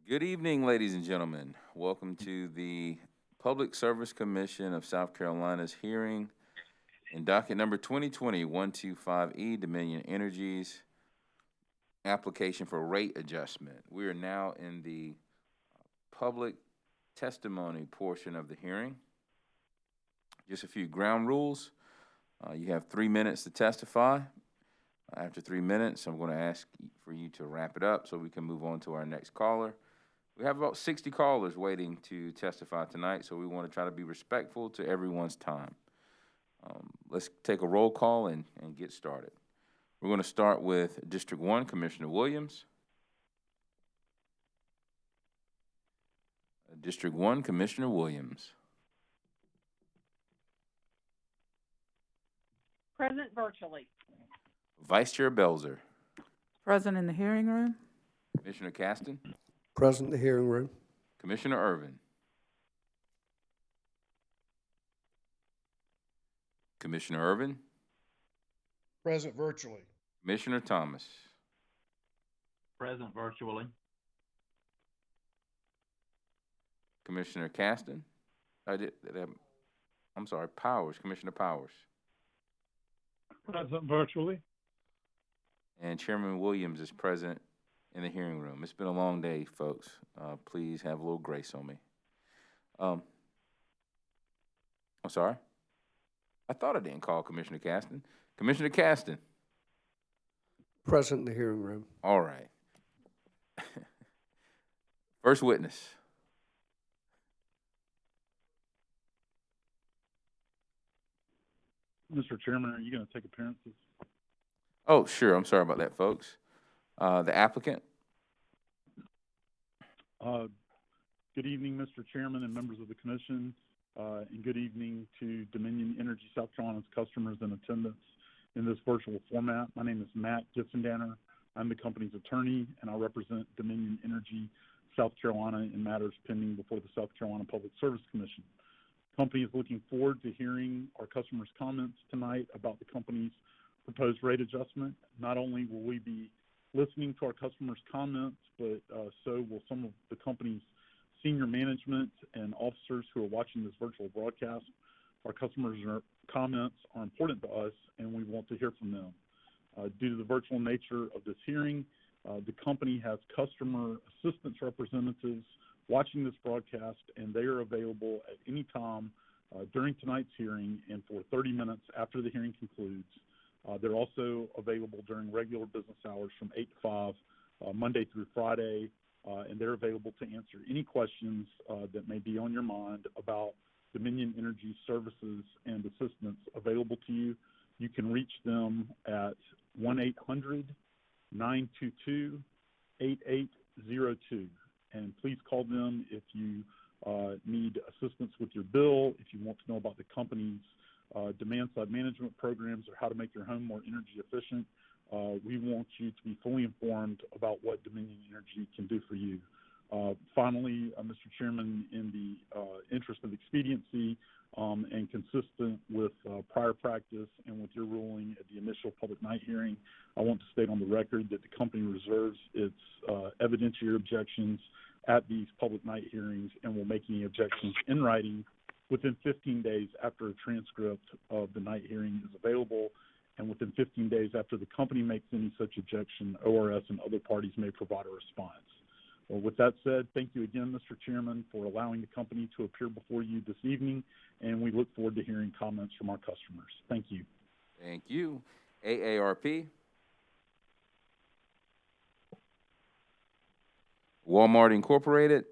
Good evening, ladies and gentlemen. Welcome to the Public Service Commission of South Carolina's hearing in docket number 2020-125E, Dominion Energy's application for rate adjustment. We are now in the public testimony portion of the hearing. Just a few ground rules. You have 3 minutes to testify. After 3 minutes, I'm going to ask for you to wrap it up so we can move on to our next caller. We have about 60 callers waiting to testify tonight, so we want to try to be respectful to everyone's time. Let's take a roll call and get started. We're going to start with District 1, Commissioner Williams. District 1, Commissioner Williams. Present virtually. Vice Chair Belzer. Present in the hearing room. Commissioner Caston. Present in the hearing room. Commissioner Irvin. Commissioner Irvin. Present virtually. Commissioner Thomas. Present virtually. Commissioner Caston. I'm sorry, Powers. Commissioner Powers. Present virtually. And Chairman Williams is present in the hearing room. It's been a long day, folks. Please have a little grace on me. I'm sorry. I thought I didn't call Commissioner Caston. Commissioner Caston. Present in the hearing room. All right. First witness. Mr. Chairman, are you going to take appearances? Oh, sure. I'm sorry about that, folks. The applicant. Good evening, Mr. Chairman and members of the commission, and good evening to Dominion Energy South Carolina's customers in attendance in this virtual format. My name is Matt Gissendanner. I'm the company's attorney, and I represent Dominion Energy South Carolina in matters pending before the South Carolina Public Service Commission. The company is looking forward to hearing our customers' comments tonight about the company's proposed rate adjustment. Not only will we be listening to our customers' comments, but so will some of the company's senior management and officers who are watching this virtual broadcast. Our customers' comments are important to us, and we want to hear from them. Due to the virtual nature of this hearing, the company has customer assistance representatives watching this broadcast, and they are available at any time during tonight's hearing and for 30 minutes after the hearing concludes. They're also available during regular business hours from 8 to 5, Monday through Friday, and they're available to answer any questions that may be on your mind about Dominion Energy services and assistance available to you. You can reach them at 1-800-922-8802, and please call them if you need assistance with your bill, if you want to know about the company's demand-side management programs or how to make your home more energy efficient. We want you to be fully informed about what Dominion Energy can do for you. Finally, Mr. Chairman, in the interest of expediency and consistent with prior practice and with your ruling at the initial public night hearing, I want to state on the record that the company reserves its evidentiary objections at these public night hearings and will make any objections in writing within 15 days after a transcript of the night hearing is available, and within 15 days after the company makes any such objection, ORS and other parties may provide a response. Well, with that said, thank you again, Mr. Chairman, for allowing the company to appear before you this evening, and we look forward to hearing comments from our customers. Thank you. Thank you. AARP. Walmart Incorporated.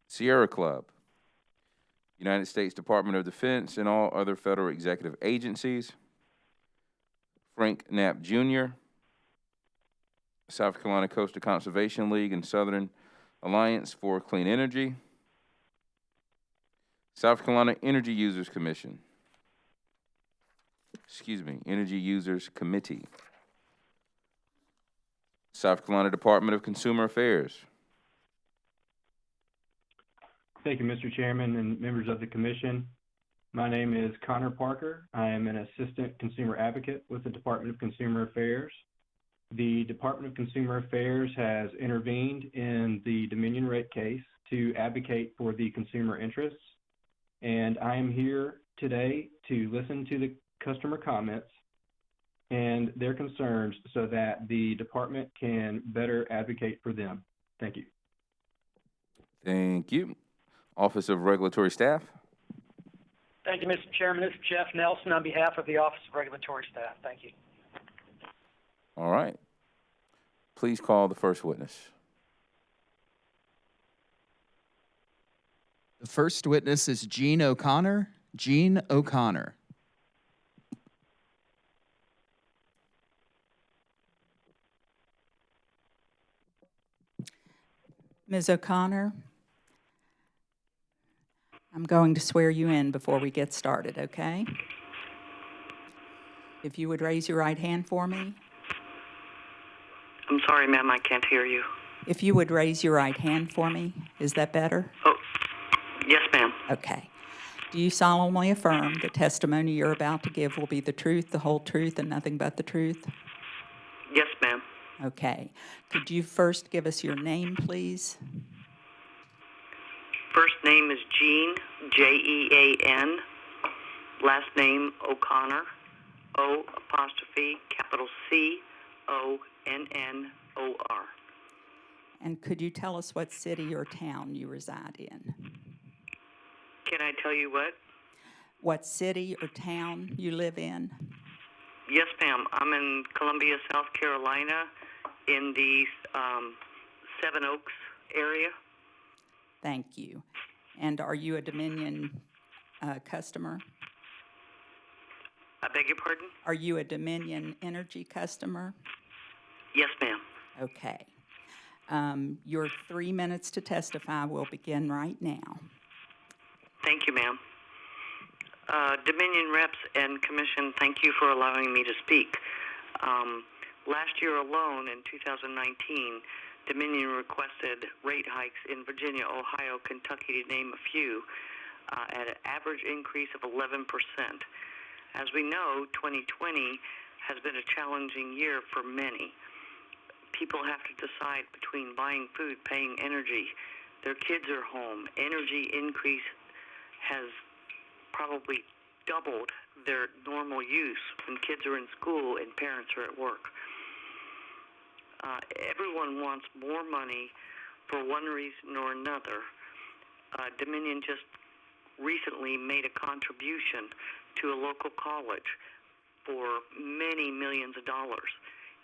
Sierra Club. United States Department of Defense and all other federal executive agencies. Frank Knapp Jr., South Carolina Coastal Conservation League and Southern Alliance for Clean Energy. South Carolina Energy Users Commission. Energy Users Committee. South Carolina Department of Consumer Affairs. Thank you, Mr. Chairman and members of the commission. My name is Connor Parker. I am an assistant consumer advocate with the Department of Consumer Affairs. the Department of Consumer Affairs has intervened in the Dominion rate case to advocate for the consumer interests. And I am here today to listen to the customer comments and their concerns so that the department can better advocate for them. Thank you. Thank you. Office of Regulatory Staff. Thank you, Mr. Chairman. This is Jeff Nelson on behalf of the Office of Regulatory Staff. Thank you. All right. Please call the first witness. The first witness is Gene O'Connor. Gene O'Connor. Ms. O'Connor, I'm going to swear you in before we get started, okay? If you would raise your right hand for me. I'm sorry, ma'am, I can't hear you. If you would raise your right hand for me, is that better? Oh, yes, ma'am. Okay. Do you solemnly affirm the testimony you're about to give will be the truth, the whole truth, and nothing but the truth? Yes, ma'am. Okay. Could you first give us your name, please? First name is Jean, Jean. Last name O'Connor, O''C''ONNOR. And could you tell us what city or town you reside in? Can I tell you what? What city or town you live in? Yes, ma'am. I'm in Columbia, South Carolina, in the Seven Oaks area. Thank you. And are you a Dominion customer? I beg your pardon? Are you a Dominion Energy customer? Yes, ma'am. Okay. Your 3 minutes to testify will begin right now. Thank you, ma'am. Dominion reps and commission, thank you for allowing me to speak. Last year alone, in 2019, Dominion requested rate hikes in Virginia, Ohio, Kentucky, to name a few, at an average increase of 11%. As we know, 2020 has been a challenging year for many. People have to decide between buying food, paying energy. Their kids are home. Energy increase has probably doubled their normal use when kids are in school and parents are at work. Everyone wants more money for one reason or another. Dominion just recently made a contribution to a local college for many millions of dollars.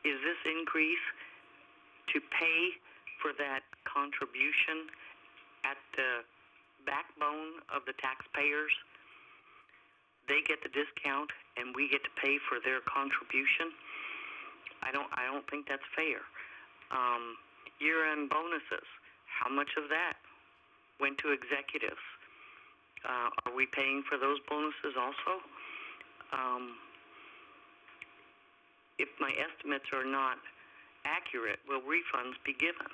Is this increase to pay for that contribution at the backbone of the taxpayers? They get the discount and we get to pay for their contribution. I don't think that's fair. Year-end bonuses, how much of that went to executives? Are we paying for those bonuses also? If my estimates are not accurate, will refunds be given?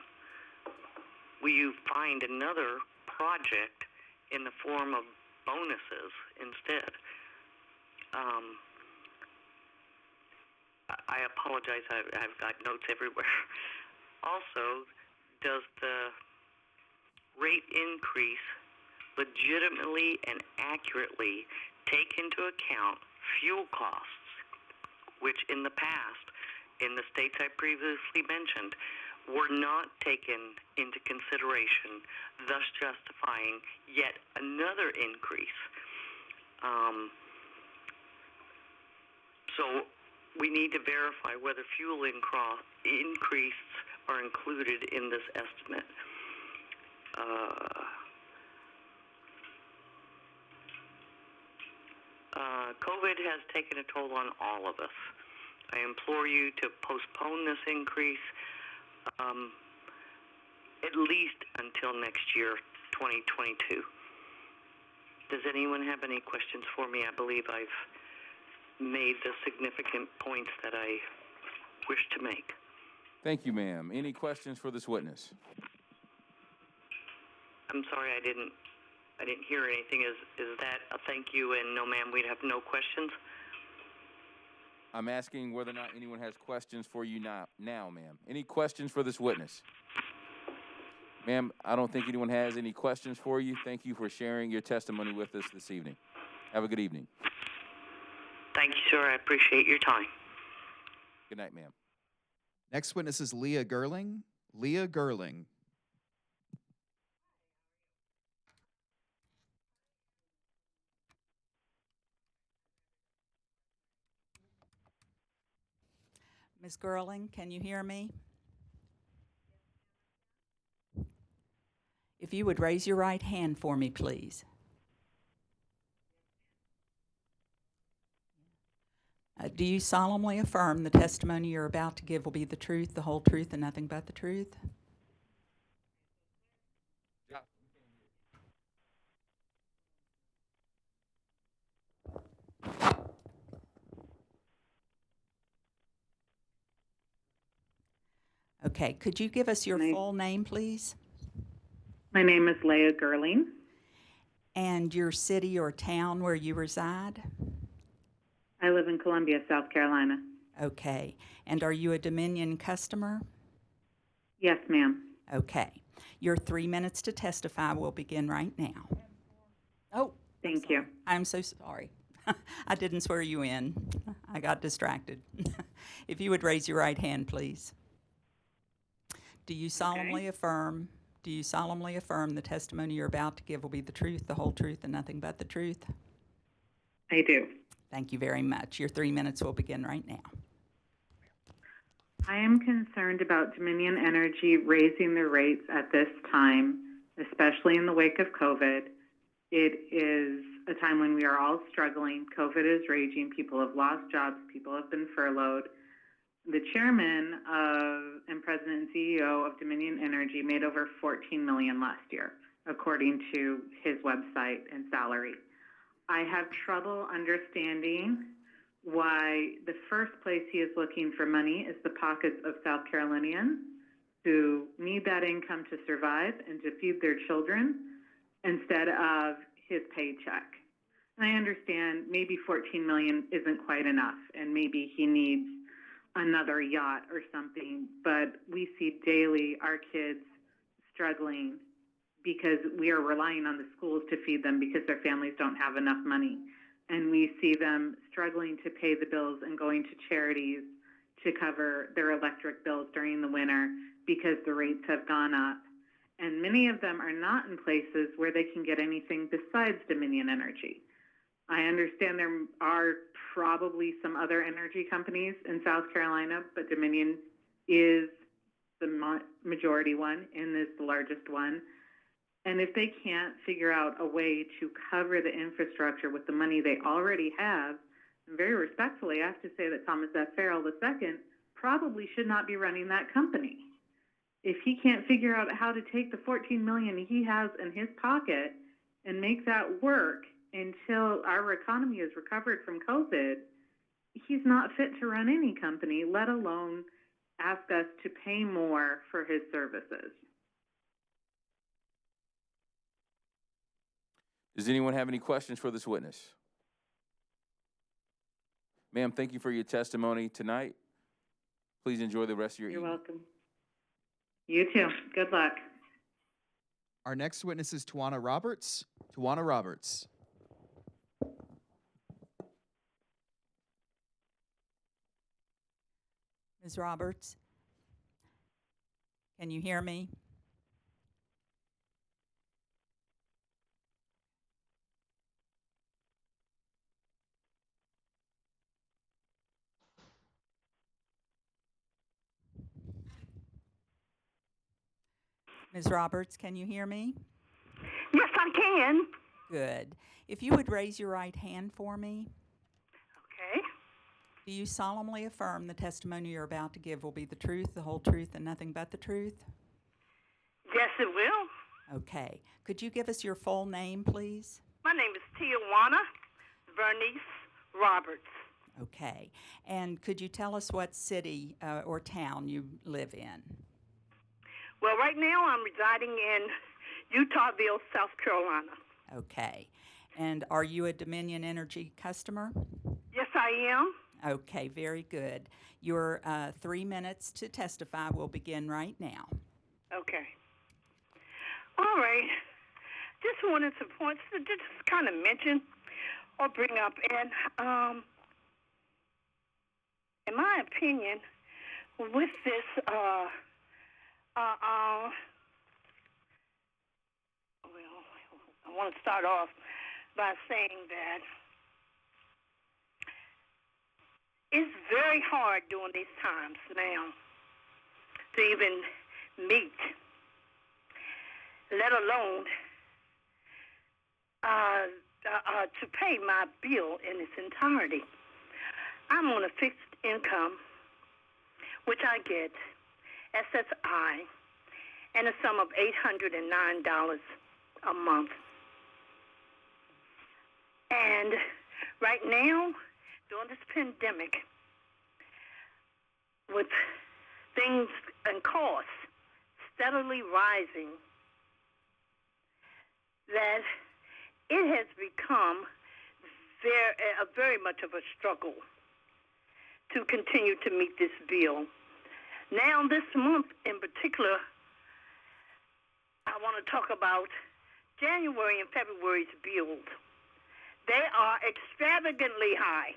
Will you find another project in the form of bonuses instead? I apologize, I've got notes everywhere. Also, does the rate increase legitimately and accurately take into account fuel costs, which in the past, in the states I previously mentioned, were not taken into consideration, thus justifying yet another increase? So we need to verify whether fuel increases are included in this estimate. COVID has taken a toll on all of us. I implore you to postpone this increase at least until next year, 2022. Does anyone have any questions for me? I believe I've made the significant points that I wish to make. Thank you, ma'am. Any questions for this witness? I'm sorry, I didn't hear anything. Is that a thank you and no, ma'am, we'd have no questions? I'm asking whether or not anyone has questions for you now, ma'am. Any questions for this witness? Ma'am, I don't think anyone has any questions for you. Thank you for sharing your testimony with us this evening. Have a good evening. Thank you, sir. I appreciate your time. Good night, ma'am. Next witness is Leah Gerling. Leah Gerling. Ms. Gerling, can you hear me? If you would raise your right hand for me, please. Do you solemnly affirm the testimony you're about to give will be the truth, the whole truth, and nothing but the truth? Okay, could you give us your full name, please? My name is Leah Gerling. And your city or town where you reside? I live in Columbia, South Carolina. Okay. And are you a Dominion customer? Yes, ma'am. Okay. Your 3 minutes to testify will begin right now. Oh, Thank you. I'm so sorry. I didn't swear you in. I got distracted. If you would raise your right hand, please. Do you solemnly affirm the testimony you're about to give will be the truth, the whole truth, and nothing but the truth? I do. Thank you very much. Your 3 minutes will begin right now. I am concerned about Dominion Energy raising their rates at this time, especially in the wake of COVID. It is a time when we are all struggling. COVID is raging. People have lost jobs. People have been furloughed. The chairman and president and CEO of Dominion Energy made over $14 million last year, according to his website and salary. I have trouble understanding why the first place he is looking for money is the pockets of South Carolinians who need that income to survive and to feed their children instead of his paycheck. And I understand maybe $14 million isn't quite enough, and maybe he needs another yacht or something, but we see daily our kids struggling because we are relying on the schools to feed them because their families don't have enough money. And we see them struggling to pay the bills and going to charities to cover their electric bills during the winter because the rates have gone up. And many of them are not in places where they can get anything besides Dominion Energy. I understand there are probably some other energy companies in South Carolina, but Dominion is the majority one and is the largest one. And if they can't figure out a way to cover the infrastructure with the money they already have, and very respectfully, I have to say that Thomas F. Farrell II probably should not be running that company. If he can't figure out how to take the $14 million he has in his pocket and make that work until our economy is recovered from COVID, he's not fit to run any company, let alone ask us to pay more for his services. Does anyone have any questions for this witness? Ma'am, thank you for your testimony tonight. Please enjoy the rest of your evening. You're welcome. You too. Good luck. Our next witness is Tawana Roberts. Tawana Roberts. Ms. Roberts, can you hear me? Ms. Roberts, can you hear me? Yes, I can. Good. If you would raise your right hand for me. Okay. Do you solemnly affirm the testimony you're about to give will be the truth, the whole truth, and nothing but the truth? Yes, it will. Okay. Could you give us your full name, please? My name is Tijuana Vernice Roberts. Okay. And could you tell us what city or town you live in? Well, right now I'm residing in Utahville, South Carolina. Okay. And are you a Dominion Energy customer? Yes, I am. Okay, very good. Your 3 minutes to testify will begin right now. Okay. All right. Just wanted some points to just kind of mention or bring up. And in my opinion, with this, well, I want to start off by saying that it's very hard during these times now to even meet, let alone to pay my bill in its entirety. I'm on a fixed income, which I get SSI, and a sum of $809 a month. And right now, during this pandemic, with things and costs steadily rising, that it has become very much of a struggle to continue to meet this bill. Now, this month in particular, I want to talk about January and February's bills. They are extravagantly high.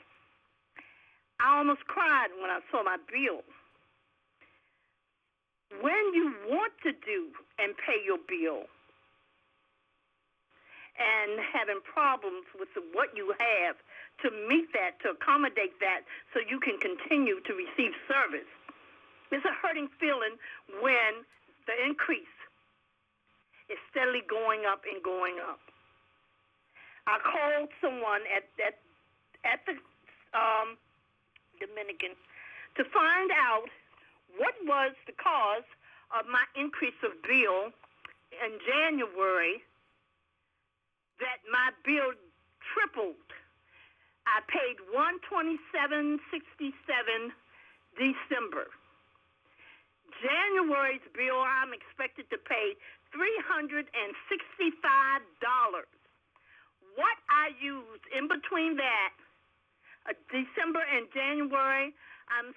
I almost cried when I saw my bill. When you want to do and pay your bill and having problems with what you have to meet that, to accommodate that so you can continue to receive service, it's a hurting feeling when the increase is steadily going up and going up. I called someone at the Dominican to find out what was the cause of my increase of bill in January, that my bill tripled. I paid $127.67 December. January's bill, I'm expected to pay $365. What I used in between that, December and January, I'm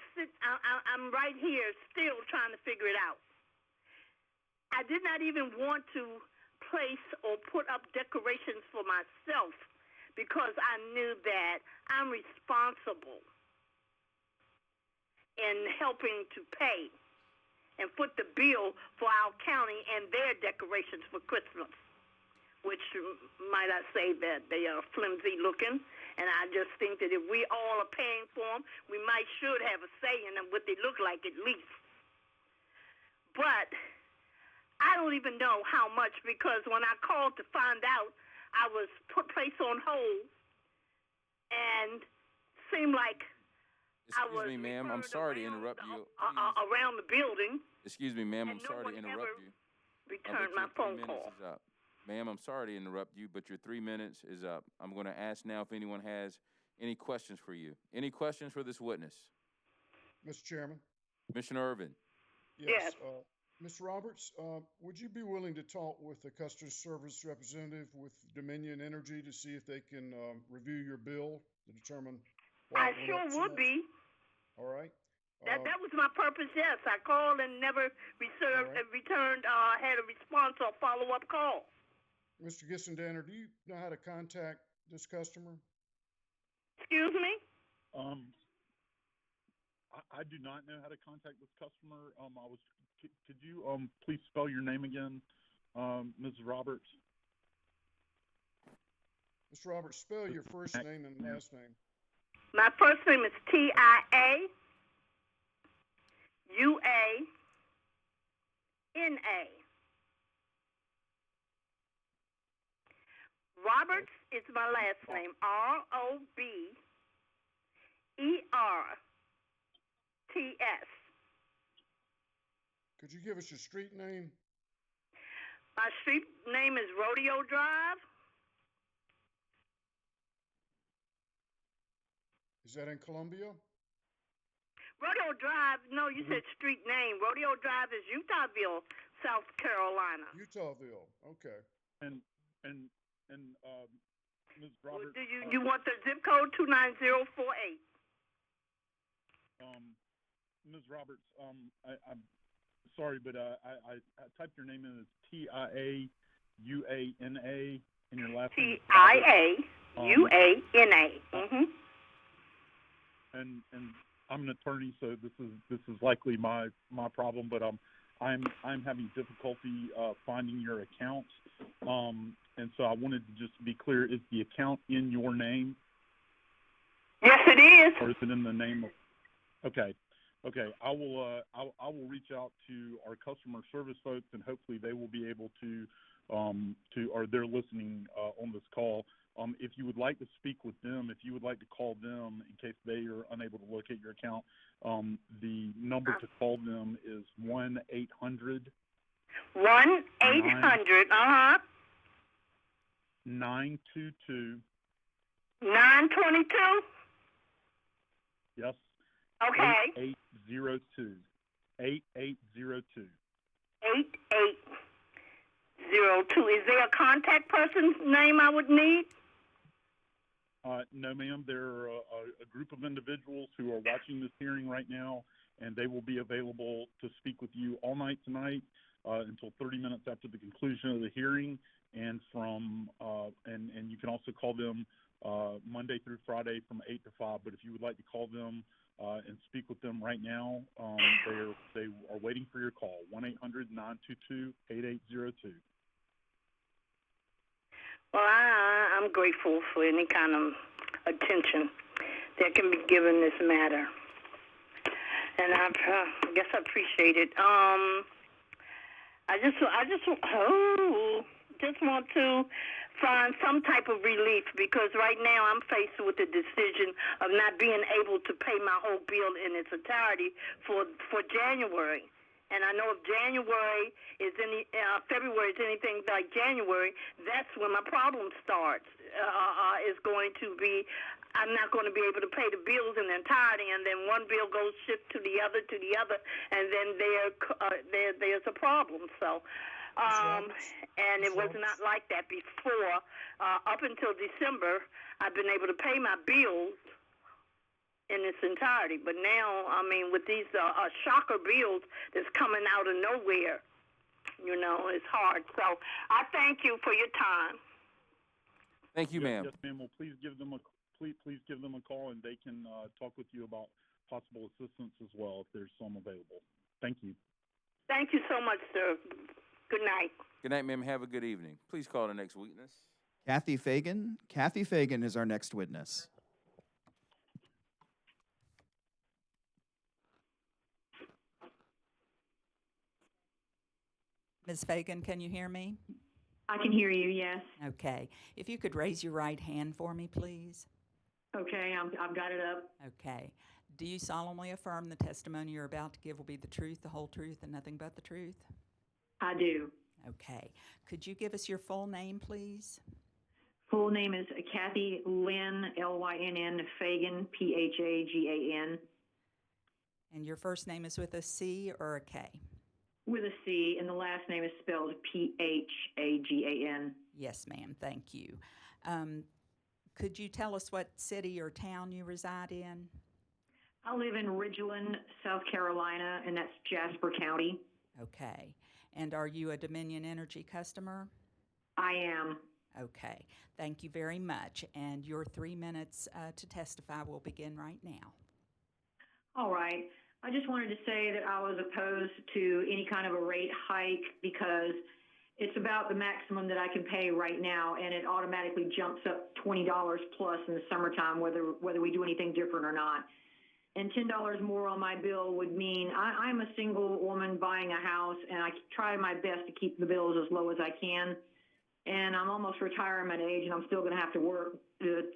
right here still trying to figure it out. I did not even want to place or put up decorations for myself because I knew that I'm responsible in helping to pay and foot the bill for our county and their decorations for Christmas, which, might I say, that they are flimsy looking. And I just think that if we all are paying for them, we should have a say in them, what they look like at least. But I don't even know how much, because when I called to find out, I was placed on hold, and seemed like I was. Excuse me, ma'am. I'm sorry to interrupt you. Around the building. Excuse me, ma'am. I'm sorry to interrupt you. Returned my phone call. Is up. Ma'am, I'm sorry to interrupt you, but your 3 minutes is up. I'm going to ask now if anyone has any questions for you. Any questions for this witness? Mr. Chairman? Commissioner Irvin. Yes. Ms. Roberts, would you be willing to talk with the customer service representative with Dominion Energy to see if they can review your bill to determine why I sure would be. All right. That was my purpose, yes. I called and never returned, had a response or follow-up call. Mr. Gissendaner, do you know how to contact this customer? Excuse me? I do not know how to contact this customer. Could you please spell your name again, Ms. Roberts? Mr. Roberts, spell your first name and last name. My first name is TIAUANA. Roberts is my last name, ROBERTS. Could you give us your street name? My street name is Rodeo Drive. Is that in Columbia? Rodeo Drive, no, you said street name. Rodeo Drive is Utahville, South Carolina. Utahville, okay. And Ms. Roberts. You want the zip code 29048? Ms. Roberts, I'm sorry, but I typed your name in as Tiauana, and your last name is Tiauana. And I'm an attorney, so this is likely my problem, but I'm having difficulty finding your account, and so I wanted to just be clear: is the account in your name? Yes, it is. Or is it in the name of? Okay. I will reach out to our customer service folks, and hopefully they will be able to or they're listening on this call. If you would like to speak with them, if you would like to call them in case they are unable to locate your account, the number to call them is 1-800. 1-800. 922. 922. Yes. Okay. 8802. 8802. 8802. Is there a contact person's name I would need? No, ma'am. There are a group of individuals who are watching this hearing right now, and they will be available to speak with you all night tonight until 30 minutes after the conclusion of the hearing. And and you can also call them Monday through Friday from 8 to 5. But if you would like to call them and speak with them right now, they are waiting for your call. 1-800-922-8802. Well, I'm grateful for any kind of attention that can be given this matter, and I guess I appreciate it. I just want to find some type of relief, because right now I'm faced with the decision of not being able to pay my whole bill in its entirety for January. And I know if February is anything like January, that's when my problem starts. Is going to be, I'm not going to be able to pay the bills in their entirety, and then one bill goes shift to the other, and then there's a problem. So, and it was not like that before. Up until December, I've been able to pay my bills in its entirety. But now, I mean, with these shocker bills that's coming out of nowhere, it's hard. So I thank you for your time. Thank you, ma'am. Yes, ma'am. Well, please give them a call, and they can talk with you about possible assistance as well if there's some available. Thank you. Thank you so much, sir. Good night. Good night, ma'am. Have a good evening. Please call the next witness. Kathy Fagan. Kathy Fagan is our next witness. Ms. Fagan, can you hear me? I can hear you, yes. Okay. If you could raise your right hand for me, please. Okay, I've got it up. Okay. Do you solemnly affirm the testimony you're about to give will be the truth, the whole truth, and nothing but the truth? I do. Okay. Could you give us your full name, please? Full name is Kathy Lynn, Lynn, Fagan, Phagan. And your first name is with a C or a K? With a C, and the last name is spelled Phagan. Yes, ma'am. Thank you. Could you tell us what city or town you reside in? I live in Ridgeland, South Carolina, and that's Jasper County. Okay. And are you a Dominion Energy customer? I am. Okay. Thank you very much. And your 3 minutes to testify will begin right now. All right. I just wanted to say that I was opposed to any kind of a rate hike because it's about the maximum that I can pay right now, and it automatically jumps up $20 plus in the summertime, whether we do anything different or not. And $10 more on my bill would mean I'm a single woman buying a house, and I try my best to keep the bills as low as I can. And I'm almost retirement age, and I'm still going to have to work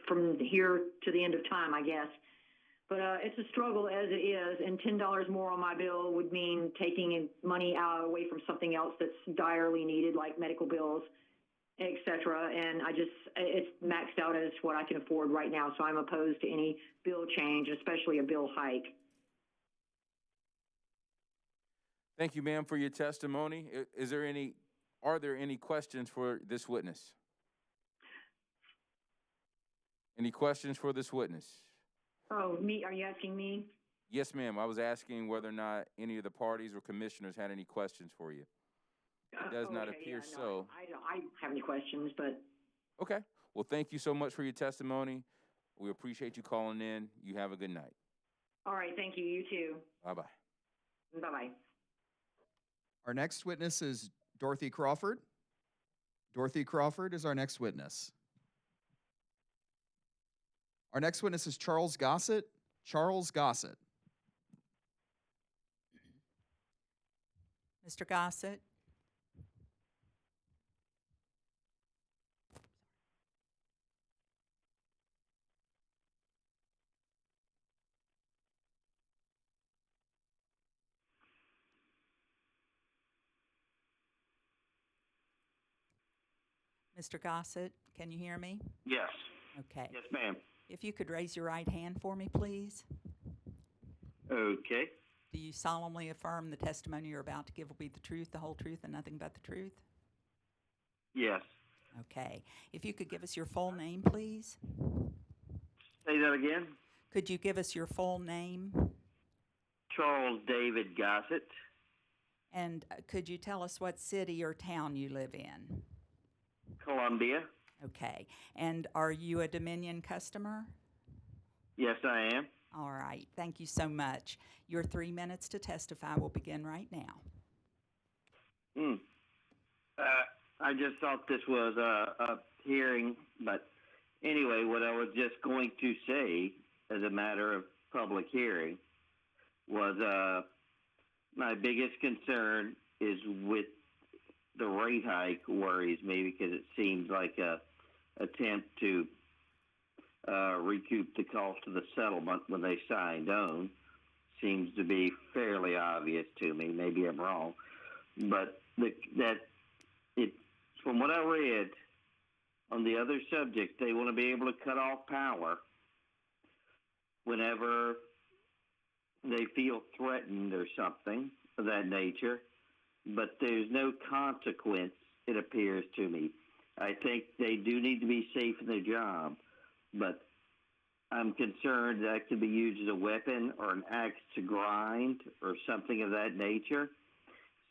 from here to the end of time, I guess. But it's a struggle as it is, and $10 more on my bill would mean taking money away from something else that's direly needed, like medical bills, et cetera. And it's maxed out as what I can afford right now, so I'm opposed to any bill change, especially a bill hike. Thank you, ma'am, for your testimony. Are there any questions for this witness? Any questions for this witness? Oh, me? Are you asking me? Yes, ma'am. I was asking whether or not any of the parties or commissioners had any questions for you. It does not appear so. I don't have any questions, but Okay. Well, thank you so much for your testimony. We appreciate you calling in. You have a good night. all right, thank you. You too. Bye-bye. Bye-bye. Our next witness is Dorothy Crawford. Dorothy Crawford is our next witness. Our next witness is Charles Gossett. Charles Gossett. Mr. Gossett? Mr. Gossett, can you hear me? Yes. Okay. Yes, ma'am. If you could raise your right hand for me, please. Okay. Do you solemnly affirm the testimony you're about to give will be the truth, the whole truth, and nothing but the truth? Yes. Okay. If you could give us your full name, please. Say that again. Could you give us your full name? Charles David Gossett. And could you tell us what city or town you live in? Columbia. Okay. And are you a Dominion customer? Yes, I am. All right. Thank you so much. Your 3 minutes to testify will begin right now. I just thought this was a hearing, but anyway, what I was just going to say as a matter of public hearing was my biggest concern is with the rate hike worries me because it seems like a attempt to recoup the cost of the settlement when they signed on. Seems to be fairly obvious to me. Maybe I'm wrong, but from what I read on the other subject, they want to be able to cut off power whenever they feel threatened or something of that nature. But there's no consequence, it appears to me. I think they do need to be safe in their job, but I'm concerned that could be used as a weapon or an axe to grind or something of that nature.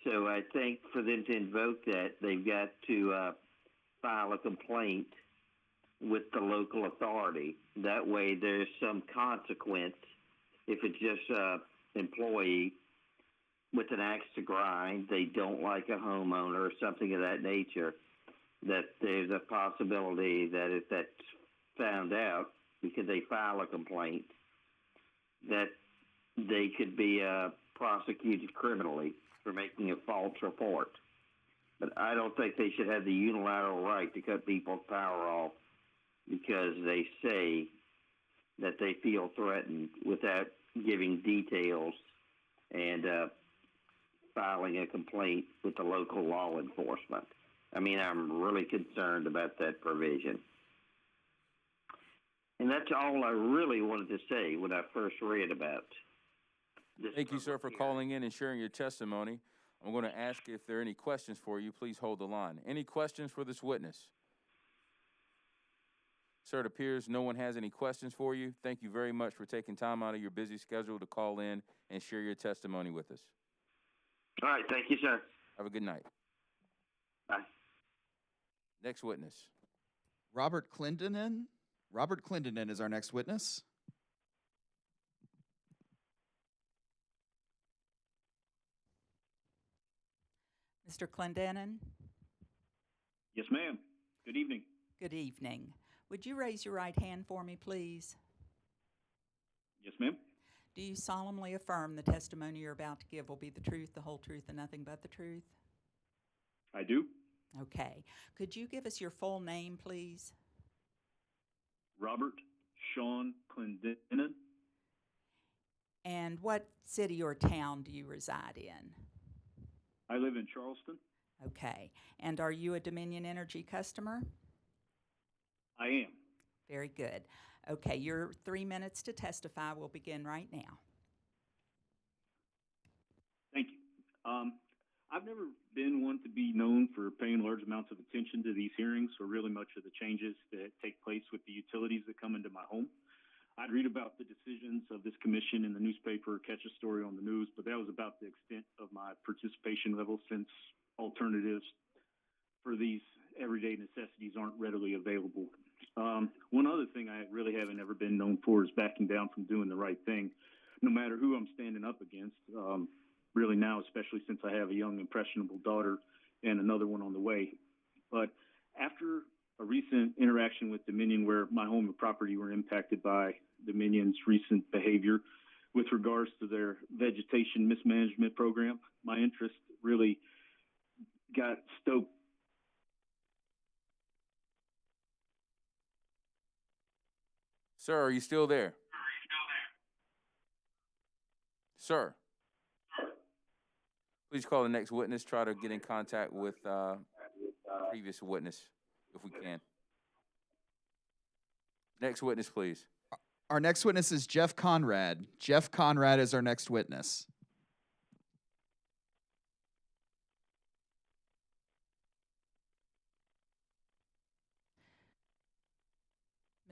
So I think for them to invoke that, they've got to file a complaint with the local authority. That way there's some consequence if it's just an employee with an axe to grind, they don't like a homeowner or something of that nature, that there's a possibility that if that's found out, because they file a complaint, that they could be prosecuted criminally for making a false report. But I don't think they should have the unilateral right to cut people's power off because they say that they feel threatened without giving details and filing a complaint with the local law enforcement. I mean, I'm really concerned about that provision. And that's all I really wanted to say when I first read about this. Thank you, sir, for calling in and sharing your testimony. I'm going to ask if there are any questions for you. Please hold the line. Any questions for this witness? Sir, it appears no one has any questions for you. Thank you very much for taking time out of your busy schedule to call in and share your testimony with us. All right. Thank you, sir. Have a good night. Bye. Next witness. Robert Clendenin. Robert Clendenin is our next witness. Mr. Clendenin? Yes, ma'am. Good evening. Good evening. Would you raise your right hand for me, please? Yes, ma'am. Do you solemnly affirm the testimony you're about to give will be the truth, the whole truth, and nothing but the truth? I do. Okay. Could you give us your full name, please? Robert Sean Clendenin. And what city or town do you reside in? I live in Charleston. Okay. And are you a Dominion Energy customer? I am. Very good. Okay, your 3 minutes to testify will begin right now. Thank you. I've never been one to be known for paying large amounts of attention to these hearings or really much of the changes that take place with the utilities that come into my home. I'd read about the decisions of this commission in the newspaper, catch a story on the news, but that was about the extent of my participation level, since alternatives for these everyday necessities aren't readily available. One other thing I really haven't ever been known for is backing down from doing the right thing, no matter who I'm standing up against. Really now, especially since I have a young, impressionable daughter and another one on the way. But after a recent interaction with Dominion, where my home and property were impacted by Dominion's recent behavior with regards to their vegetation mismanagement program, my interest really got stoked. Sir, are you still there? Sir, please call the next witness. Try to get in contact with previous witness if we can. Next witness, please. Our next witness is Jeff Conrad. Jeff Conrad is our next witness.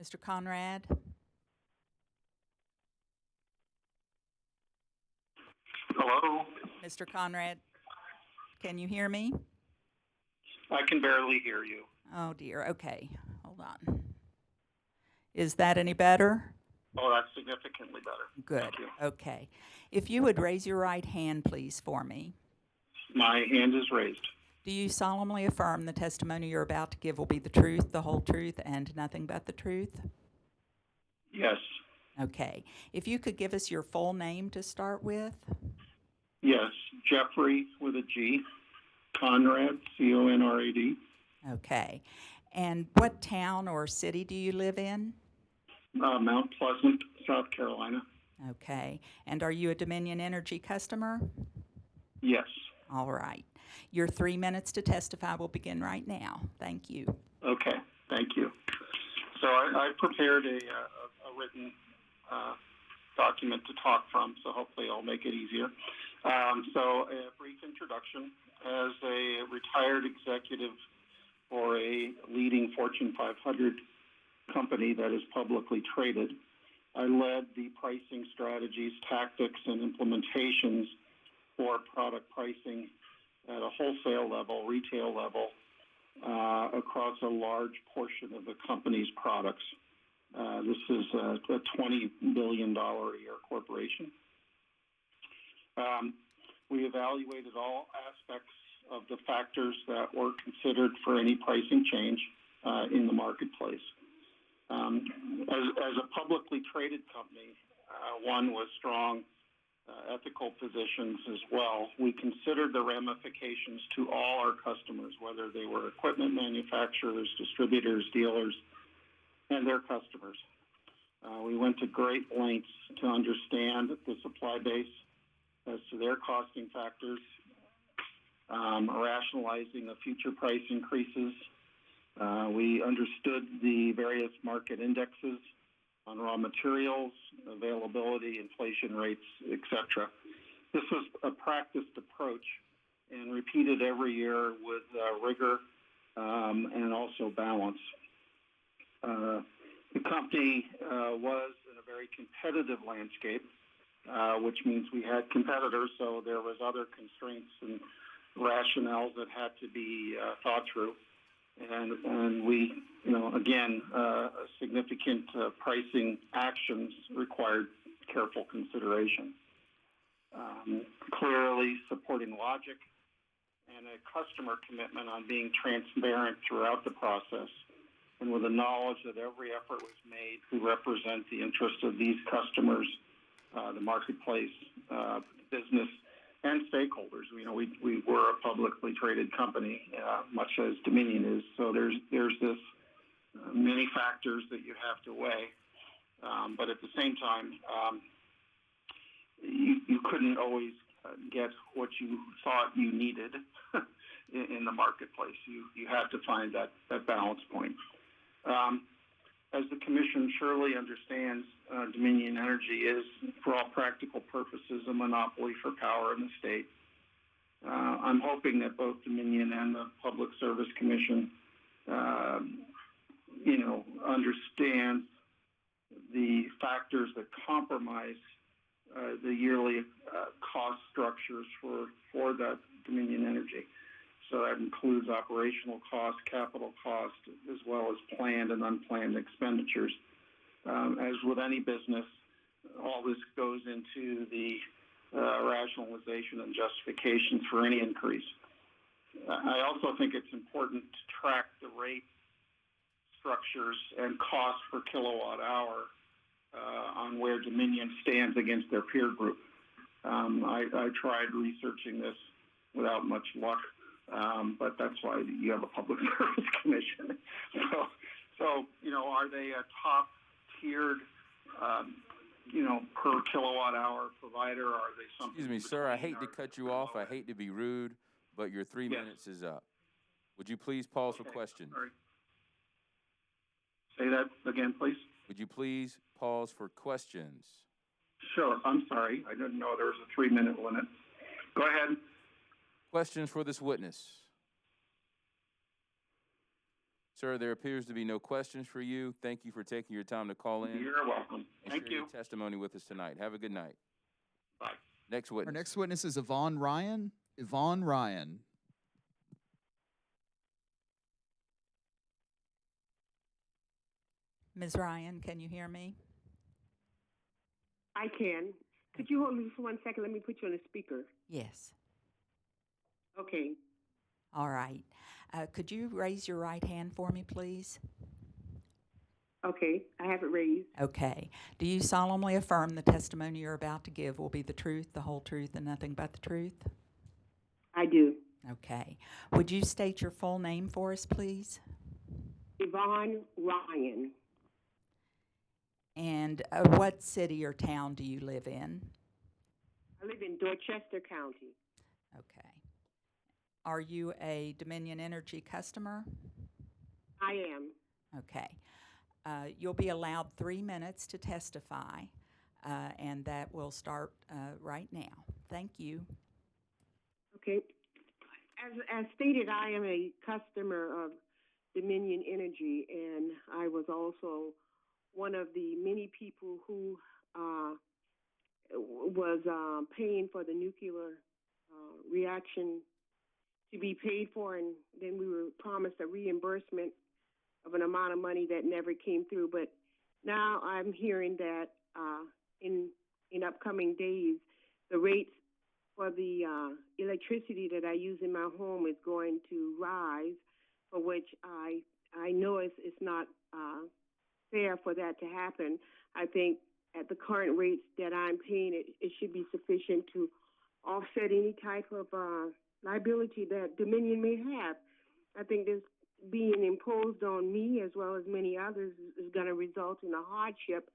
Mr. Conrad? Hello? Mr. Conrad, can you hear me? I can barely hear you. Oh, dear. Okay. Hold on. Is that any better? Oh, that's significantly better. Good. Thank you. Okay. If you would raise your right hand, please, for me. My hand is raised. Do you solemnly affirm the testimony you're about to give will be the truth, the whole truth, and nothing but the truth? Yes. Okay. If you could give us your full name to start with. Yes. Jeffrey with a G. Conrad, C-O-N-R-A-D. Okay. And what town or city do you live in? Mount Pleasant, South Carolina. Okay. And are you a Dominion Energy customer? Yes. All right. Your 3 minutes to testify will begin right now. Thank you. Okay. Thank you. So I prepared a written document to talk from, so hopefully I'll make it easier. So a brief introduction. As a retired executive for a leading Fortune 500 company that is publicly traded, I led the pricing strategies, tactics, and implementations for product pricing at a wholesale level, retail level, across a large portion of the company's products. This is a $20 billion a year corporation. We evaluated all aspects of the factors that were considered for any pricing change in the marketplace. As a publicly traded company, one with strong ethical positions as well, we considered the ramifications to all our customers, whether they were equipment manufacturers, distributors, dealers, and their customers. We went to great lengths to understand the supply base as to their costing factors, rationalizing the future price increases. We understood the various market indexes on raw materials, availability, inflation rates, etc. This was a practiced approach and repeated every year with rigor and also balance. The company was in a very competitive landscape, which means we had competitors, so there was other constraints and rationales that had to be thought through. And we, again, significant pricing actions required careful consideration. Clearly supporting logic and a customer commitment on being transparent throughout the process, and with the knowledge that every effort was made to represent the interests of these customers, the marketplace, business, and stakeholders. We were a publicly traded company, much as Dominion is. So there's this many factors that you have to weigh, but at the same time, you couldn't always get what you thought you needed in the marketplace. You had to find that balance point. As the Commission surely understands, Dominion Energy is, for all practical purposes, a monopoly for power in the state. I'm hoping that both Dominion and the Public Service Commission, understand the factors that compromise the yearly cost structures for that Dominion Energy. So that includes operational cost, capital cost, as well as planned and unplanned expenditures. As with any business, all this goes into the rationalization and justifications for any increase. I also think it's important to track the rate structures and cost per kilowatt hour on where Dominion stands against their peer group. I tried researching this without much luck, but that's why you have a public service commission. So are they a top-tiered, per kilowatt hour provider? Or are they something? Excuse me, sir, I hate to cut you off. I hate to be rude, but your 3 minutes is up. Would you please pause for questions? Sorry. Say that again, please. Would you please pause for questions? Sure. I'm sorry. I didn't know there was a 3-minute limit. Go ahead. Questions for this witness? Sir, there appears to be no questions for you. Thank you for taking your time to call in. You're welcome. And Thank share you. your testimony with us tonight. Have a good night. Bye. Next witness. Our next witness is Yvonne Ryan. Yvonne Ryan. Ms. Ryan, can you hear me? I can. Could you hold me for 1 second? Let me put you on the speaker. Yes. Okay. All right. Could you raise your right hand for me, please? Okay, I have it raised. Okay. Do you solemnly affirm the testimony you're about to give will be the truth, the whole truth, and nothing but the truth? I do. Okay. Would you state your full name for us, please? Yvonne Ryan. And what city or town do you live in? I live in Dorchester County. Okay. Are you a Dominion Energy customer? I am. Okay. You'll be allowed 3 minutes to testify, and that will start right now. Thank you. Okay. As stated, I am a customer of Dominion Energy, and I was also one of the many people who was paying for the nuclear reaction to be paid for, and then we were promised a reimbursement of an amount of money that never came through. But now I'm hearing that in upcoming days, the rates for the electricity that I use in my home is going to rise, for which I know it's not fair for that to happen. I think at the current rates that I'm paying, it should be sufficient to offset any type of liability that Dominion may have. I think this being imposed on me, as well as many others, is going to result in a hardship,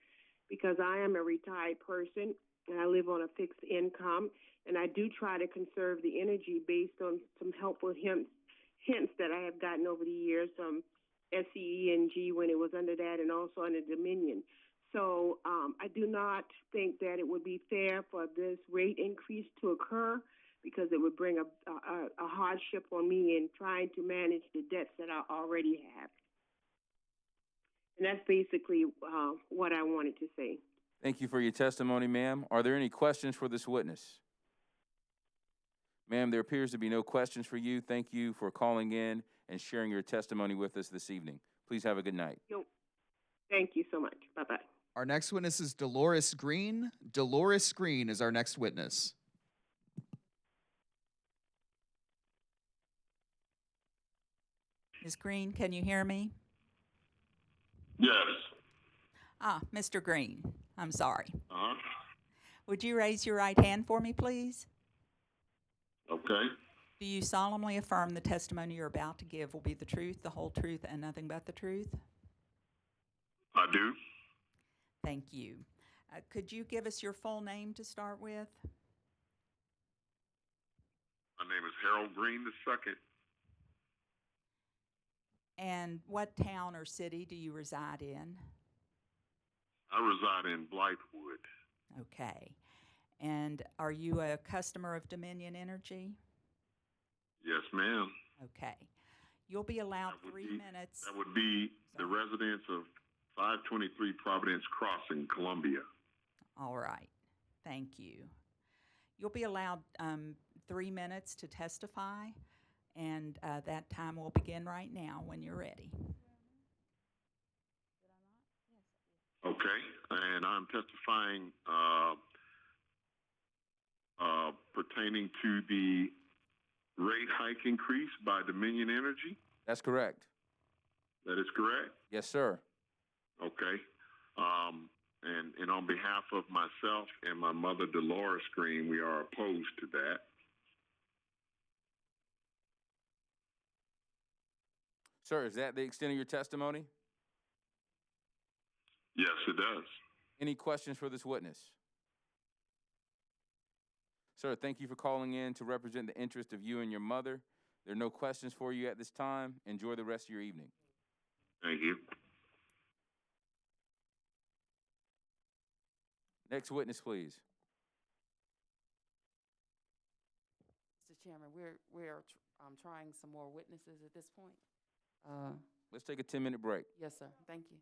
because I am a retired person and I live on a fixed income, and I do try to conserve the energy based on some helpful hints that I have gotten over the years from SCE&G when it was under that, and also under Dominion. So I do not think that it would be fair for this rate increase to occur, because it would bring a hardship on me in trying to manage the debts that I already have. And that's basically what I wanted to say. Thank you for your testimony, ma'am. Are there any questions for this witness? Ma'am, there appears to be no questions for you. Thank you for calling in and sharing your testimony with us this evening. Please have a good night. Thank you so much. Bye-bye. Our next witness is Dolores Green. Dolores Green is our next witness. Ms. Green, can you hear me? Yes. Mr. Green, I'm sorry. Uh-huh. Would you raise your right hand for me, please? Okay. Do you solemnly affirm the testimony you're about to give will be the truth, the whole truth, and nothing but the truth? I do. Thank you. Could you give us your full name to start with? My name is Harold Green II. And what town or city do you reside in? I reside in Blythewood. Okay. And are you a customer of Dominion Energy? Yes, ma'am. Okay. You'll be allowed 3 minutes. That would be the residents of 523 Providence Crossing, Columbia. All right. Thank you. You'll be allowed 3 minutes to testify, and that time will begin right now when you're ready. Okay, and I'm testifying pertaining to the rate hike increase by Dominion Energy. That's correct. That is correct? Yes, sir. Okay. And on behalf of myself and my mother, Dolores Green, we are opposed to that. Sir, is that the extent of your testimony? Yes, it does. Any questions for this witness? Sir, thank you for calling in to represent the interest of you and your mother. There are no questions for you at this time. Enjoy the rest of your evening. Thank you. Next witness, please. Mr. Chairman, we're trying some more witnesses at this point. Let's take a 10-minute break. Yes, sir. Thank you.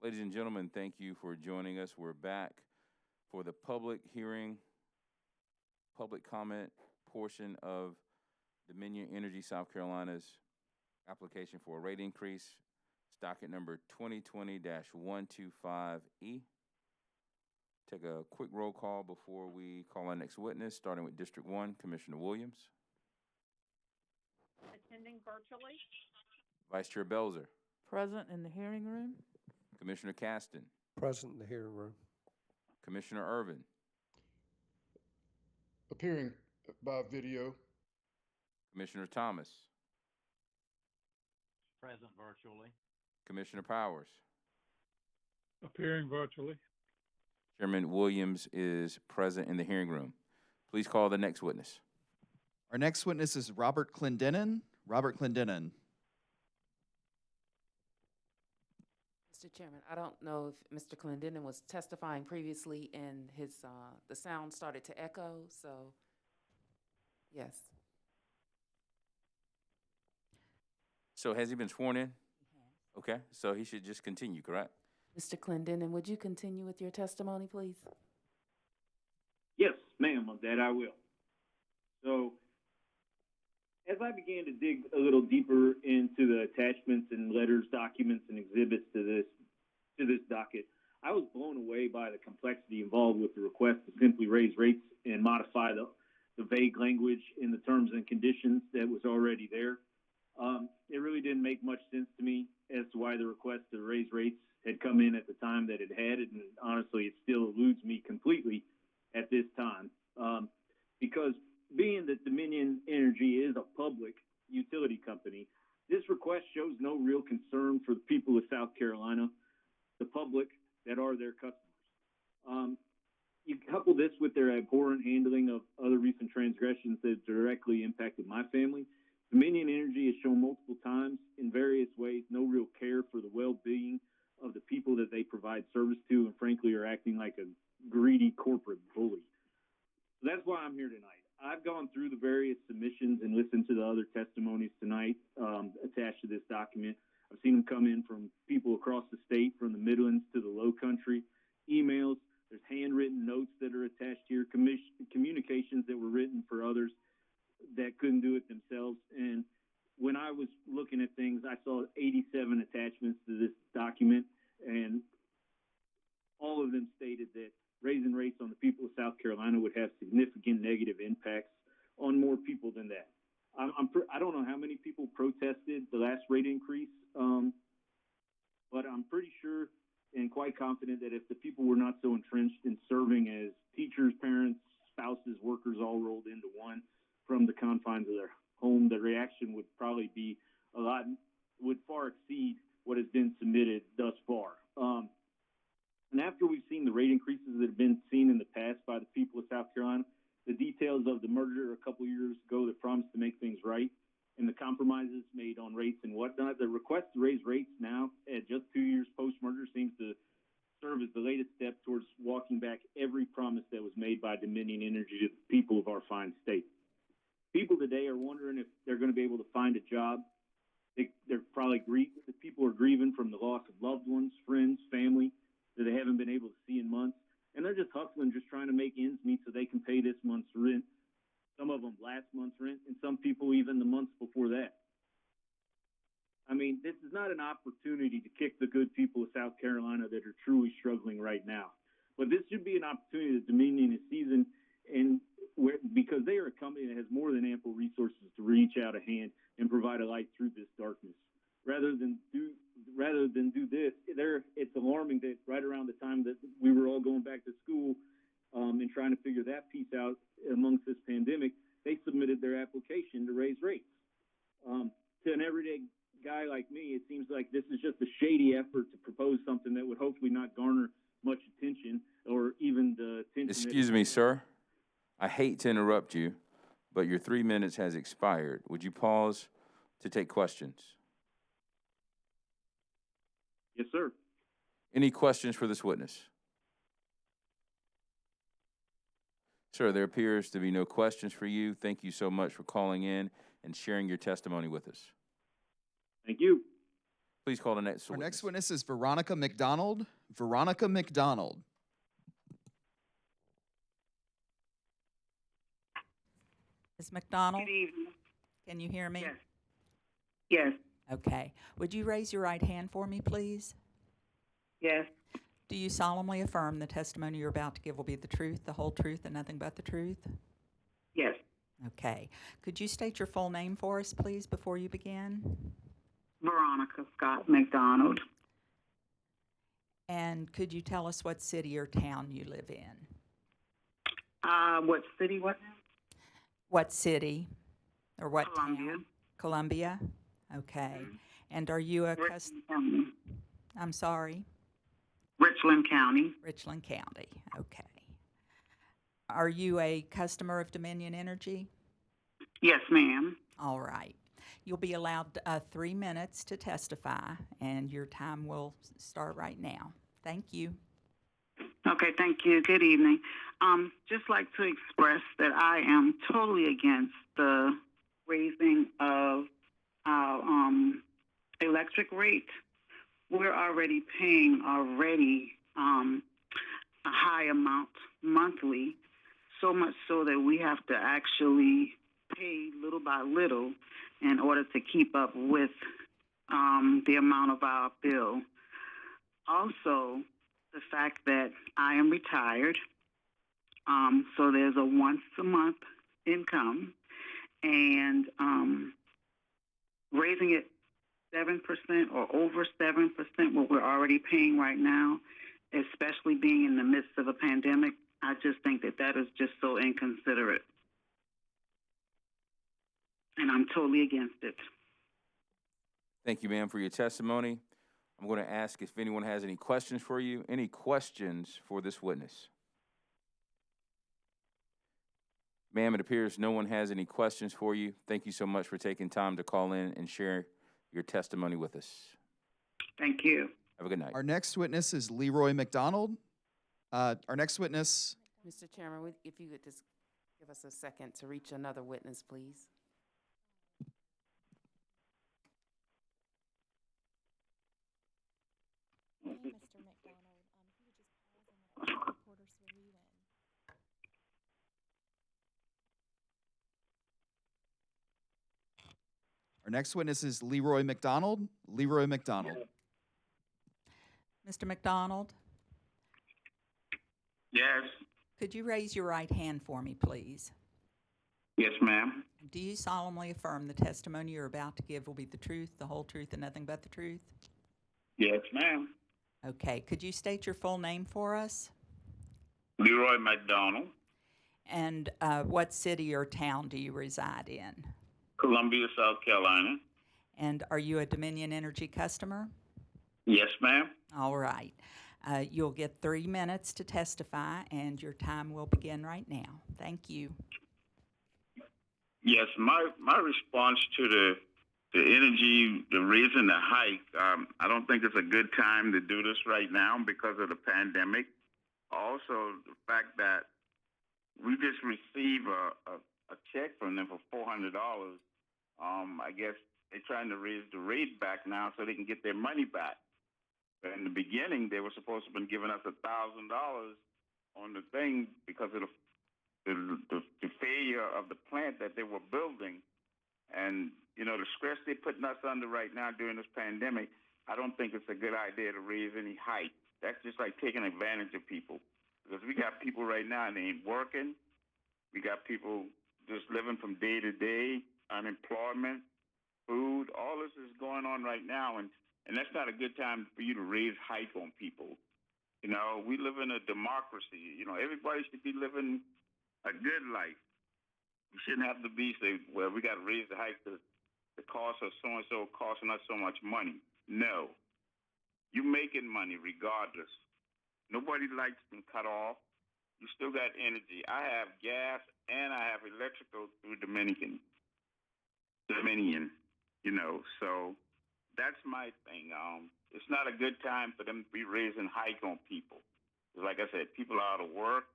Ladies and gentlemen, thank you for joining us. We're back for the public hearing, public comment portion of Dominion Energy South Carolina's application for a rate increase. It's docket number 2020-125E. Take a quick roll call before we call our next witness, starting with District 1, Commissioner Williams. Attending virtually. Vice Chair Belzer. Present in the hearing room. Commissioner Caston. Present in the hearing room. Commissioner Irvin. Appearing by video. Commissioner Thomas. Present virtually. Commissioner Powers. Appearing virtually. Chairman Williams is present in the hearing room. Please call the next witness. Our next witness is Robert Clendenin. Robert Clendenin. Mr. Chairman, I don't know if Mr. Clendenin was testifying previously and his the sound started to echo, so yes. So has he been sworn in? Okay, so he should just continue, correct? Mr. Clendenin, would you continue with your testimony, please? Yes, ma'am, of that I will. So, as I began to dig a little deeper into the attachments and letters, documents, and exhibits to this docket, I was blown away by the complexity involved with the request to simply raise rates and modify the vague language in the terms and conditions that was already there. It really didn't make much sense to me as to why the request to raise rates had come in at the time that it had, and honestly, it still eludes me completely at this time. Because being that Dominion Energy is a public utility company, this request shows no real concern for the people of South Carolina, the public that are their customers. You couple this with their abhorrent handling of other recent transgressions that directly impacted my family. Dominion Energy has shown multiple times in various ways no real care for the well-being of the people that they provide service to, and frankly are acting like a greedy corporate bully. So that's why I'm here tonight. I've gone through the various submissions and listened to the other testimonies tonight attached to this document. I've seen them come in from people across the state, from the Midlands to the Low Country, emails. There's handwritten notes that are attached here, communications that were written for others that couldn't do it themselves. And when I was looking at things, I saw 87 attachments to this document, and all of them stated that raising rates on the people of South Carolina would have significant negative impacts on more people than that. I don't know how many people protested the last rate increase, but I'm pretty sure and quite confident that if the people were not so entrenched in serving as teachers, parents, spouses, workers all rolled into one from the confines of their home, the reaction would probably be would far exceed what has been submitted thus far. And after we've seen the rate increases that have been seen in the past by the people of South Carolina, the details of the merger a couple years ago that promised to make things right, and the compromises made on rates and whatnot, the request to raise rates now at just 2 years post-merger seems to serve as the latest step towards walking back every promise that was made by Dominion Energy to the people of our fine state. People today are wondering if they're going to be able to find a job. People are grieving from the loss of loved ones, friends, family that they haven't been able to see in months. And they're just hustling, just trying to make ends meet so they can pay this month's rent. Some of them last month's rent, and some people even the months before that. I mean, this is not an opportunity to kick the good people of South Carolina that are truly struggling right now. But this should be an opportunity that Dominion is seizing, because they are a company that has more than ample resources to reach out a hand and provide a light through this darkness. Rather than do this, it's alarming that right around the time that we were all going back to school and trying to figure that piece out amongst this pandemic, they submitted their application to raise rates. To an everyday guy like me, it seems like this is just a shady effort to propose something that would hopefully not garner much attention or even the attention. Excuse me, sir. I hate to interrupt you, but your 3 minutes has expired. Would you pause to take questions? Yes, sir. Any questions for this witness? Sir, there appears to be no questions for you. Thank you so much for calling in and sharing your testimony with us. Thank you. Please call the next Our witness. next witness is Veronica McDonald. Veronica McDonald. Ms. McDonald, Good evening. can you hear me? Yes. Yes. Okay. Would you raise your right hand for me, please? Yes. Do you solemnly affirm the testimony you're about to give will be the truth, the whole truth, and nothing but the truth? Yes. Okay. Could you state your full name for us, please, before you begin? Veronica Scott McDonald. And could you tell us what city or town you live in? What city? What? What city or what Columbia. town? Columbia? Okay. And are you a Richland County. I'm sorry? Richland County. Richland County. Okay. Are you a customer of Dominion Energy? Yes, ma'am. All right. You'll be allowed 3 minutes to testify, and your time will start right now. Thank you. Okay, thank you. Good evening. Just like to express that I am totally against the raising of our electric rate. We're already paying a high amount monthly, so much so that we have to actually pay little by little in order to keep up with the amount of our bill. Also, the fact that I am retired, so there's a once a month income, and raising it 7% or over 7%, what we're already paying right now, especially being in the midst of a pandemic, I just think that that is just so inconsiderate. And I'm totally against it. Thank you, ma'am, for your testimony. I'm going to ask if anyone has any questions for you. Any questions for this witness? Ma'am, it appears no one has any questions for you. Thank you so much for taking time to call in and share your testimony with us. Thank you. Have a good night. Our next witness is Leroy McDonald. Our next witness. Mr. Chairman, if you could just give us a second to reach another witness, please. Mr. McDonald, he would just pause and let the reporters fill you in. Our next witness is Leroy McDonald. Leroy McDonald. Mr. McDonald, Yes. could you raise your right hand for me, please? Yes, ma'am. Do you solemnly affirm the testimony you're about to give will be the truth, the whole truth, and nothing but the truth? Yes, ma'am. Okay. Could you state your full name for us? Leroy McDonald, And what city or town do you reside in? Columbia, South Carolina. And are you a Dominion Energy customer? Yes, ma'am. All right. You'll get 3 minutes to testify, and your time will begin right now. Thank you. Yes, my response to the energy, the reason the hike, I don't think it's a good time to do this right now because of the pandemic. Also, the fact that we just received a check from them for $400. I guess they're trying to raise the rate back now so they can get their money back. But in the beginning, they were supposed to have been giving us $1,000 on the thing because of the failure of the plant that they were building. And, you know, the stress they're putting us under right now during this pandemic, I don't think it's a good idea to raise any height. That's just like taking advantage of people. Because we got people right now and they ain't working. We got people just living from day to day, unemployment, food. All this is going on right now, and that's not a good time for you to raise height on people. You know, we live in a democracy. You know, everybody should be living a good life. We shouldn't have to be say, well, we got to raise the height because the cost of so-and-so costing us so much money. No. You're making money regardless. Nobody likes being cut off. You still got energy. I have gas and I have electrical through Dominion, you know, so that's my thing. It's not a good time for them to be raising hike on people. Like I said, people are out of work.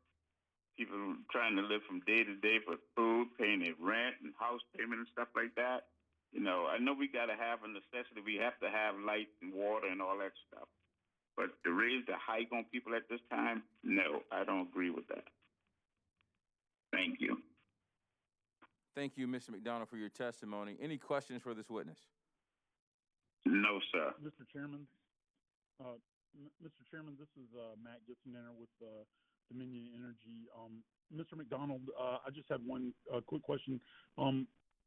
People trying to live from day to day for food, paying their rent and house payment and stuff like that. You know, I know we got to have a necessity. We have to have light and water and all that stuff. But to raise the hike on people at this time, no, I don't agree with that. Thank you. Thank you, Mr. McDonald, for your testimony. Any questions for this witness? No, sir. Mr. Chairman, Mr. Chairman, this is Matt Gitzendenner with Dominion Energy. Mr. McDonald, I just have one quick question.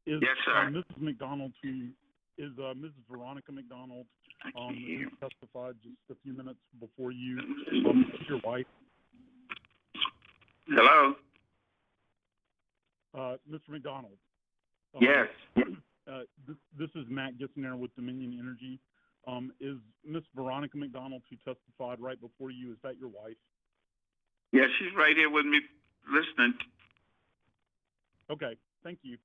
Is Yes, sir. Mrs. McDonald, is Mrs. Veronica McDonald, who testified just a few minutes before you, your wife? Hello? Mr. McDonald. Yes. This is Matt Gitzendenner with Dominion Energy. Is Miss Veronica McDonald, who testified right before you, is that your wife? Yeah, she's right here with me listening. Okay, thank you.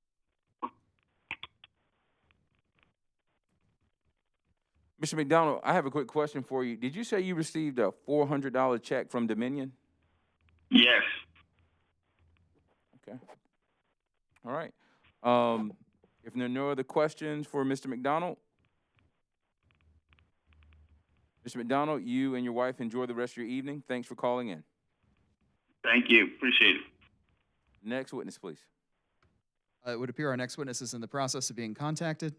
Mr. McDonald, I have a quick question for you. Did you say you received a $400 check from Dominion? Yes. Okay. All right. If there are no other questions for Mr. McDonald, Mr. McDonald, you and your wife enjoy the rest of your evening. Thanks for calling in. Thank you. Appreciate it. Next witness, please. It would appear our next witness is in the process of being contacted.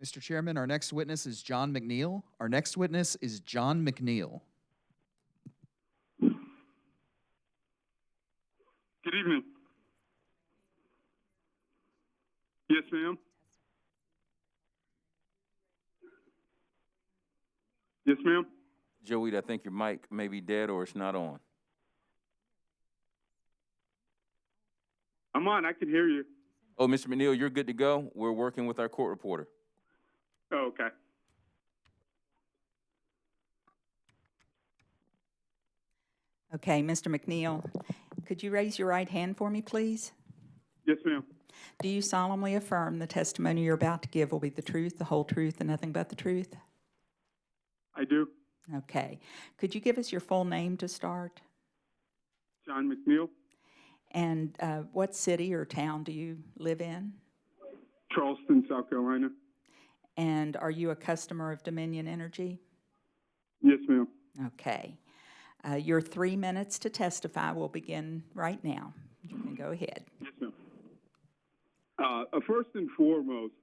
Mr. Chairman, our next witness is John McNeil. Our next witness is John McNeil. Good evening. Yes, ma'am. Yes, ma'am. Joey, I think your mic may be dead or it's not on. I'm on. I can hear you. Oh, Mr. McNeil, you're good to go. We're working with our court reporter. Oh, okay. Okay, Mr. McNeil, could you raise your right hand for me, please? Yes, ma'am. Do you solemnly affirm the testimony you're about to give will be the truth, the whole truth, and nothing but the truth? I do. Okay. Could you give us your full name to start? John McNeil, And what city or town do you live in? Charleston, South Carolina. And are you a customer of Dominion Energy? Yes, ma'am. Okay. Your 3 minutes to testify will begin right now. You can go ahead. Yes, ma'am. First and foremost,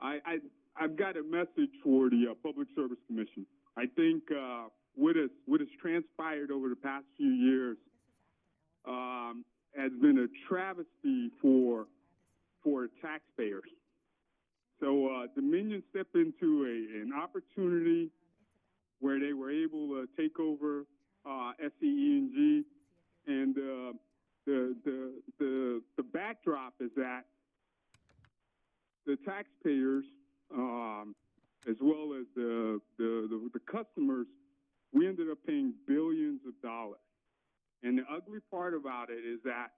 I've got a message for the Public Service Commission. I think what has transpired over the past few years has been a travesty for taxpayers. So Dominion stepped into an opportunity where they were able to take over SCE&G, and the backdrop is that the taxpayers, as well as the customers, we ended up paying billions of dollars. And the ugly part about it is that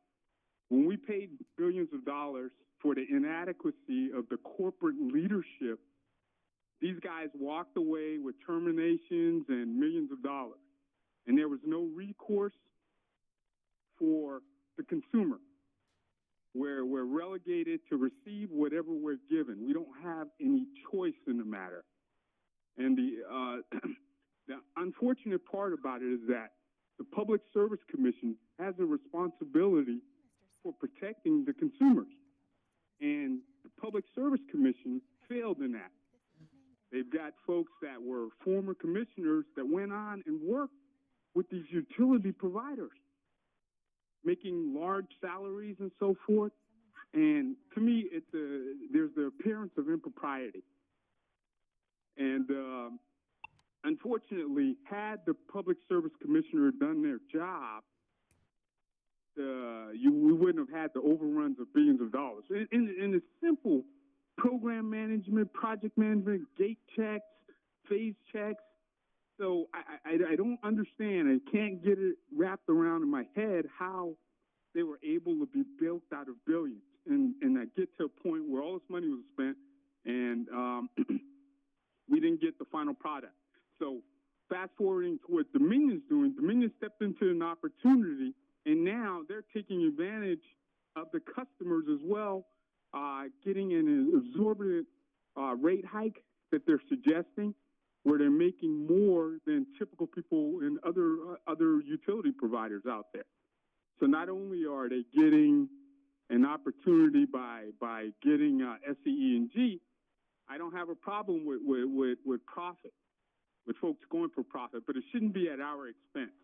when we paid billions of dollars for the inadequacy of the corporate leadership, these guys walked away with terminations and millions of dollars. And there was no recourse for the consumer. We're relegated to receive whatever we're given. We don't have any choice in the matter. And the unfortunate part about it is that the Public Service Commission has a responsibility for protecting the consumers. And the Public Service Commission failed in that. They've got folks that were former commissioners that went on and worked with these utility providers, making large salaries and so forth. And to me, there's the appearance of impropriety. And unfortunately, had the Public Service Commissioner done their job, we wouldn't have had the overruns of billions of dollars. In the simple program management, project management, gate checks, phase checks. So I don't understand. I can't get it wrapped around in my head how they were able to be built out of billions. And I get to a point where all this money was spent and we didn't get the final product. So fast forwarding to what Dominion's doing, Dominion stepped into an opportunity and now they're taking advantage of the customers as well, getting an exorbitant rate hike that they're suggesting, where they're making more than typical people in other utility providers out there. So not only are they getting an opportunity by getting SCE&G, I don't have a problem with profit, with folks going for profit, but it shouldn't be at our expense.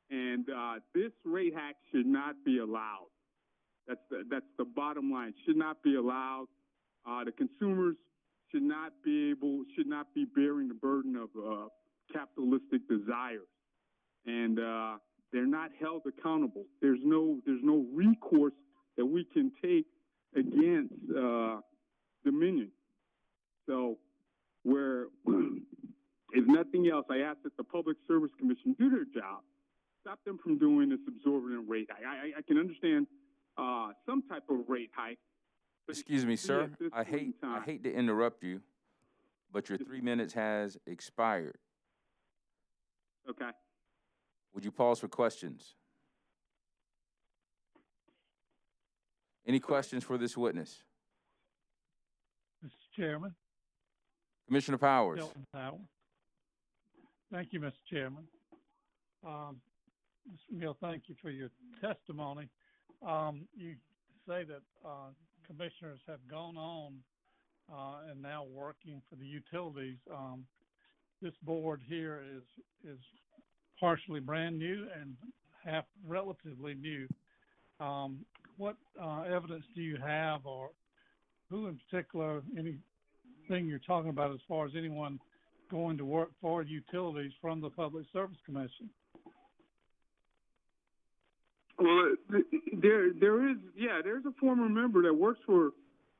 And this rate hack should not be allowed. That's the bottom line. It should not be allowed. The consumers should not be bearing the burden of capitalistic desires, and they're not held accountable. There's no recourse that we can take against Dominion. So, if nothing else, I ask that the Public Service Commission do their job, stop them from doing this exorbitant rate hike. I can understand some type of rate hike. Excuse me, sir. I hate to interrupt you, but your 3 minutes has expired. Okay. Would you pause for questions? Any questions for this witness? Mr. Chairman. Commissioner Powers. Hilton Powell. Thank you, Mr. Chairman. Mr. Mill, thank you for your testimony. You say that commissioners have gone on and now working for the utilities. This board here is partially brand new and half relatively new. What evidence do you have, or who in particular, anything you're talking about as far as anyone going to work for utilities from the Public Service Commission? Well, there's a former member that works for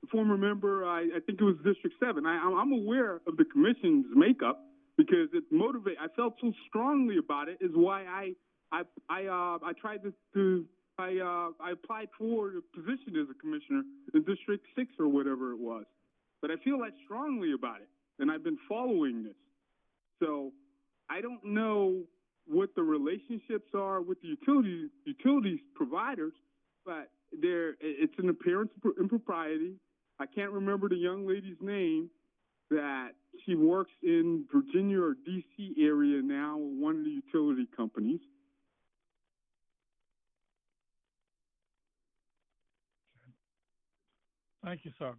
a former member. I think it was District 7. I'm aware of the commission's makeup because it motivated. I felt so strongly about it. Is why I applied for the position as a commissioner in District 6 or whatever it was. But I feel that strongly about it, and I've been following this. So I don't know what the relationships are with the utilities providers, but it's an appearance of impropriety. I can't remember the young lady's name, that she works in Virginia or D.C. area now with one of the utility companies. Thank you, sir.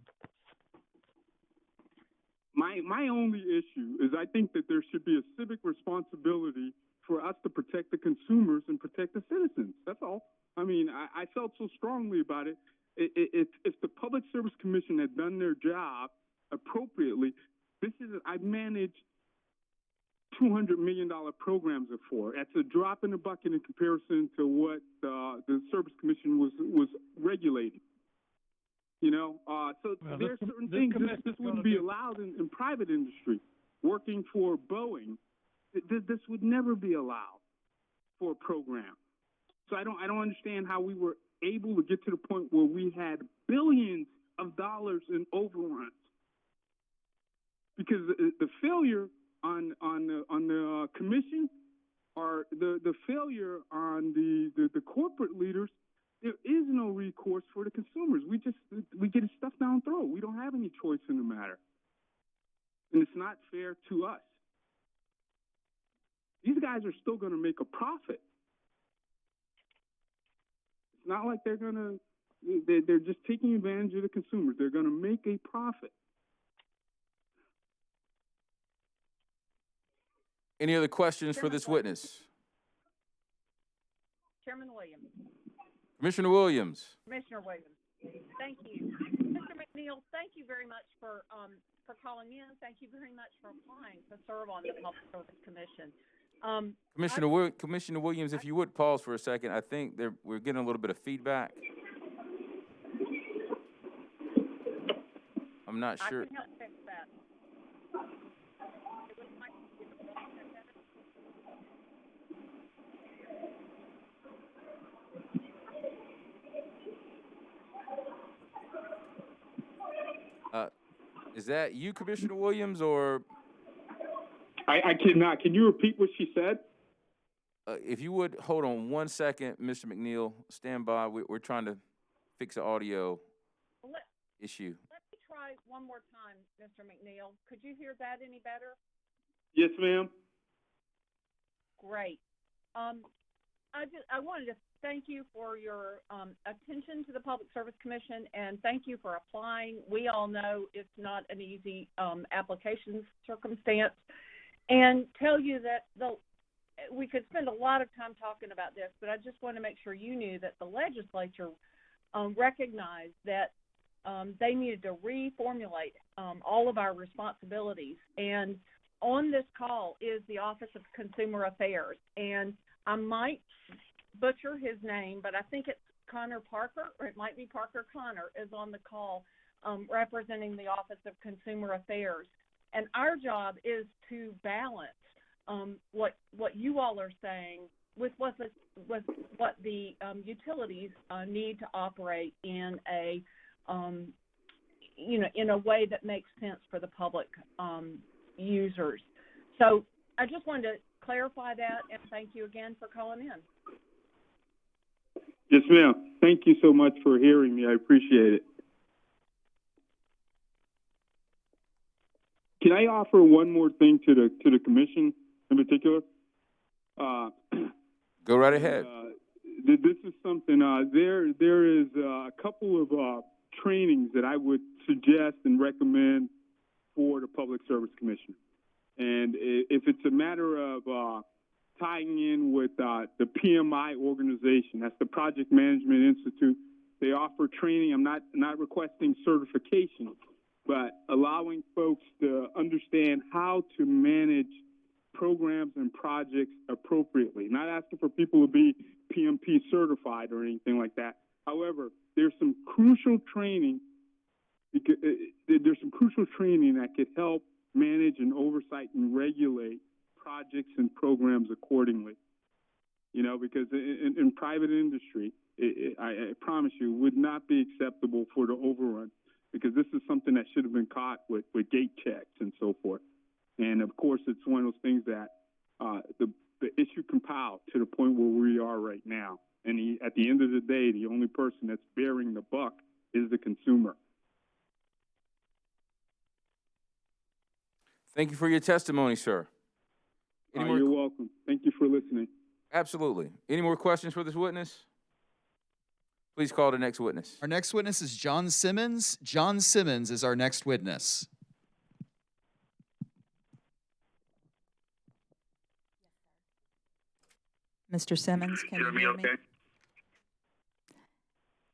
My only issue is I think that there should be a civic responsibility for us to protect the consumers and protect the citizens. That's all. I mean, I felt so strongly about it. If the Public Service Commission had done their job appropriately, I've managed $200 million programs before. That's a drop in the bucket in comparison to what the Service Commission was regulating. You know, so Well, there are this- certain this things commission's this gonna wouldn't be do- allowed in private industry. Working for Boeing, this would never be allowed for a program. So I don't understand how we were able to get to the point where we had billions of dollars in overruns. Because the failure on the commission, or the failure on the corporate leaders, there is no recourse for the consumers. We get stuff down throat. We don't have any choice in the matter, and it's not fair to us. These guys are still going to make a profit. It's not like they're just taking advantage of the consumers. They're going to make a profit. Any other questions for this witness? Chairman Williams. Commissioner Williams. Commissioner Williams. Thank you. Mr. McNeil, thank you very much for calling in. Thank you very much for applying to serve on the Public Service Commission. Commissioner Williams, if you would pause for a second, I think we're getting a little bit of feedback. I'm not sure. I can help fix that. Is that you, Commissioner Williams, or? I cannot. Can you repeat what she said? If you would, hold on one second, Mr. McNeil. Stand by. We're trying to fix the audio issue. Let me try one more time, Mr. McNeil. Could you hear that any better? Yes, ma'am. Great. I wanted to thank you for your attention to the Public Service Commission, and thank you for applying. We all know it's not an easy application circumstance, and tell you that we could spend a lot of time talking about this, but I just want to make sure you knew that the legislature recognized that they needed to reformulate all of our responsibilities. And on this call is the Office of Consumer Affairs, and I might butcher his name, but I think it's Connor Parker, or it might be Parker Connor, is on the call representing the Office of Consumer Affairs. And our job is to balance what you all are saying with what the utilities need to operate in a in a way that makes sense for the public users. So I just wanted to clarify that, and thank you again for calling in. Yes, ma'am. Thank you so much for hearing me. I appreciate it. Can I offer one more thing to the commission in particular? Go right ahead. This is something. There is a couple of trainings that I would suggest and recommend for the Public Service Commission. And if it's a matter of tying in with the PMI organization, that's the Project Management Institute, they offer training. I'm not requesting certification, but allowing folks to understand how to manage programs and projects appropriately. Not asking for people to be PMP certified or anything like that. However, there's some crucial training. There's some crucial training that could help manage and oversight and regulate projects and programs accordingly. You know, because in private industry, I promise you, would not be acceptable for the overrun, because this is something that should have been caught with gate checks and so forth. And of course, it's one of those things that the issue compiled to the point where we are right now. And at the end of the day, the only person that's bearing the buck is the consumer. Thank you for your testimony, sir. You're welcome. Thank you for listening. Absolutely. Any more questions for this witness? Please call the next witness. Our next witness is John Simmons. John Simmons is our next witness. Mr. Simmons, can you hear me? Okay?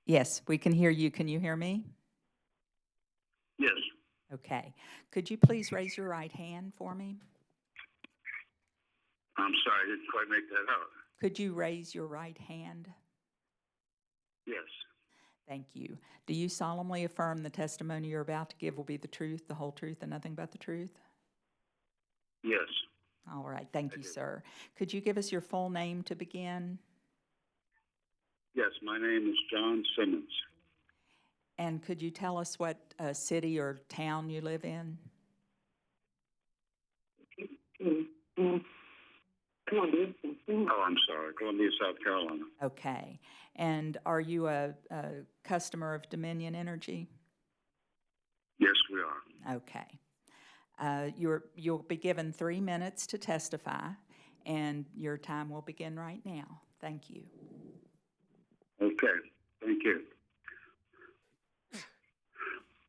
Yes, we can hear you. Can you hear me? Yes. Okay. Could you please raise your right hand for me? I'm sorry, I didn't quite make that out. Could you raise your right hand? Yes. Thank you. Do you solemnly affirm the testimony you're about to give will be the truth, the whole truth, and nothing but the truth? Yes. All right, thank you, sir. Could you give us your full name to begin? Yes, my name is John Simmons. And could you tell us what city or town you live in? Oh, I'm sorry, Columbia, South Carolina. Okay. And are you a customer of Dominion Energy? Yes, we are. Okay. You'll be given 3 minutes to testify, and your time will begin right now. Thank you. Okay, thank you.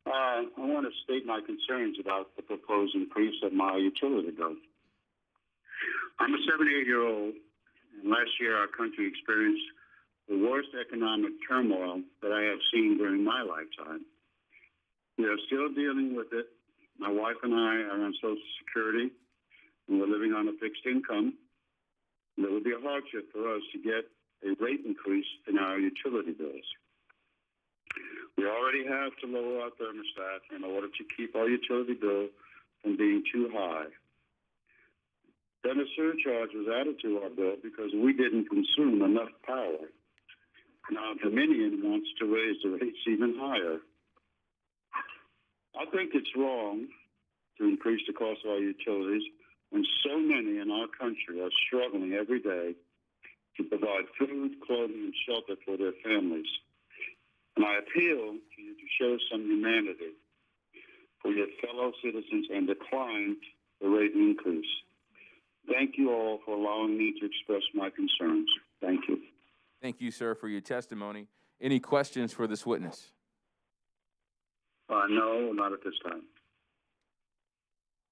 I want to state my concerns about the proposed increase of my utility bill. I'm a 78-year-old, and last year our country experienced the worst economic turmoil that I have seen during my lifetime. We are still dealing with it. My wife and I are on Social Security, and we're living on a fixed income. And it would be a hardship for us to get a rate increase in our utility bills. We already have to lower our thermostat in order to keep our utility bill from being too high. Then a surcharge was added to our bill because we didn't consume enough power. Now Dominion wants to raise the rates even higher. I think it's wrong to increase the cost of our utilities when so many in our country are struggling every day to provide food, clothing, and shelter for their families. And I appeal to you to show some humanity for your fellow citizens and decline the rate increase. Thank you all for allowing me to express my concerns. Thank you. Thank you, sir, for your testimony. Any questions for this witness? No, not at this time.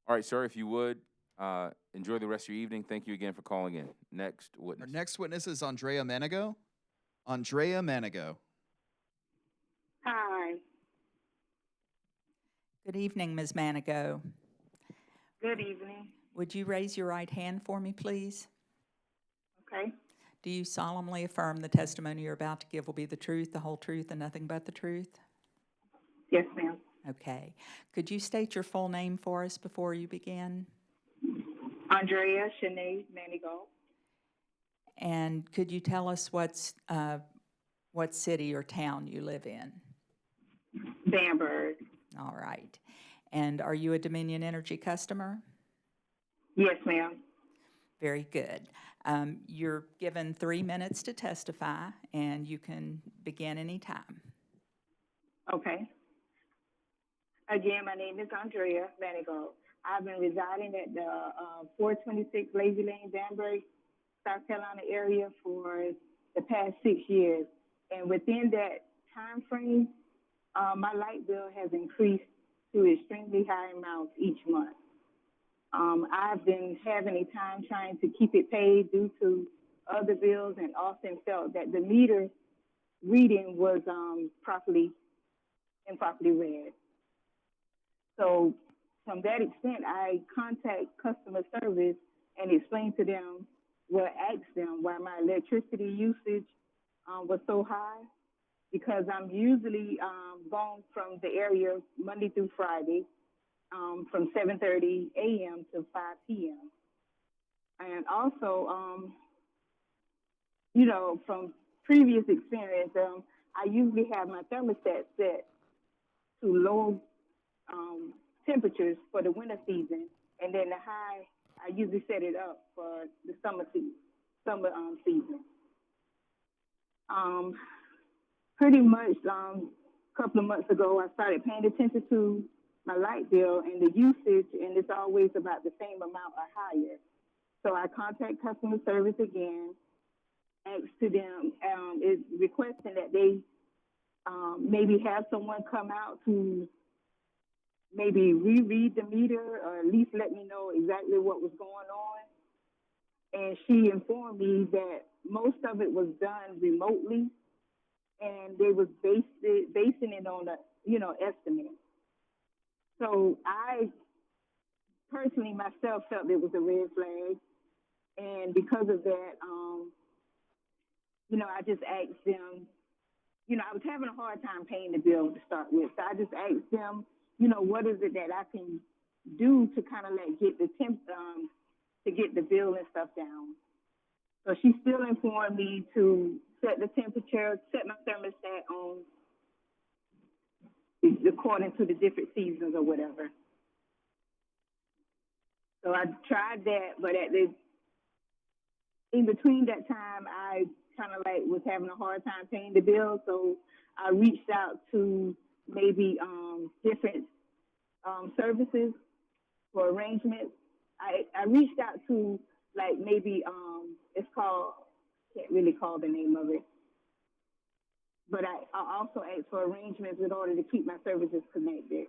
All right, sir, if you would, enjoy the rest of your evening. Thank you again for calling in. Next witness. Our next witness is Andrea Manigo. Andrea Manigo. Hi. Good evening, Ms. Manigo. Good evening. Would you raise your right hand for me, please? Okay. Do you solemnly affirm the testimony you're about to give will be the truth, the whole truth, and nothing but the truth? Yes, ma'am. Okay. Could you state your full name for us before you begin? Andrea Shanae Manigault. And could you tell us what city or town you live in? Bamberg. All right. And are you a Dominion Energy customer? Yes, ma'am. Very good. You're given 3 minutes to testify, and you can begin any time. Okay. Again, my name is Andrea Manigault. I've been residing at the 426 Lazy Lane, Danbury, South Carolina area for the past 6 years. And within that time frame, my light bill has increased to extremely high amounts each month. I've been having a time trying to keep it paid due to other bills, and often felt that the meter reading was improperly read. So from that extent, I contact customer service and explain to them, ask them why my electricity usage was so high, because I'm usually gone from the area Monday through Friday, from 7:30 a.m. to 5 p.m. And also, from previous experience, I usually have my thermostat set to low temperatures for the winter season, and then the high, I usually set it up for the summer season. Pretty much a couple of months ago, I started paying attention to my light bill and the usage, and it's always about the same amount or higher. So I contact customer service again, ask to them, is requesting that they maybe have someone come out to maybe reread the meter, or at least let me know exactly what was going on. And she informed me that most of it was done remotely, and they was basing it on a estimate. So I personally myself felt it was a red flag, and because of that, I just asked them I was having a hard time paying the bill to start with. So I just asked them, what is it that I can do to kind of like get the to get the bill and stuff down. So she still informed me to set the temperature, set my thermostat on according to the different seasons or whatever. So I tried that, but in between that time, I kind of like was having a hard time paying the bill. So I reached out to maybe different services for arrangements. I reached out to like maybe it's called, can't really call the name of it, but I also asked for arrangements in order to keep my services connected.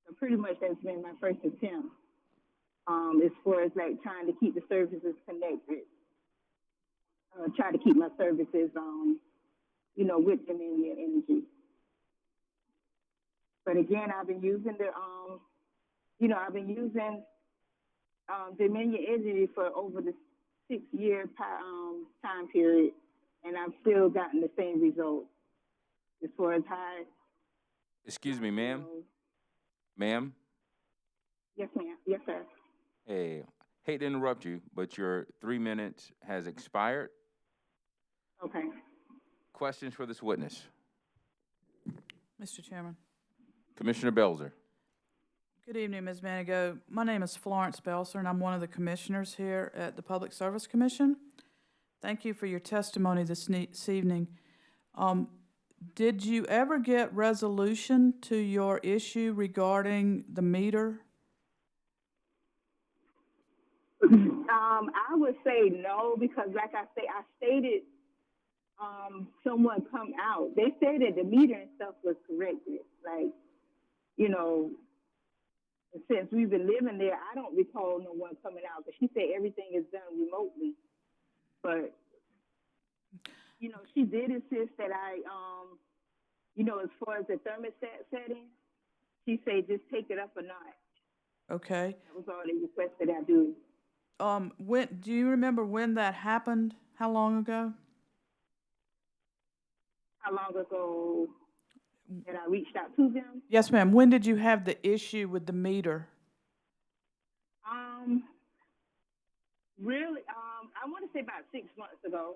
So pretty much that's been my first attempt as far as like trying to keep the services connected. Try to keep my services with Dominion Energy. But again, I've been using Dominion Energy for over the 6-year time period, and I've still gotten the same results as far as high. Excuse me, ma'am. Ma'am? Yes, ma'am. Yes, sir. Hey, hate to interrupt you, but your 3 minutes has expired. Okay. Questions for this witness? Mr. Chairman. Commissioner Belzer. Good evening, Ms. Manigo. My name is Florence Belser, and I'm one of the commissioners here at the Public Service Commission. Thank you for your testimony this evening. Did you ever get resolution to your issue regarding the meter? I would say no, because like I stated, someone come out. They said that the meter and stuff was corrected. Like, since we've been living there, I don't recall no one coming out, because she said everything is done remotely. But, she did insist that I, as far as the thermostat setting, she said just take it up a notch. Okay. That was all they requested I do. When do you remember when that happened? How long ago? How long ago that I reached out to them? Yes, ma'am. When did you have the issue with the meter? Really, I want to say about 6 months ago.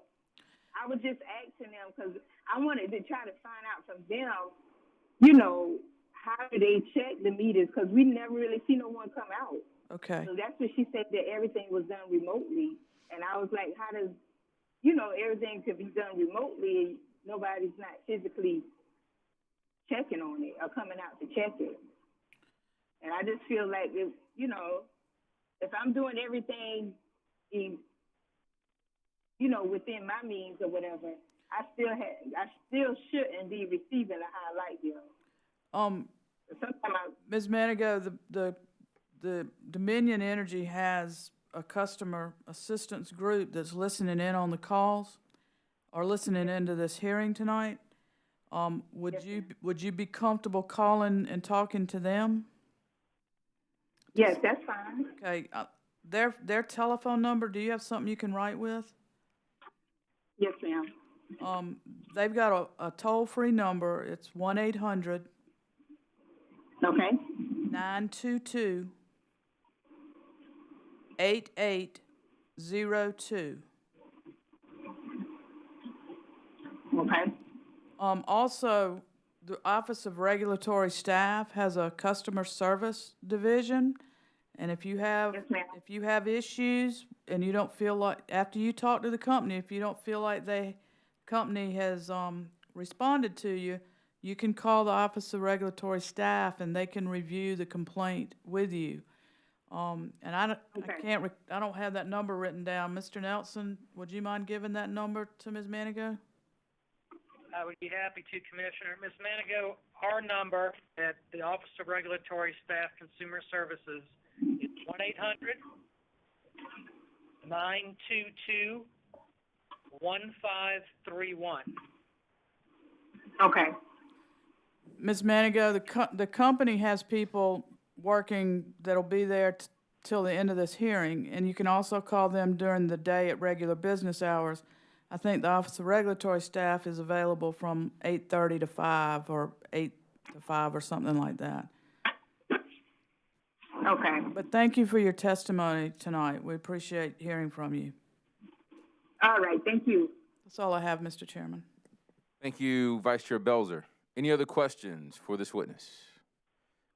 I was just asking them because I wanted to try to find out from them, how do they check the meters? Because we never really see no one come out. Okay. So that's what she said, that everything was done remotely. And I was like, how does, everything could be done remotely, nobody's not physically checking on it or coming out to check it. And I just feel like, if I'm doing everything, within my means or whatever, I still shouldn't be receiving a high light bill. Ms. Manigo, the Dominion Energy has a customer assistance group that's listening in on the calls or listening into this hearing tonight. Would you be comfortable calling and talking to them? Yes, that's fine. Okay. Their telephone number, do you have something you can write with? Yes, ma'am. They've got a toll-free number. It's 1-800. Okay. 922 8802. Okay. Also, the Office of Regulatory Staff has a customer service division, and if you have issues and you don't feel like, after you talk to the company, if you don't feel like the company has responded to you, you can call the Office of Regulatory Staff and they can review the complaint with you. And I don't have that number written down. Mr. Nelson, would you mind giving that number to Ms. Manigo? I would be happy to, Commissioner. Ms. Manigo, our number at the Office of Regulatory Staff Consumer Services is 1-800-922-1531. Okay. Ms. Manigo, the company has people working that'll be there till the end of this hearing, and you can also call them during the day at regular business hours. I think the Office of Regulatory Staff is available from 8:30 to 5 or 8 to 5 or something like that. Okay. But thank you for your testimony tonight. We appreciate hearing from you. All right, thank you. That's all I have, Mr. Chairman. Thank you, Vice Chair Belzer. Any other questions for this witness?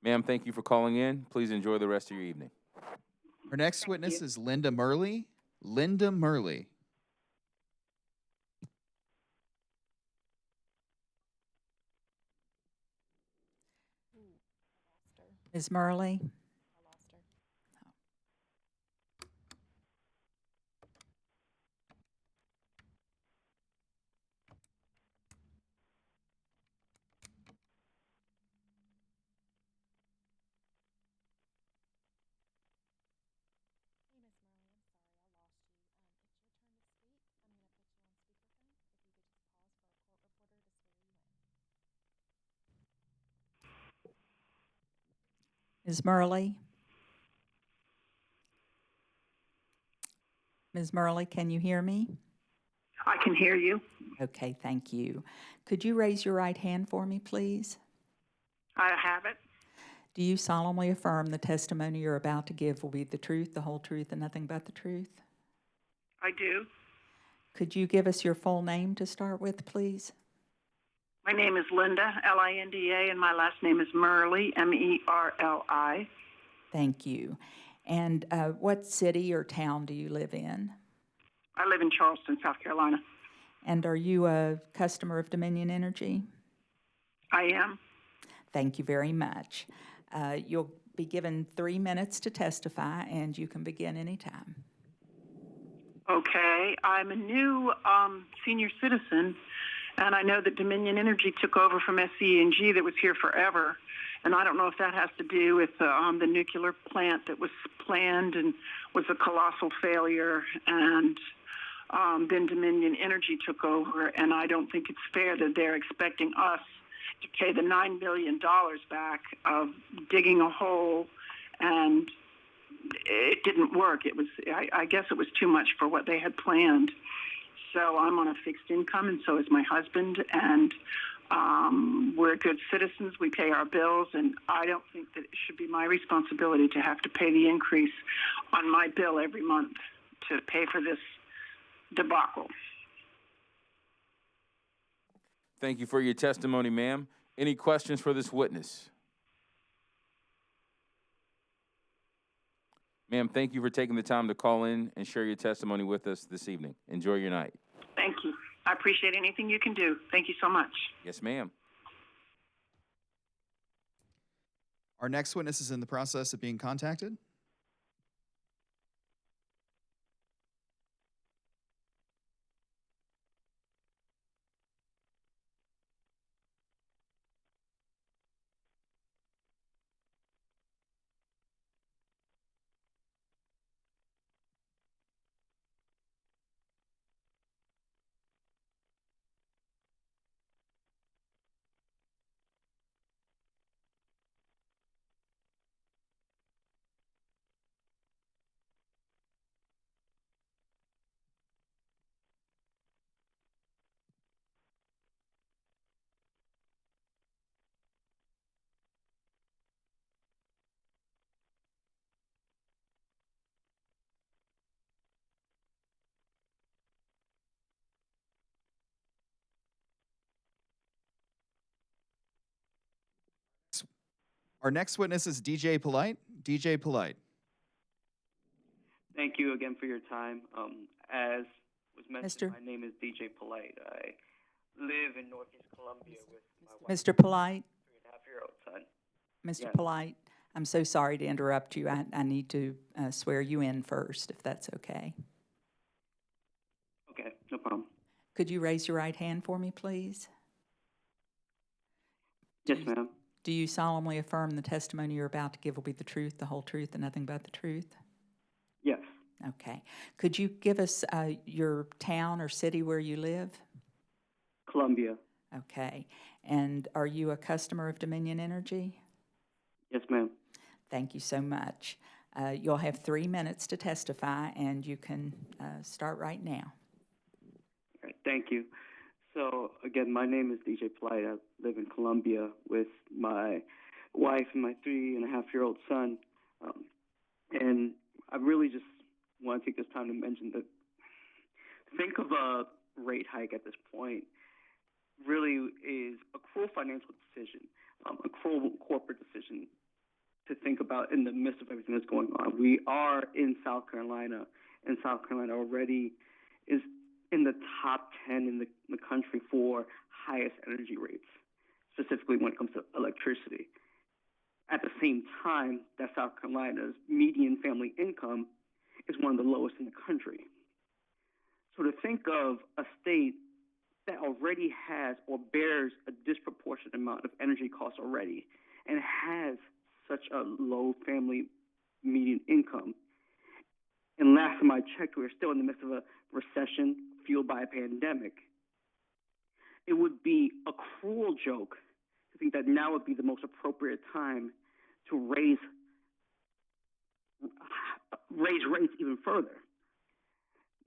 Ma'am, thank you for calling in. Please enjoy the rest of your evening. Our next witness is Linda Murley. Linda Murley. Ms. Murley? Ms. Murley? Ms. Murley, can you hear me? I can hear you. Okay, thank you. Could you raise your right hand for me, please? I have it. Do you solemnly affirm the testimony you're about to give will be the truth, the whole truth, and nothing but the truth? I do. Could you give us your full name to start with, please? My name is Linda, Linda, and my last name is Murley, Merli. Thank you. And what city or town do you live in? I live in Charleston, South Carolina. And are you a customer of Dominion Energy? I am. Thank you very much. You'll be given 3 minutes to testify, and you can begin anytime. Okay. I'm a new senior citizen, and I know that Dominion Energy took over from SCE&G that was here forever. And I don't know if that has to do with the nuclear plant that was planned and was a colossal failure. And then Dominion Energy took over, and I don't think it's fair that they're expecting us to pay the $9 billion back of digging a hole, and it didn't work. It was, I guess it was too much for what they had planned. So I'm on a fixed income, and so is my husband, and we're good citizens. We pay our bills, and I don't think that it should be my responsibility to have to pay the increase on my bill every month to pay for this debacle. Thank you for your testimony, ma'am. Any questions for this witness? Ma'am, thank you for taking the time to call in and share your testimony with us this evening. Enjoy your night. Thank you. I appreciate anything you can do. Thank you so much. Yes, ma'am. Our next witness is in the process of being contacted. Our next witness is DJ Polite. DJ Polite. Thank you again for your time. As was mentioned, Mr. my name is DJ Polite. I live in Northeast Columbia with my wife Mr. Polite? and 3.5-year-old son. Mr. Yes. Polite, I'm so sorry to interrupt you. I need to swear you in first, if that's okay. Okay, no problem. Could you raise your right hand for me, please? Yes, ma'am. Do you solemnly affirm the testimony you're about to give will be the truth, the whole truth, and nothing but the truth? Yes. Okay. Could you give us your town or city where you live? Columbia. Okay. And are you a customer of Dominion Energy? Yes, ma'am. Thank you so much. You'll have 3 minutes to testify, and you can start right now. Right, thank you. So again, my name is DJ Polite. I live in Columbia with my wife and my 3.5-year-old son. And I really just want to take this time to mention that think of a rate hike at this point really is a cruel financial decision, a cruel corporate decision to think about in the midst of everything that's going on. We are in South Carolina, and South Carolina already is in the top 10 in the country for highest energy rates, specifically when it comes to electricity. At the same time, that South Carolina's median family income is one of the lowest in the country. So to think of a state that already has or bears a disproportionate amount of energy costs already and has such a low family median income, and last time I checked, we're still in the midst of a recession fueled by a pandemic, it would be a cruel joke to think that now would be the most appropriate time to raise rates even further.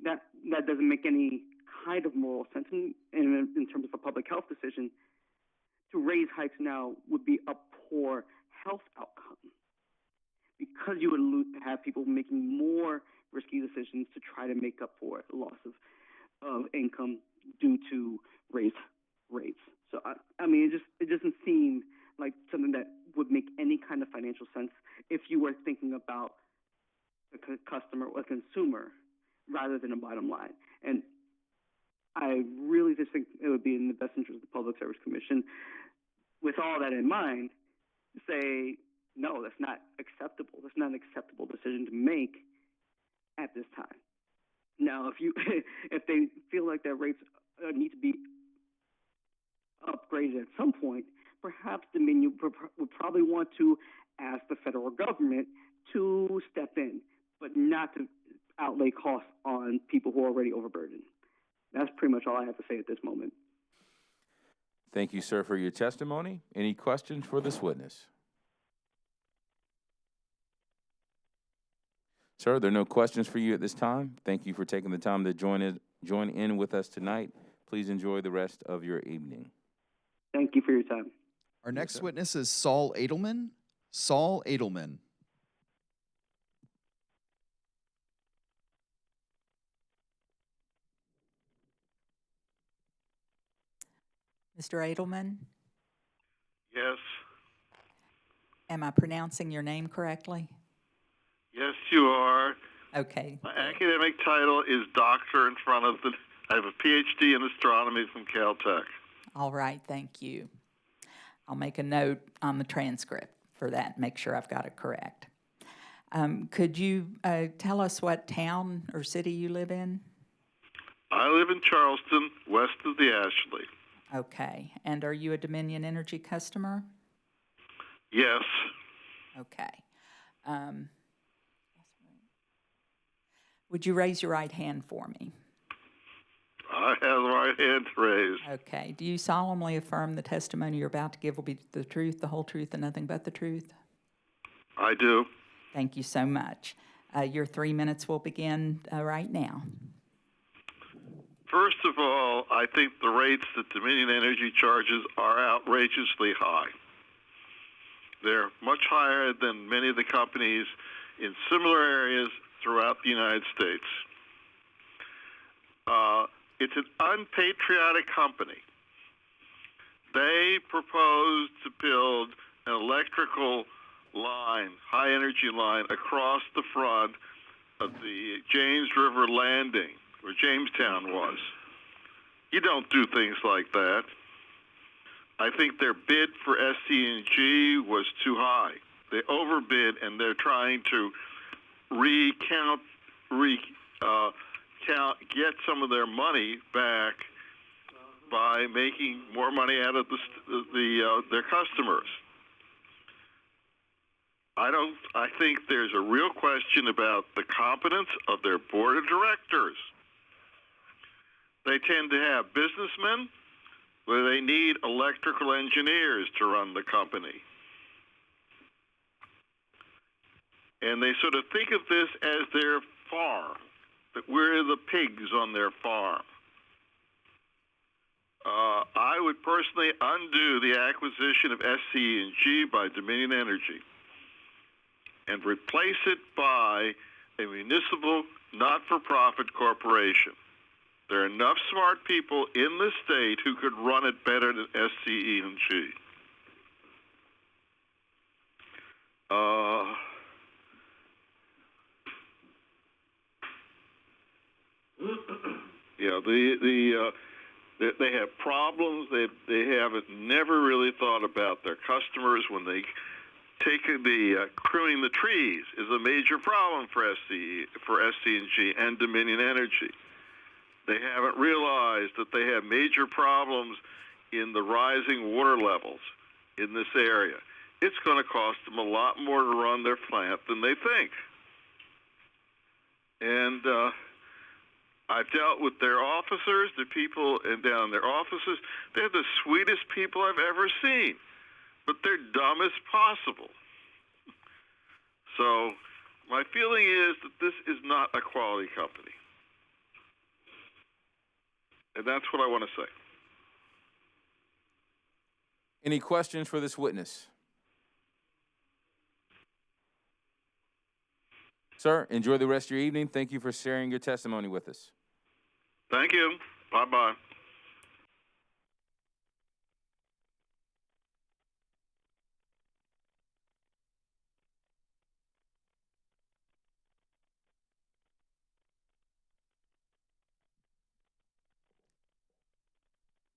That doesn't make any kind of moral sense in terms of a public health decision. To raise hikes now would be a poor health outcome because you would have people making more risky decisions to try to make up for loss of income due to raised rates. So I mean, it doesn't seem like something that would make any kind of financial sense if you were thinking about the customer or consumer rather than a bottom line. And I really just think it would be in the best interest of the Public Service Commission, with all that in mind, to say, no, that's not acceptable. That's not an acceptable decision to make at this time. Now, if they feel like their rates need to be upgraded at some point, perhaps Dominion would probably want to ask the federal government to step in, but not to outlay costs on people who are already overburdened. That's pretty much all I have to say at this moment. Thank you, sir, for your testimony. Any questions for this witness? Sir, there are no questions for you at this time. Thank you for taking the time to join in with us tonight. Please enjoy the rest of your evening. Thank you for your time. Our next witness is Saul Edelman. Saul Edelman. Mr. Edelman, Yes. am I pronouncing your name correctly? Yes, you are. Okay. My academic title is doctor in front of the. I have a PhD in astronomy from Caltech. All right, thank you. I'll make a note on the transcript for that, make sure I've got it correct. Could you tell us what town or city you live in? I live in Charleston, west of the Ashley. Okay, and are you a Dominion Energy customer? Yes. Okay. Would you raise your right hand for me? I have the right hand raised. Okay. Do you solemnly affirm the testimony you're about to give will be the truth, the whole truth, and nothing but the truth? I do. Thank you so much. Your 3 minutes will begin right now. First of all, I think the rates that Dominion Energy charges are outrageously high. They're much higher than many of the companies in similar areas throughout the United States. It's an unpatriotic company. They proposed to build an electrical line, high energy line, across the front of the James River Landing, where Jamestown was. You don't do things like that. I think their bid for SC&G was too high. They overbid, and they're trying to get some of their money back by making more money out of their customers. I think there's a real question about the competence of their board of directors. They tend to have businessmen where they need electrical engineers to run the company. And they sort of think of this as their farm, that we're the pigs on their farm. I would personally undo the acquisition of SCE&G by Dominion Energy and replace it by a municipal not-for-profit corporation. There are enough smart people in the state who could run it better than SCE&G. Yeah, they have problems. They haven't never really thought about their customers when they take the pruning the trees is a major problem for SCE&G and Dominion Energy. They haven't realized that they have major problems in the rising water levels in this area. It's going to cost them a lot more to run their plant than they think. And I've dealt with their officers, the people down in their offices. They're the sweetest people I've ever seen, but they're dumb as possible. So my feeling is that this is not a quality company. And that's what I want to say. Any questions for this witness? Sir, enjoy the rest of your evening. Thank you for sharing your testimony with us. Thank you. Bye-bye.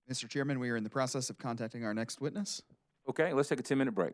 Mr. Chairman, we are in the process of contacting our next witness. Okay, let's take a 10-minute break.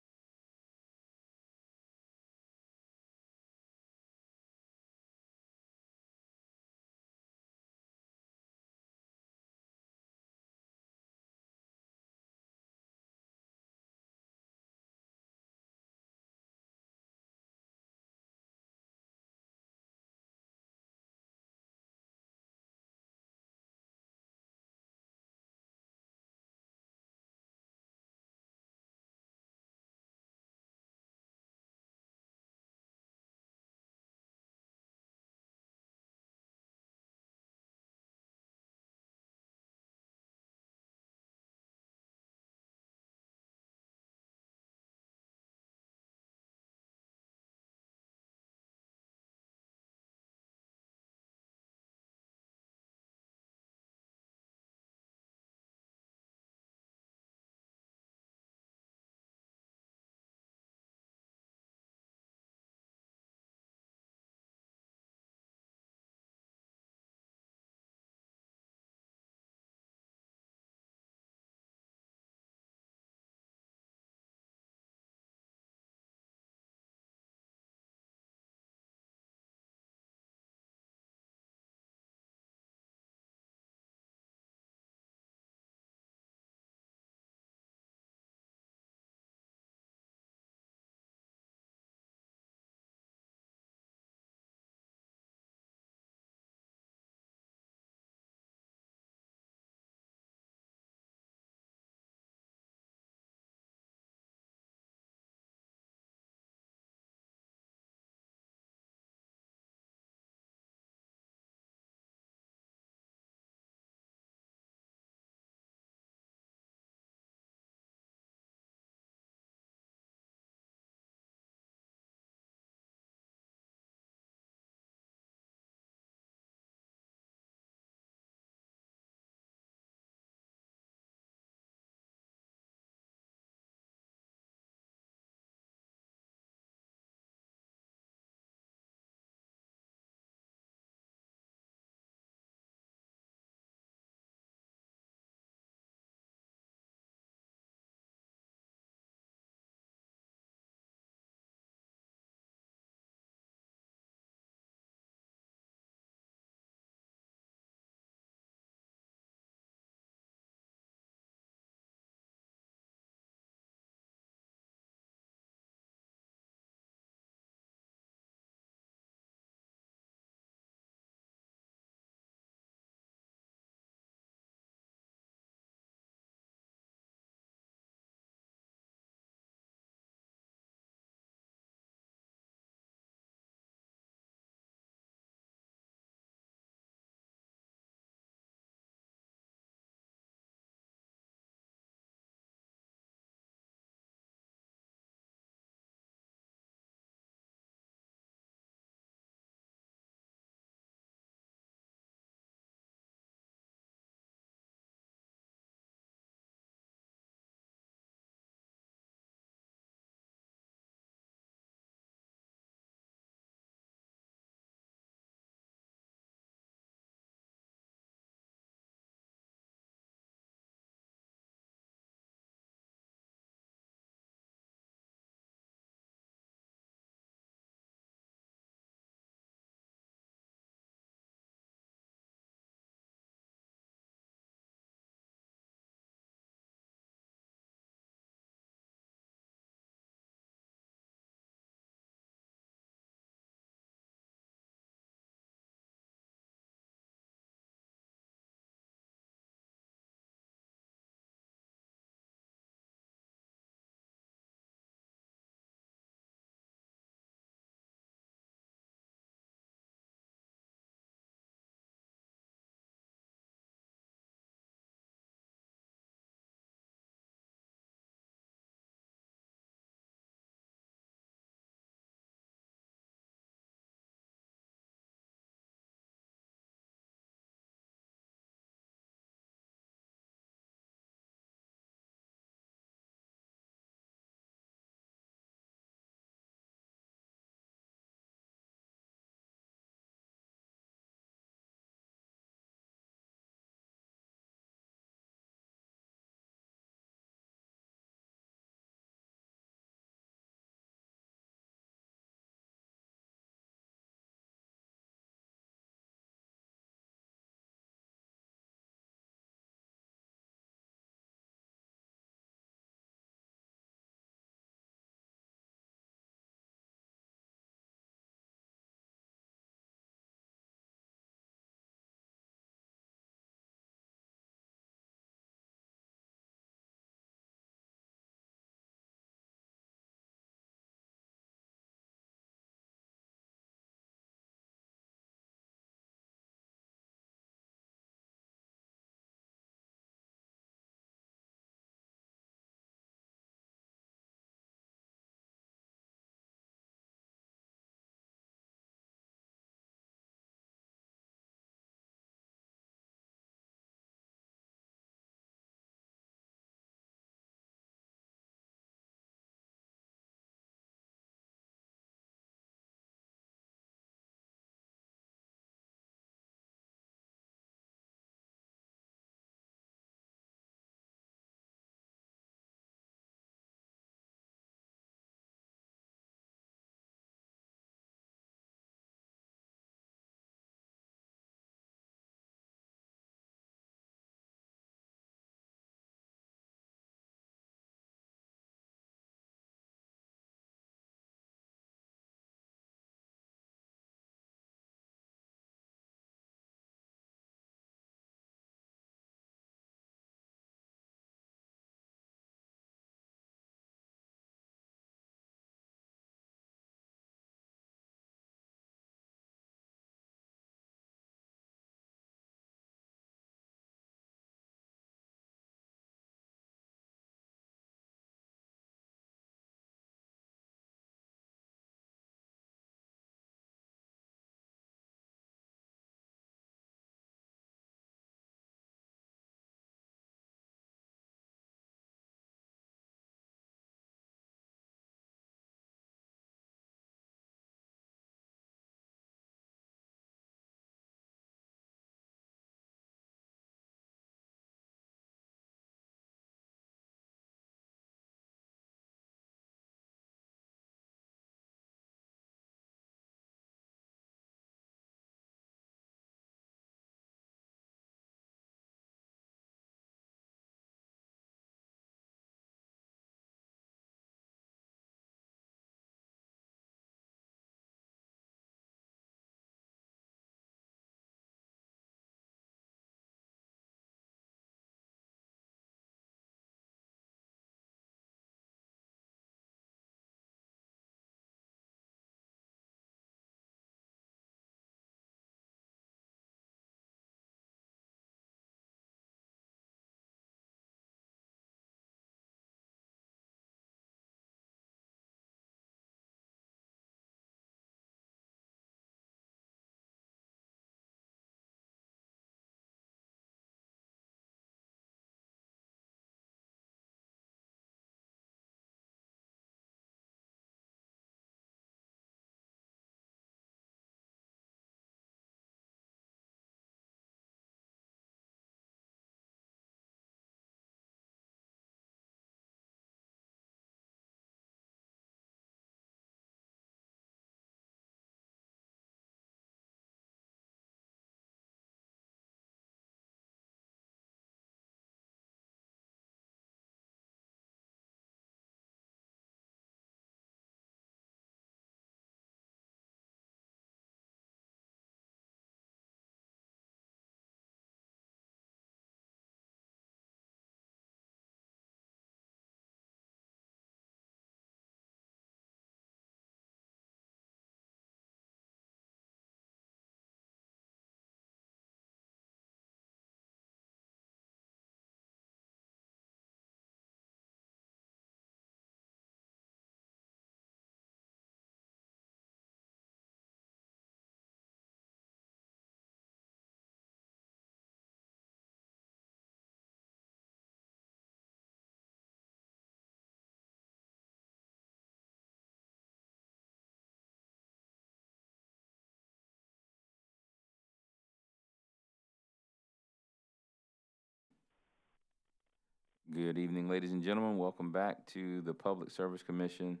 Good evening, ladies and gentlemen. Welcome back to the Public Service Commission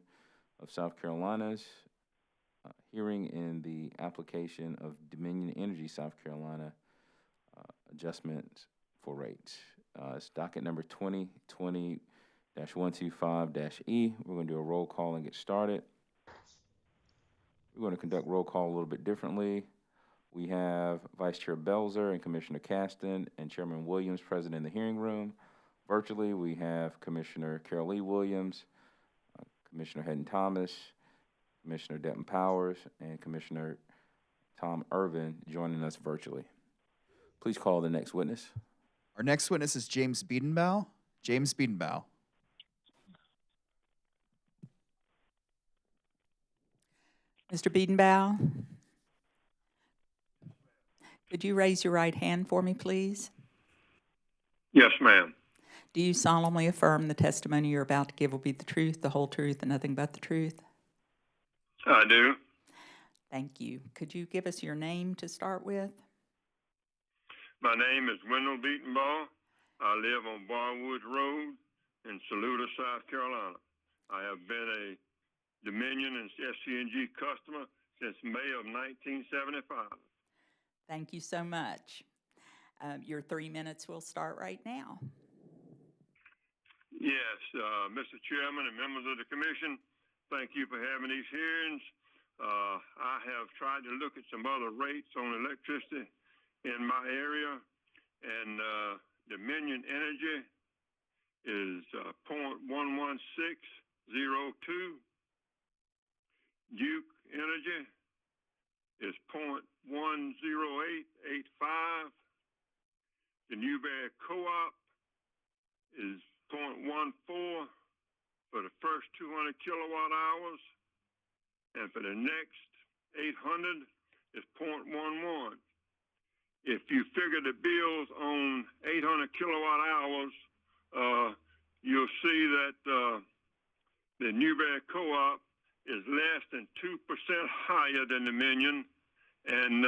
of South Carolina's hearing in the application of Dominion Energy South Carolina adjustments for rates. It's docket number 2020-125-E. We're going to do a roll call and get started. We're going to conduct roll call a little bit differently. We have Vice Chair Belzer and Commissioner Caston and Chairman Williams present in the hearing room. Virtually, we have Commissioner Carol Lee Williams, Commissioner Hedden Thomas, Commissioner Denton Powers, and Commissioner Tom Irvin joining us virtually. Please call the next witness. Our next witness is James Biedenbaugh. James Biedenbaugh. Mr. Biedenbaugh, could you raise your right hand for me, please? Yes, ma'am. Do you solemnly affirm the testimony you're about to give will be the truth, the whole truth, and nothing but the truth? I do. Thank you. Could you give us your name to start with? My name is Wendell Beatonbaugh. I live on Barwood Road in Saluda, South Carolina. I have been a Dominion and SC&G customer since May of 1975. Thank you so much. Your 3 minutes will start right now. Yes, Mr. Chairman and members of the commission, thank you for having these hearings. I have tried to look at some other rates on electricity in my area, and Dominion Energy is 0.11602. Duke Energy is 0.10885. The Newberry Co-op is 0.14 for the first 200 kilowatt hours, and for the next 800 is 0.11. If you figure the bills on 800 kilowatt hours, you'll see that the Newberry Co-op is less than 2% higher than Dominion, and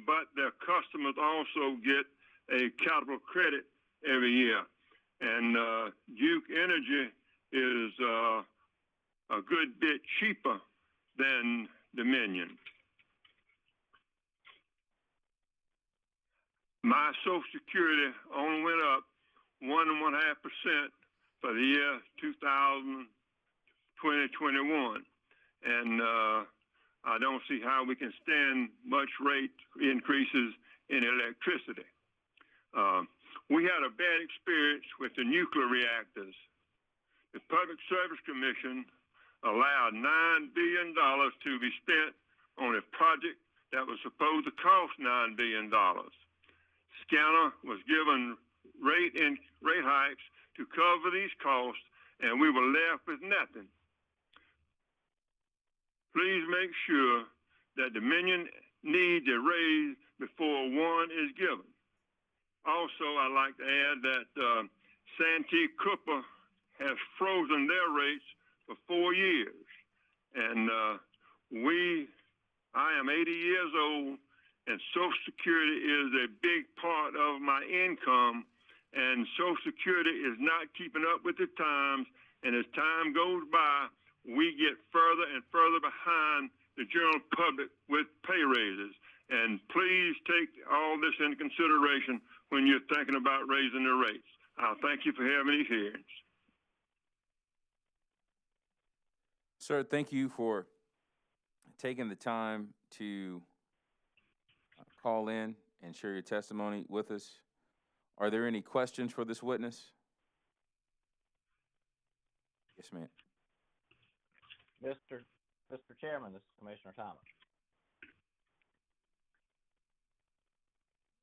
but their customers also get a capital credit every year. And Duke Energy is a good bit cheaper than Dominion. My Social Security only went up 1.5% for the year 2021. And I don't see how we can stand much rate increases in electricity. We had a bad experience with the nuclear reactors. The Public Service Commission allowed $9 billion to be spent on a project that was supposed to cost $9 billion. Scanner was given rate hikes to cover these costs, and we were left with nothing. Please make sure that Dominion needs a raise before one is given. Also, I'd like to add that Santee Cooper has frozen their rates for 4 years. And I am 80 years old, and Social Security is a big part of my income, and Social Security is not keeping up with the times, and as time goes by, we get further and further behind the general public with pay raises. And please take all this into consideration when you're thinking about raising the rates. I'll thank you for having these hearings. Sir, thank you for taking the time to call in and share your testimony with us. Are there any questions for this witness? Yes, ma'am. Mr. Chairman, this is Commissioner Thomas.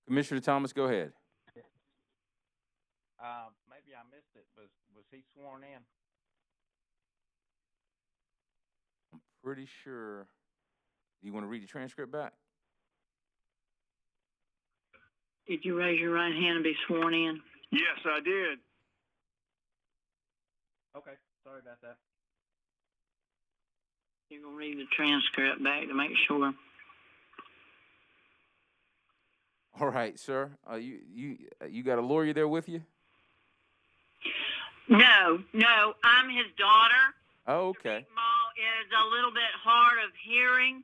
Commissioner Thomas, go ahead. Maybe I missed it. Was he sworn in? I'm pretty sure. Do you want to read the transcript back? Did you raise your right hand and be sworn in? Yes, I did. Okay, sorry about that. You're going to read the transcript back to make sure. All right, sir. You got a lawyer there with you? No, I'm his daughter. Oh, okay. Maul is a little bit hard of hearing,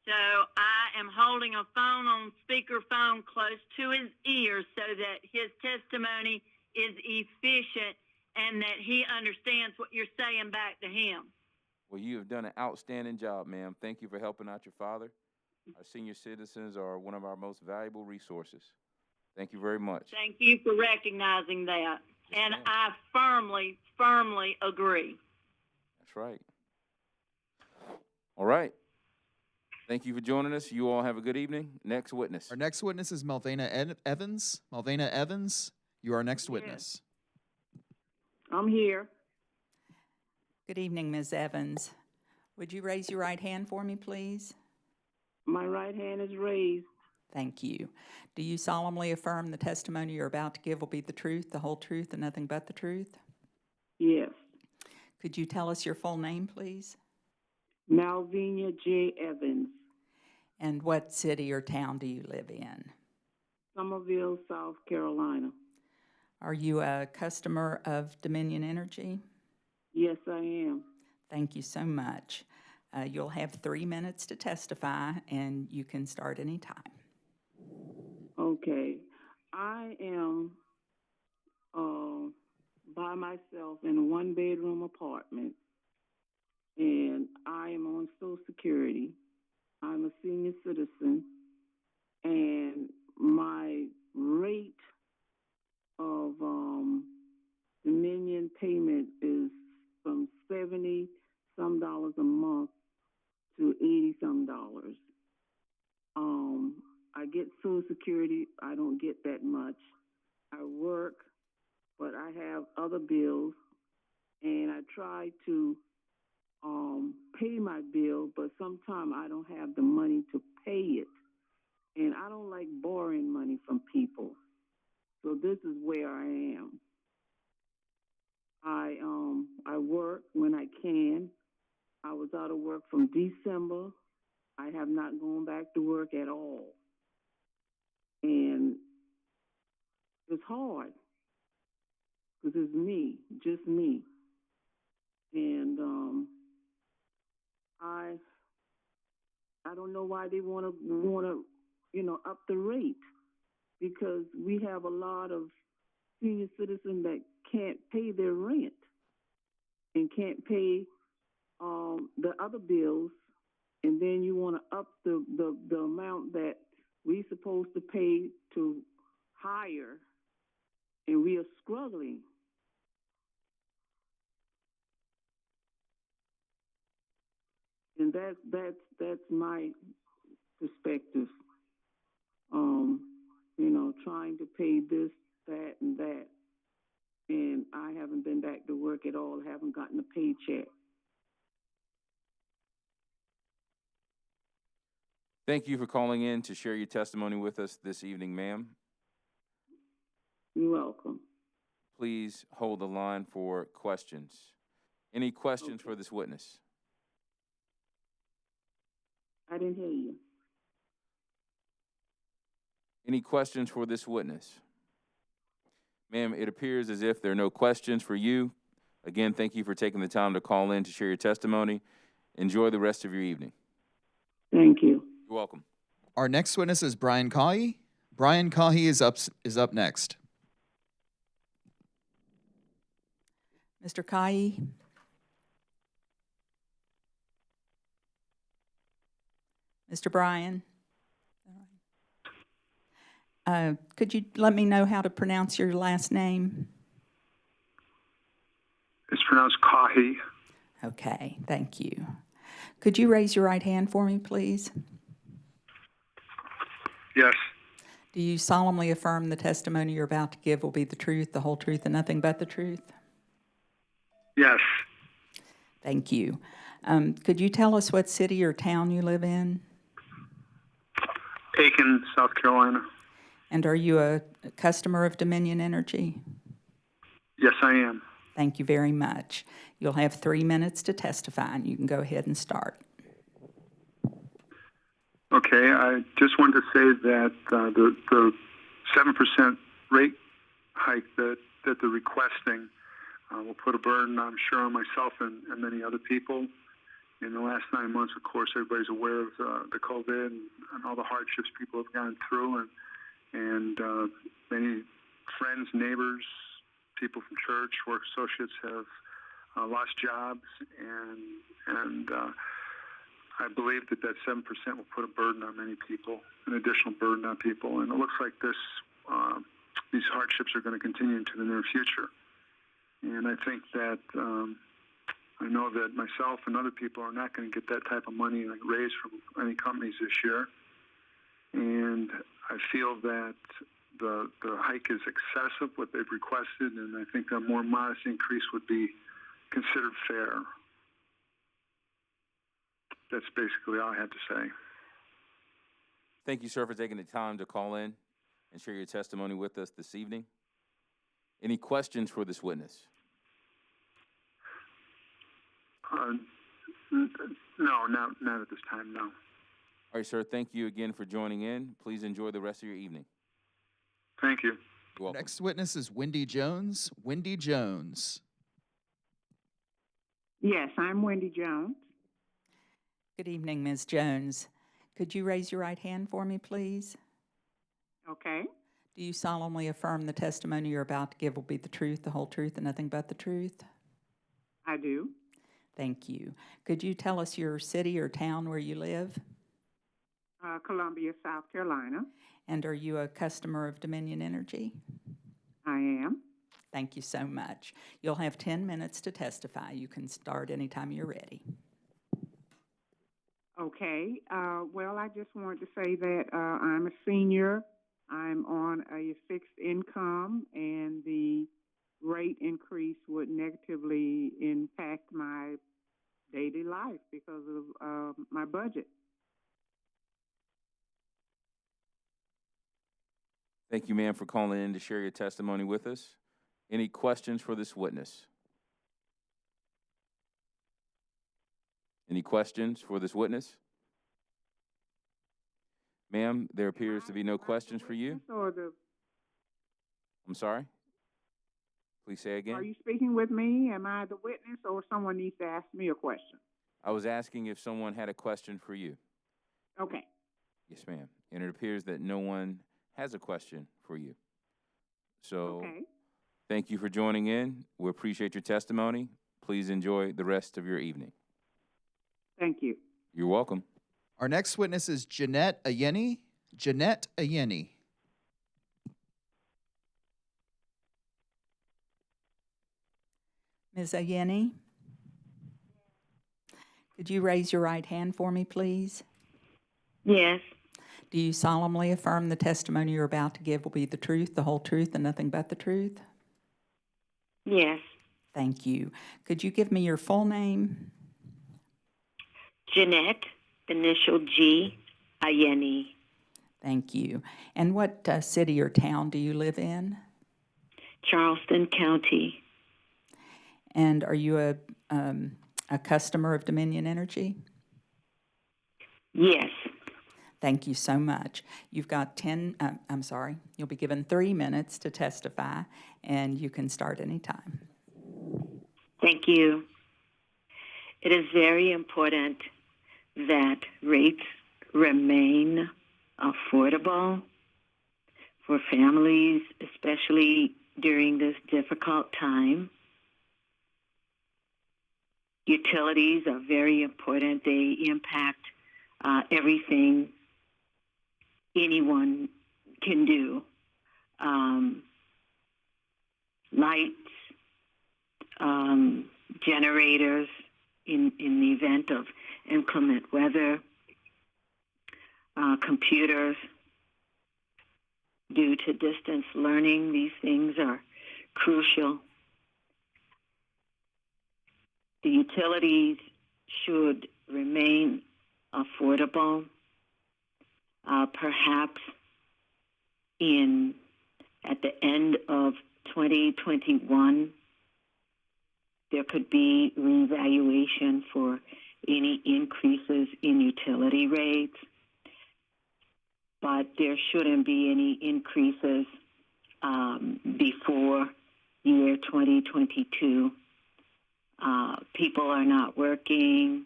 so I am holding a phone on speakerphone close to his ear so that his testimony is efficient and that he understands what you're saying back to him. Well, you have done an outstanding job, ma'am. Thank you for helping out your father. Our senior citizens are one of our most valuable resources. Thank you very much. Thank you for recognizing that. Yes, And ma'am. I firmly agree. That's right. All right. Thank you for joining us. You all have a good evening. Next witness. Our next witness is Malvina Evans. Malvina Evans, you are our next witness. I'm here. Good evening, Ms. Evans. Would you raise your right hand for me, please? My right hand is raised. Thank you. Do you solemnly affirm the testimony you're about to give will be the truth, the whole truth, and nothing but the truth? Yes. Could you tell us your full name, please? Malvina J. Evans, And what city or town do you live in? Somerville, South Carolina. Are you a customer of Dominion Energy? Yes, I am. Thank you so much. You'll have 3 minutes to testify, and you can start any time. Okay. I am by myself in a one-bedroom apartment, and I am on Social Security. I'm a senior citizen, and my rate of Dominion payment is from $70-some a month to $80-some. I get Social Security. I don't get that much. I work, but I have other bills, and I try to pay my bill, but sometimes I don't have the money to pay it, and I don't like borrowing money from people. So this is where I am. I work when I can. I was out of work from December. I have not gone back to work at all. And it's hard because it's me, just me. And I don't know why they want to up the rate, because we have a lot of senior citizens that can't pay their rent and can't pay the other bills, and then you want to up the amount that we supposed to pay to hire, and we are struggling. And that's my perspective. Trying to pay this, that, and that, and I haven't been back to work at all. Haven't gotten a paycheck. Thank you for calling in to share your testimony with us this evening, ma'am. You're welcome. Please hold the line for questions. Any questions for this witness? I didn't hear you. Any questions for this witness? Ma'am, it appears as if there are no questions for you. Again, thank you for taking the time to call in to share your testimony. Enjoy the rest of your evening. Thank you. You're welcome. Our next witness is Brian Cahy. Brian Cahy is up next. Mr. Cahy? Mr. Brian? Could you let me know how to pronounce your last name? It's pronounced Cahy. Okay, thank you. Could you raise your right hand for me, please? Yes. Do you solemnly affirm the testimony you're about to give will be the truth, the whole truth, and nothing but the truth? Yes. Thank you. Could you tell us what city or town you live in? Aiken, South Carolina. And are you a customer of Dominion Energy? Yes, I am. Thank you very much. You'll have 3 minutes to testify, and you can go ahead and start. Okay, I just wanted to say that the 7% rate hike that they're requesting, put a burden, I'm sure, on myself and many other people. In the last 9 months, of course, everybody's aware of the COVID and all the hardships people have gone through, and many friends, neighbors, people from church, work associates have lost jobs, and I believe that 7% will put a burden on many people, an additional burden on people, and it looks like these hardships are going to continue into the near future. And I think that I know that myself and other people are not going to get that type of money raised from any companies this year, and I feel that the hike is excessive, what they've requested, and I think a more modest increase would be considered fair. That's basically all I have to say. Thank you, sir, for taking the time to call in and share your testimony with us this evening. Any questions for this witness? No, not at this time, no. All right, sir, thank you again for joining in. Please enjoy the rest of your evening. Thank you. You're welcome. Next witness is Wendy Jones. Wendy Jones. Yes, I'm Wendy Jones. Good evening, Ms. Jones. Could you raise your right hand for me, please? Okay. Do you solemnly affirm the testimony you're about to give will be the truth, the whole truth, and nothing but the truth? I do. Thank you. Could you tell us your city or town where you live? Columbia, South Carolina. And are you a customer of Dominion Energy? I am. Thank you so much. You'll have 10 minutes to testify. You can start anytime you're ready. Okay. Well, I just wanted to say that I'm a senior. I'm on a fixed income, and the rate increase would negatively impact my daily life because of my budget. Thank you, ma'am, for calling in to share your testimony with us. Any questions for this witness? Any questions for this witness? Ma'am, there appears to be no questions for you. I'm sorry? Please say again. Are you speaking with me? Am I the witness, or someone needs to ask me a question? I was asking if someone had a question for you. Okay. Yes, ma'am. And it appears that no one has a question for you. So thank you for joining in. We appreciate your testimony. Please enjoy the rest of your evening. Thank you. You're welcome. Our next witness is Jeanette Ayeni. Jeanette Ayeni. Ms. Ayeni, could you raise your right hand for me, please? Yes. Do you solemnly affirm the testimony you're about to give will be the truth, the whole truth, and nothing but the truth? Yes. Thank you. Could you give me your full name? Jeanette, initial G, Ayeni. Thank you. And what city or town do you live in? Charleston County. And are you a customer of Dominion Energy? Yes. Thank you so much. You've got you'll be given 3 minutes to testify, and you can start anytime. Thank you. It is very important that rates remain affordable for families, especially during this difficult time. Utilities are very important. They impact everything anyone can do. Lights, generators in the event of inclement weather, computers. Due to distance learning, these things are crucial. The utilities should remain affordable. Perhaps at the end of 2021, there could be reevaluation for any increases in utility rates, but there shouldn't be any increases before year 2022. People are not working.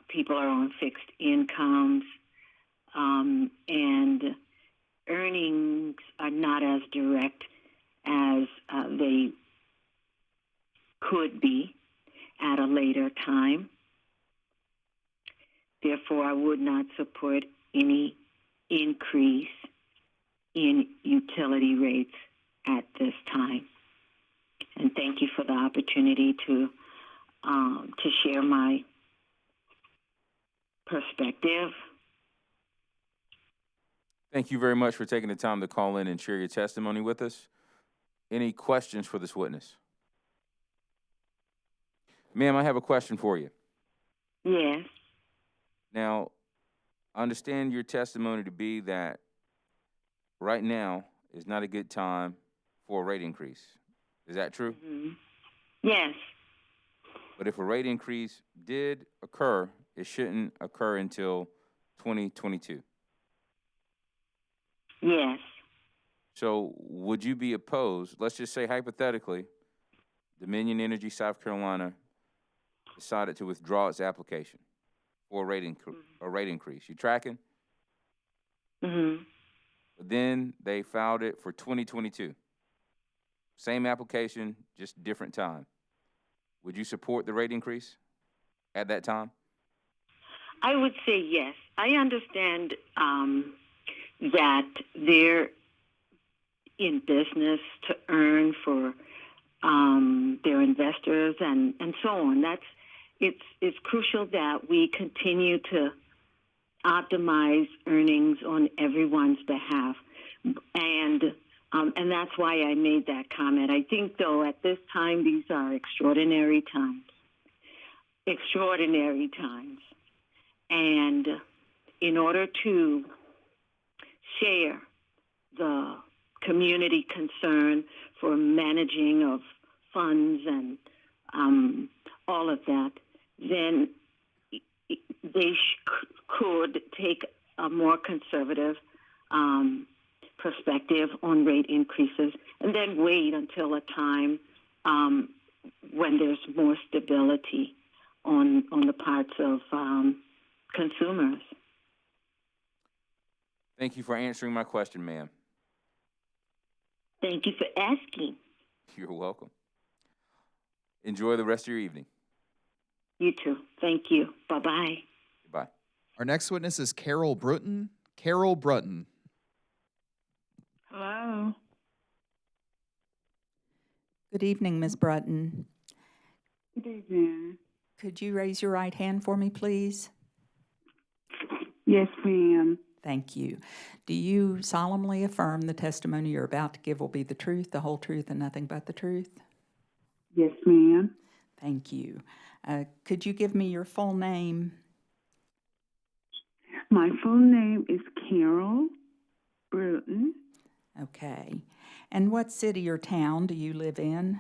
People are on fixed incomes. And earnings are not as direct as they could be at a later time. Therefore, I would not support any increase in utility rates at this time. And thank you for the opportunity to share my perspective. Thank you very much for taking the time to call in and share your testimony with us. Any questions for this witness? Ma'am, I have a question for you. Yes. Now, I understand your testimony to be that right now is not a good time for a rate increase. Is that true? Mm-hmm. Yes. But if a rate increase did occur, it shouldn't occur until 2022. Yes. So would you be opposed, let's just say hypothetically, Dominion Energy South Carolina decided to withdraw its application for a rate increase. You tracking? Mm-hmm. But then they filed it for 2022. Same application, just different time. Would you support the rate increase at that time? I would say yes. I understand that they're in business to earn for their investors and so on. It's crucial that we continue to optimize earnings on everyone's behalf, and that's why I made that comment. I think, though, at this time, these are extraordinary times, and in order to share the community concern for managing of funds and all of that, then they could take a more conservative perspective on rate increases and then wait until a time when there's more stability on the parts of consumers. Thank you for answering my question, ma'am. Thank you for asking. You're welcome. Enjoy the rest of your evening. You too. Thank you. Bye-bye. Bye. Our next witness is Carol Brutton. Carol Brutton. Hello. Good evening, Ms. Brutton. Good evening. Could you raise your right hand for me, please? Yes, ma'am. Thank you. Do you solemnly affirm the testimony you're about to give will be the truth, the whole truth, and nothing but the truth? Yes, ma'am. Thank you. Could you give me your full name? My full name is Carol Bruton. Okay. And what city or town do you live in?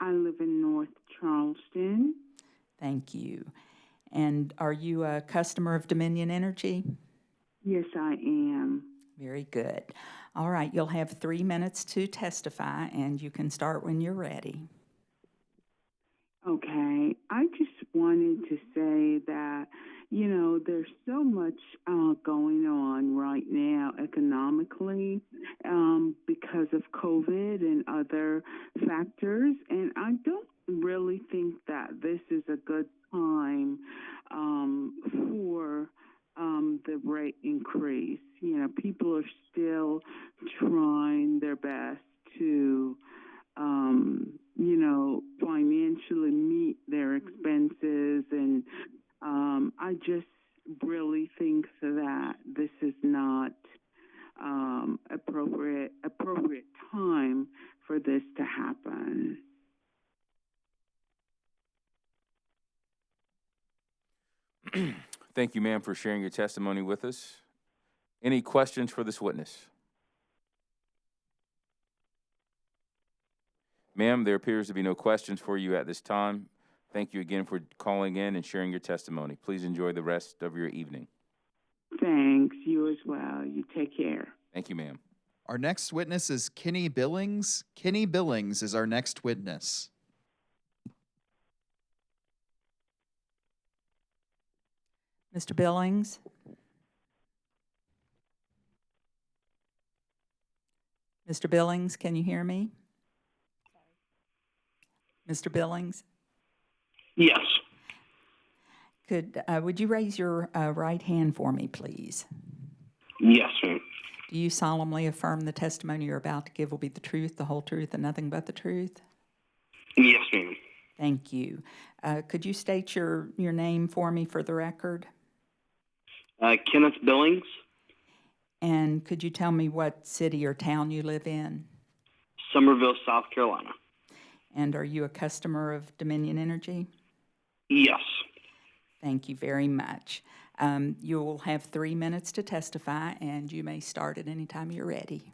I live in North Charleston. Thank you. And are you a customer of Dominion Energy? Yes, I am. Very good. All right, you'll have 3 minutes to testify, and you can start when you're ready. Okay. I just wanted to say that, you know, there's so much going on right now economically because of COVID and other factors, and I don't really think that this is a good time for the rate increase. You know, people are still trying their best to, you know, financially meet their expenses, and I just really think that this is not appropriate time for this to happen. Thank you, ma'am, for sharing your testimony with us. Any questions for this witness? Ma'am, there appears to be no questions for you at this time. Thank you again for calling in and sharing your testimony. Please enjoy the rest of your evening. Thanks. You as well. You take care. Thank you, ma'am. Our next witness is Kenny Billings. Kenny Billings is our next witness. Mr. Billings? Mr. Billings, can you hear me? Mr. Billings? Yes. Would you raise your right hand for me, please? Yes, ma'am. Do you solemnly affirm the testimony you're about to give will be the truth, the whole truth, and nothing but the truth? Yes, ma'am. Thank you. Could you state your name for me for the record? Kenneth Billings, And could you tell me what city or town you live in? Summerville, South Carolina. And are you a customer of Dominion Energy? Yes. Thank you very much. You will have 3 minutes to testify, and you may start at any time you're ready.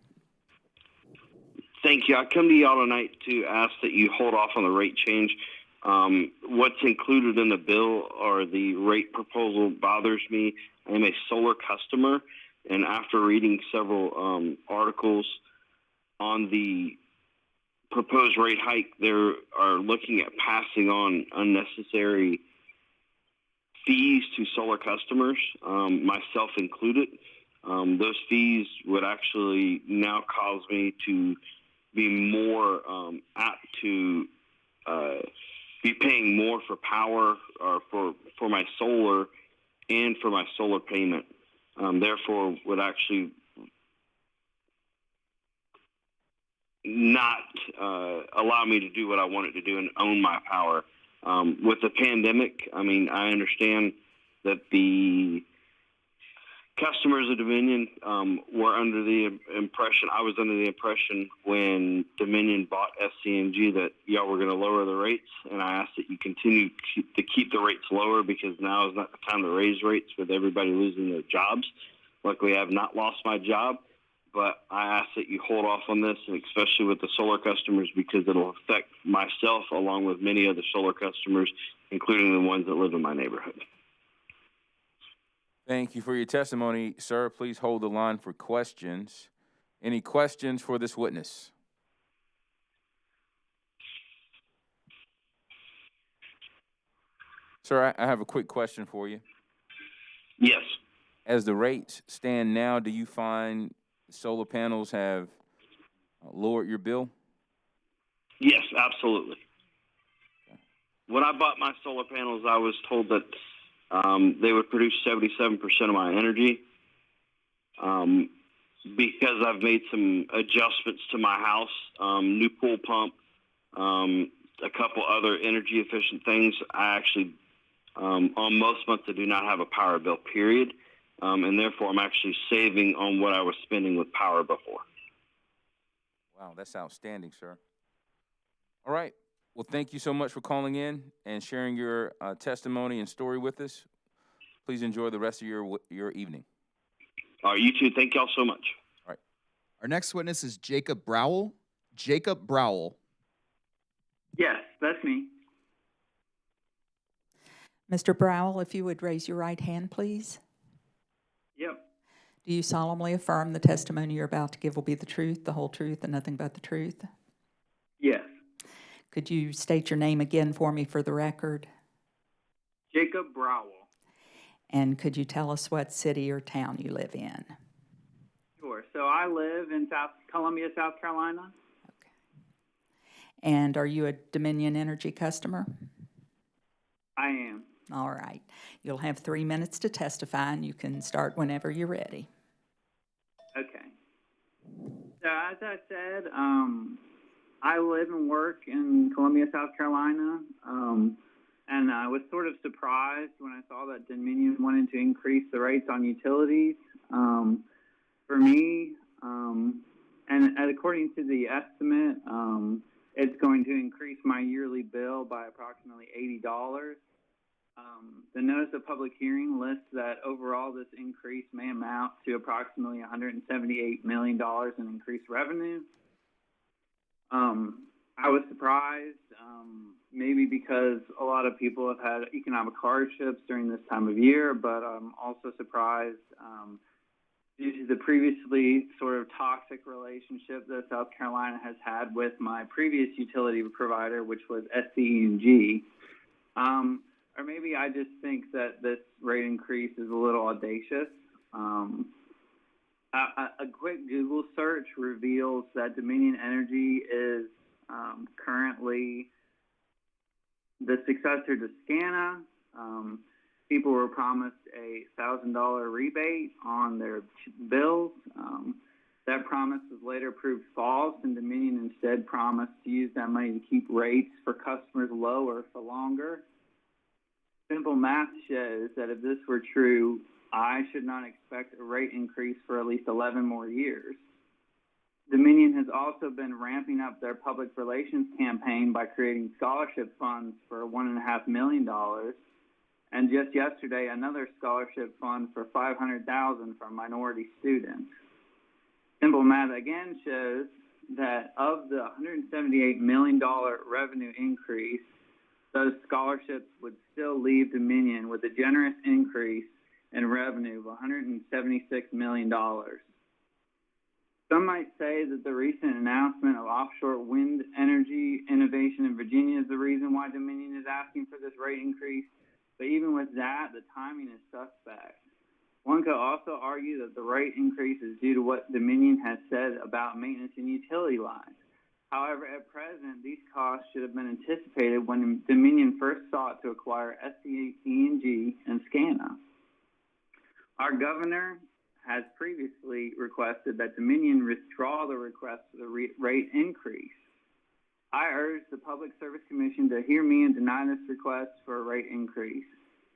Thank you. I come to y'all tonight to ask that you hold off on the rate change. What's included in the bill or the rate proposal bothers me. I am a solar customer, and after reading several articles on the proposed rate hike, they are looking at passing on unnecessary fees to solar customers, myself included. Those fees would actually now cause me to be more apt to be paying more for power or for my solar and for my solar payment. Therefore, would actually not allow me to do what I wanted to do and own my power. With the pandemic, I mean, I understand that the customers of Dominion were under the impression, I was under the impression when Dominion bought SCNG that y'all were going to lower the rates, and I asked that you continue to keep the rates lower because now is not the time to raise rates with everybody losing their jobs. Luckily, I have not lost my job, but I ask that you hold off on this, and especially with the solar customers, because it'll affect myself along with many other solar customers, including the ones that live in my neighborhood. Thank you for your testimony, sir. Please hold the line for questions. Any questions for this witness? Sir, I have a quick question for you. Yes. As the rates stand now, do you find solar panels have lowered your bill? Yes, absolutely. When I bought my solar panels, I was told that they would produce 77% of my energy. Because I've made some adjustments to my house, new pool pump, a couple other energy efficient things, I actually, on most months, I do not have a power bill, period. And therefore, I'm actually saving on what I was spending with power before. Wow, that's outstanding, sir. All right. Well, thank you so much for calling in and sharing your testimony and story with us. Please enjoy the rest of your evening. All right, you too. Thank y'all so much. All right. Our next witness is Jacob Browell. Jacob Browell. Yes, that's me. Mr. Browell, if you would raise your right hand, please. Yep. Do you solemnly affirm the testimony you're about to give will be the truth, the whole truth, and nothing but the truth? Yes. Could you state your name again for me for the record? Jacob Browell. And could you tell us what city or town you live in? Sure. So I live in Columbia, South Carolina. And are you a Dominion Energy customer? I am. All right. You'll have 3 minutes to testify, and you can start whenever you're ready. Okay. So as I said, I live and work in Columbia, South Carolina, and I was sort of surprised when I saw that Dominion wanted to increase the rates on utilities. For me, and according to the estimate, it's going to increase my yearly bill by approximately $80. The notice of public hearing lists that overall this increase may amount to approximately $178 million in increased revenue. I was surprised, maybe because a lot of people have had economic hardships during this time of year, but I'm also surprised due to the previously sort of toxic relationship that South Carolina has had with my previous utility provider, which was SCNG. or maybe I just think that this rate increase is a little audacious. A quick Google search reveals that Dominion Energy is currently the successor to SCANA. People were promised a $1,000 rebate on their bills. That promise was later proved false, and Dominion instead promised to use that money to keep rates for customers lower for longer. Simple math shows that if this were true, I should not expect a rate increase for at least 11 more years. Dominion has also been ramping up their public relations campaign by creating scholarship funds for $1.5 million, and just yesterday, another scholarship fund for $500,000 for minority students. Simple math again shows that of the $178 million revenue increase, those scholarships would still leave Dominion with a generous increase in revenue of $176 million. Some might say that the recent announcement of offshore wind energy innovation in Virginia is the reason why Dominion is asking for this rate increase, but even with that, the timing is suspect. One could also argue that the rate increase is due to what Dominion has said about maintenance and utility lines. However, at present, these costs should have been anticipated when Dominion first sought to acquire SCE&G and SCANA. Our governor has previously requested that Dominion withdraw the request for the rate increase. I urge the Public Service Commission to hear me and deny this request for a rate increase.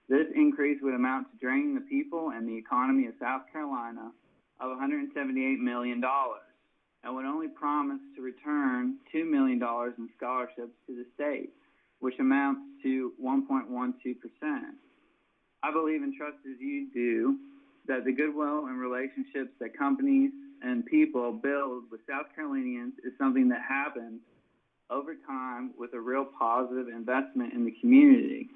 This increase would amount to draining the people and the economy of South Carolina of $178 million and would only promise to return $2 million in scholarships to the state, which amounts to 1.12%. I believe and trust as you do that the goodwill and relationships that companies and people build with South Carolinians is something that happens over time with a real positive investment in the community.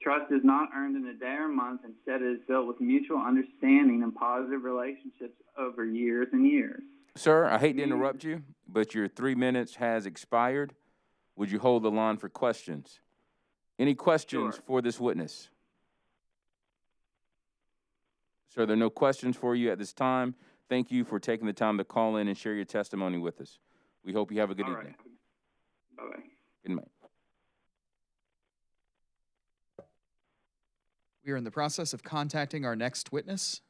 Trust is not earned in a day or month. Instead, it is built with mutual understanding and positive relationships over years and years. Sir, I hate to interrupt you, but your 3 minutes has expired. Would you hold the line for questions? Any questions for this witness? Sir, there are no questions for you at this time. Thank you for taking the time to call in and share your testimony with us. We hope you have a good evening. Bye-bye. Good night. We are in the process of contacting our next witness.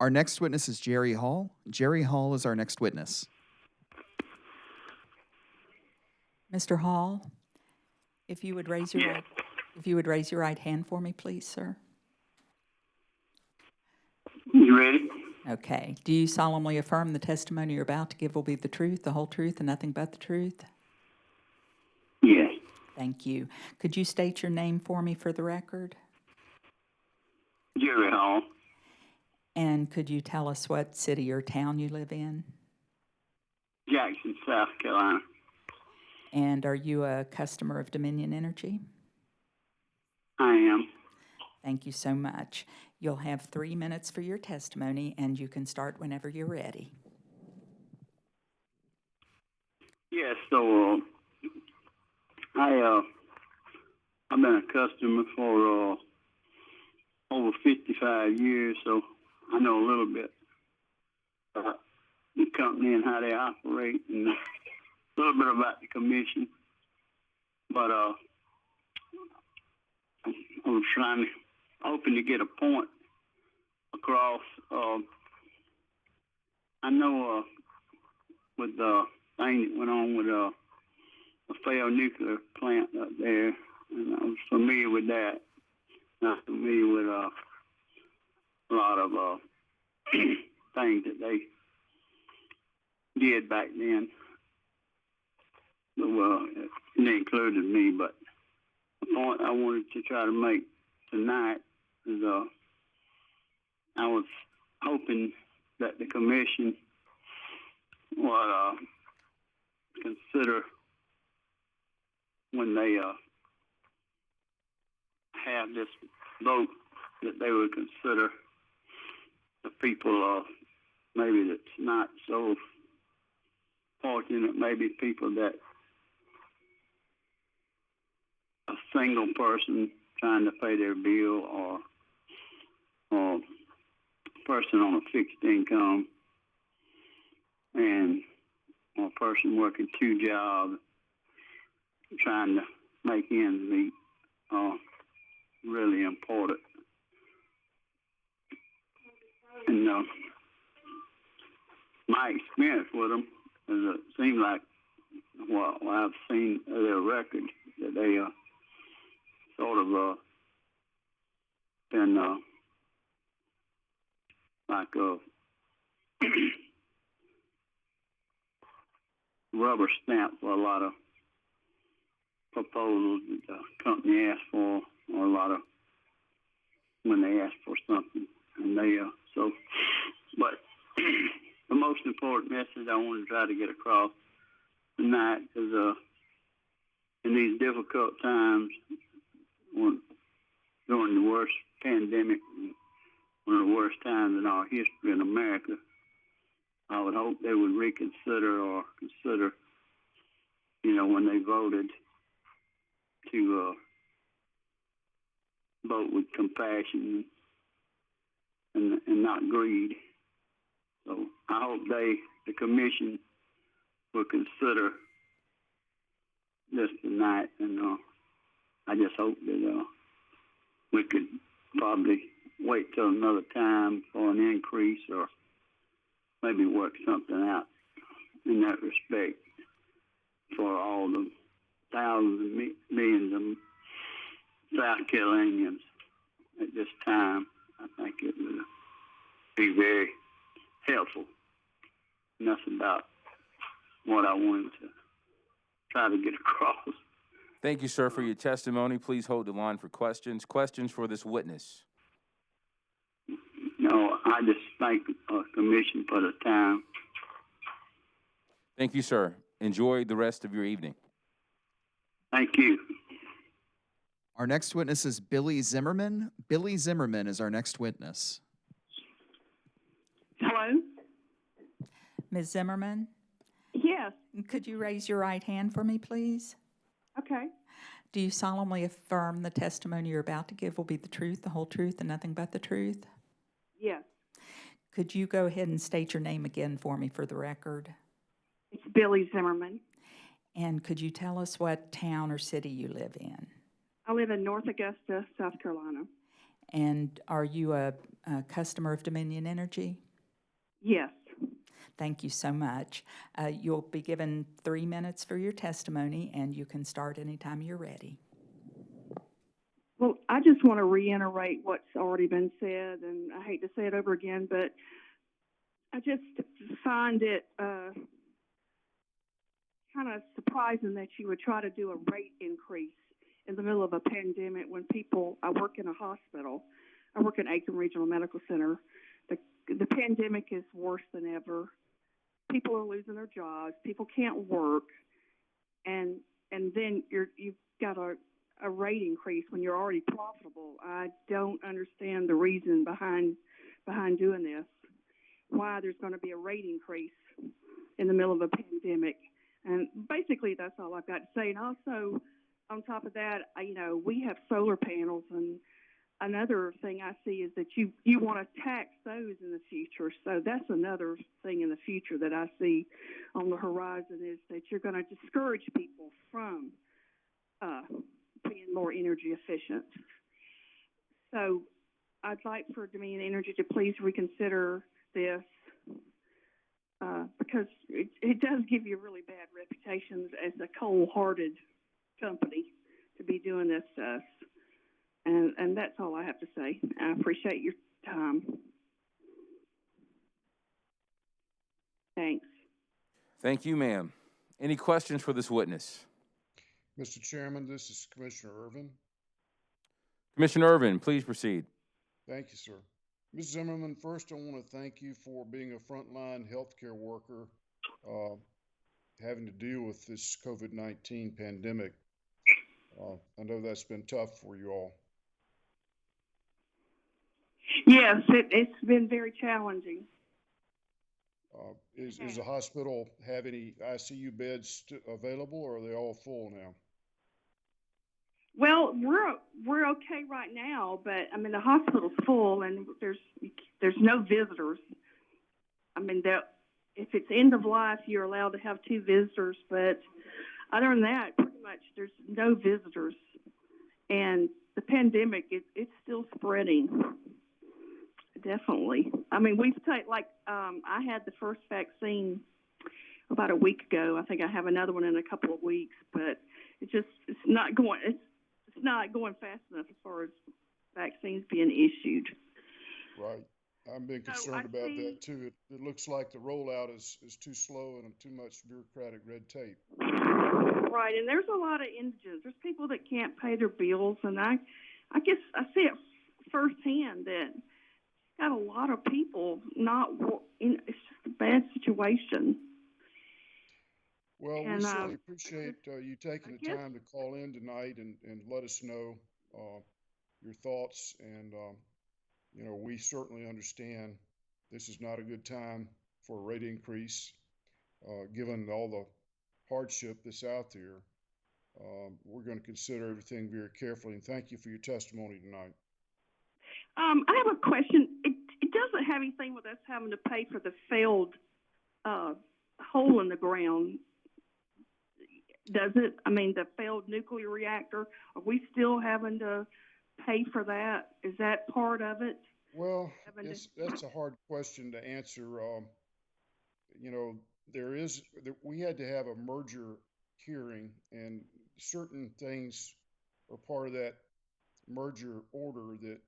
Our next witness is Jerry Hall. Jerry Hall is our next witness. Mr. Hall, if you would raise your right hand for me, please, sir. You ready? Okay. Do you solemnly affirm the testimony you're about to give will be the truth, the whole truth, and nothing but the truth? Yes. Thank you. Could you state your name for me for the record? Jerry Hall. And could you tell us what city or town you live in? Jackson, South Carolina. And are you a customer of Dominion Energy? I am. Thank you so much. You'll have 3 minutes for your testimony, and you can start whenever you're ready. Yeah, so I've been a customer for over 55 years, so I know a little bit about the company and how they operate, and a little bit about the commission. But I was hoping to get a point across. I know with the thing that went on with a failed nuclear plant up there, and I was familiar with that. Not familiar with a lot of things that they did back then. Well, it included me, but the point I wanted to try to make tonight is I was hoping that the commission would consider when they have this vote that they would consider the people maybe that's not so fortunate, maybe people that a single person trying to pay their bill or a person on a fixed income and a person working 2 jobs trying to make ends meet really important. And my experience with them is it seems like what I've seen their record that they sort of been like a rubber stamp for a lot of proposals that the company asked for, or a lot of when they ask for something, and they so. But the most important message I want to try to get across tonight is in these difficult times, during the worst pandemic, one of the worst times in our history in America, I would hope they would reconsider or consider, when they voted, to vote with compassion and not greed. So I hope the commission, will consider this tonight, and I just hope that we could probably wait till another time for an increase, or maybe work something out in that respect for all the thousands and millions of South Carolinians at this time. I think it would be very helpful. And that's about what I wanted to try to get across. Thank you, sir, for your testimony. Please hold the line for questions. Questions for this witness. I just thank the commission for the time. Thank you, sir. Enjoy the rest of your evening. Thank you. Our next witness is Billy Zimmerman. Billy Zimmerman is our next witness. Hello? Ms. Zimmerman, Yes. could you raise your right hand for me, please? Okay. Do you solemnly affirm the testimony you're about to give will be the truth, the whole truth, and nothing but the truth? Yes. Could you go ahead and state your name again for me for the record? It's Billy Zimmerman. And could you tell us what town or city you live in? I live in North Augusta, South Carolina. And are you a customer of Dominion Energy? Yes. Thank you so much. You'll be given 3 minutes for your testimony, and you can start anytime you're ready. Well, I just want to reiterate what's already been said, and I hate to say it over again, but I just find it kind of surprising that you would try to do a rate increase in the middle of a pandemic when I work in a hospital. I work at Aiken Regional Medical Center. The pandemic is worse than ever. People are losing their jobs. People can't work. and then you've got a rate increase when you're already profitable. I don't understand the reason behind doing this. Why there's going to be a rate increase in the middle of a pandemic. And basically that's all I've got to say. And also on top of that, we have solar panels, and another thing I see is that you want to tax those in the future. So that's another thing in the future that I see on the horizon, is that you're going to discourage people from being more energy efficient. So I'd like for Dominion Energy to please reconsider this, because it does give you a really bad reputation as a cold-hearted company to be doing this to us. And that's all I have to say. I appreciate your time. Thanks. Thank you, ma'am. Any questions for this witness? Mr. Chairman, this is Commissioner Irvin. Commissioner Irvin, please proceed. Thank you, sir. Ms. Zimmerman, first I want to thank you for being a frontline healthcare worker having to deal with this COVID-19 pandemic. I know that's been tough for you all. Yes, it's been very challenging. Is the hospital have any ICU beds available, or are they all full now? Well, we're okay right now, but I mean the hospital's full, and there's no visitors. I mean, if it's end of life, you're allowed to have 2 visitors, but other than that, pretty much there's no visitors. And the pandemic, it's still spreading. Definitely. I mean, we've taken, I had the first vaccine about a week ago. I think I have another one in a couple of weeks, but it's not going fast enough as far as vaccines being issued. Right. I've been concerned about that too. It looks like the rollout is too slow and too much bureaucratic red tape. Right, and there's a lot of indigents. There's people that can't pay their bills, and I guess I see it firsthand that got a lot of people it's just a bad situation. Well, we certainly appreciate you taking the time to call in tonight and let us know your thoughts. And, we certainly understand this is not a good time for a rate increase, given all the hardship that's out there. We're going to consider everything very carefully, and thank you for your testimony tonight. I have a question. It doesn't have anything with us having to pay for the failed hole in the ground, does it? I mean, the failed nuclear reactor, are we still having to pay for that? Is that part of it? Well, that's a hard question to answer. We had to have a merger hearing, and certain things are part of that merger order that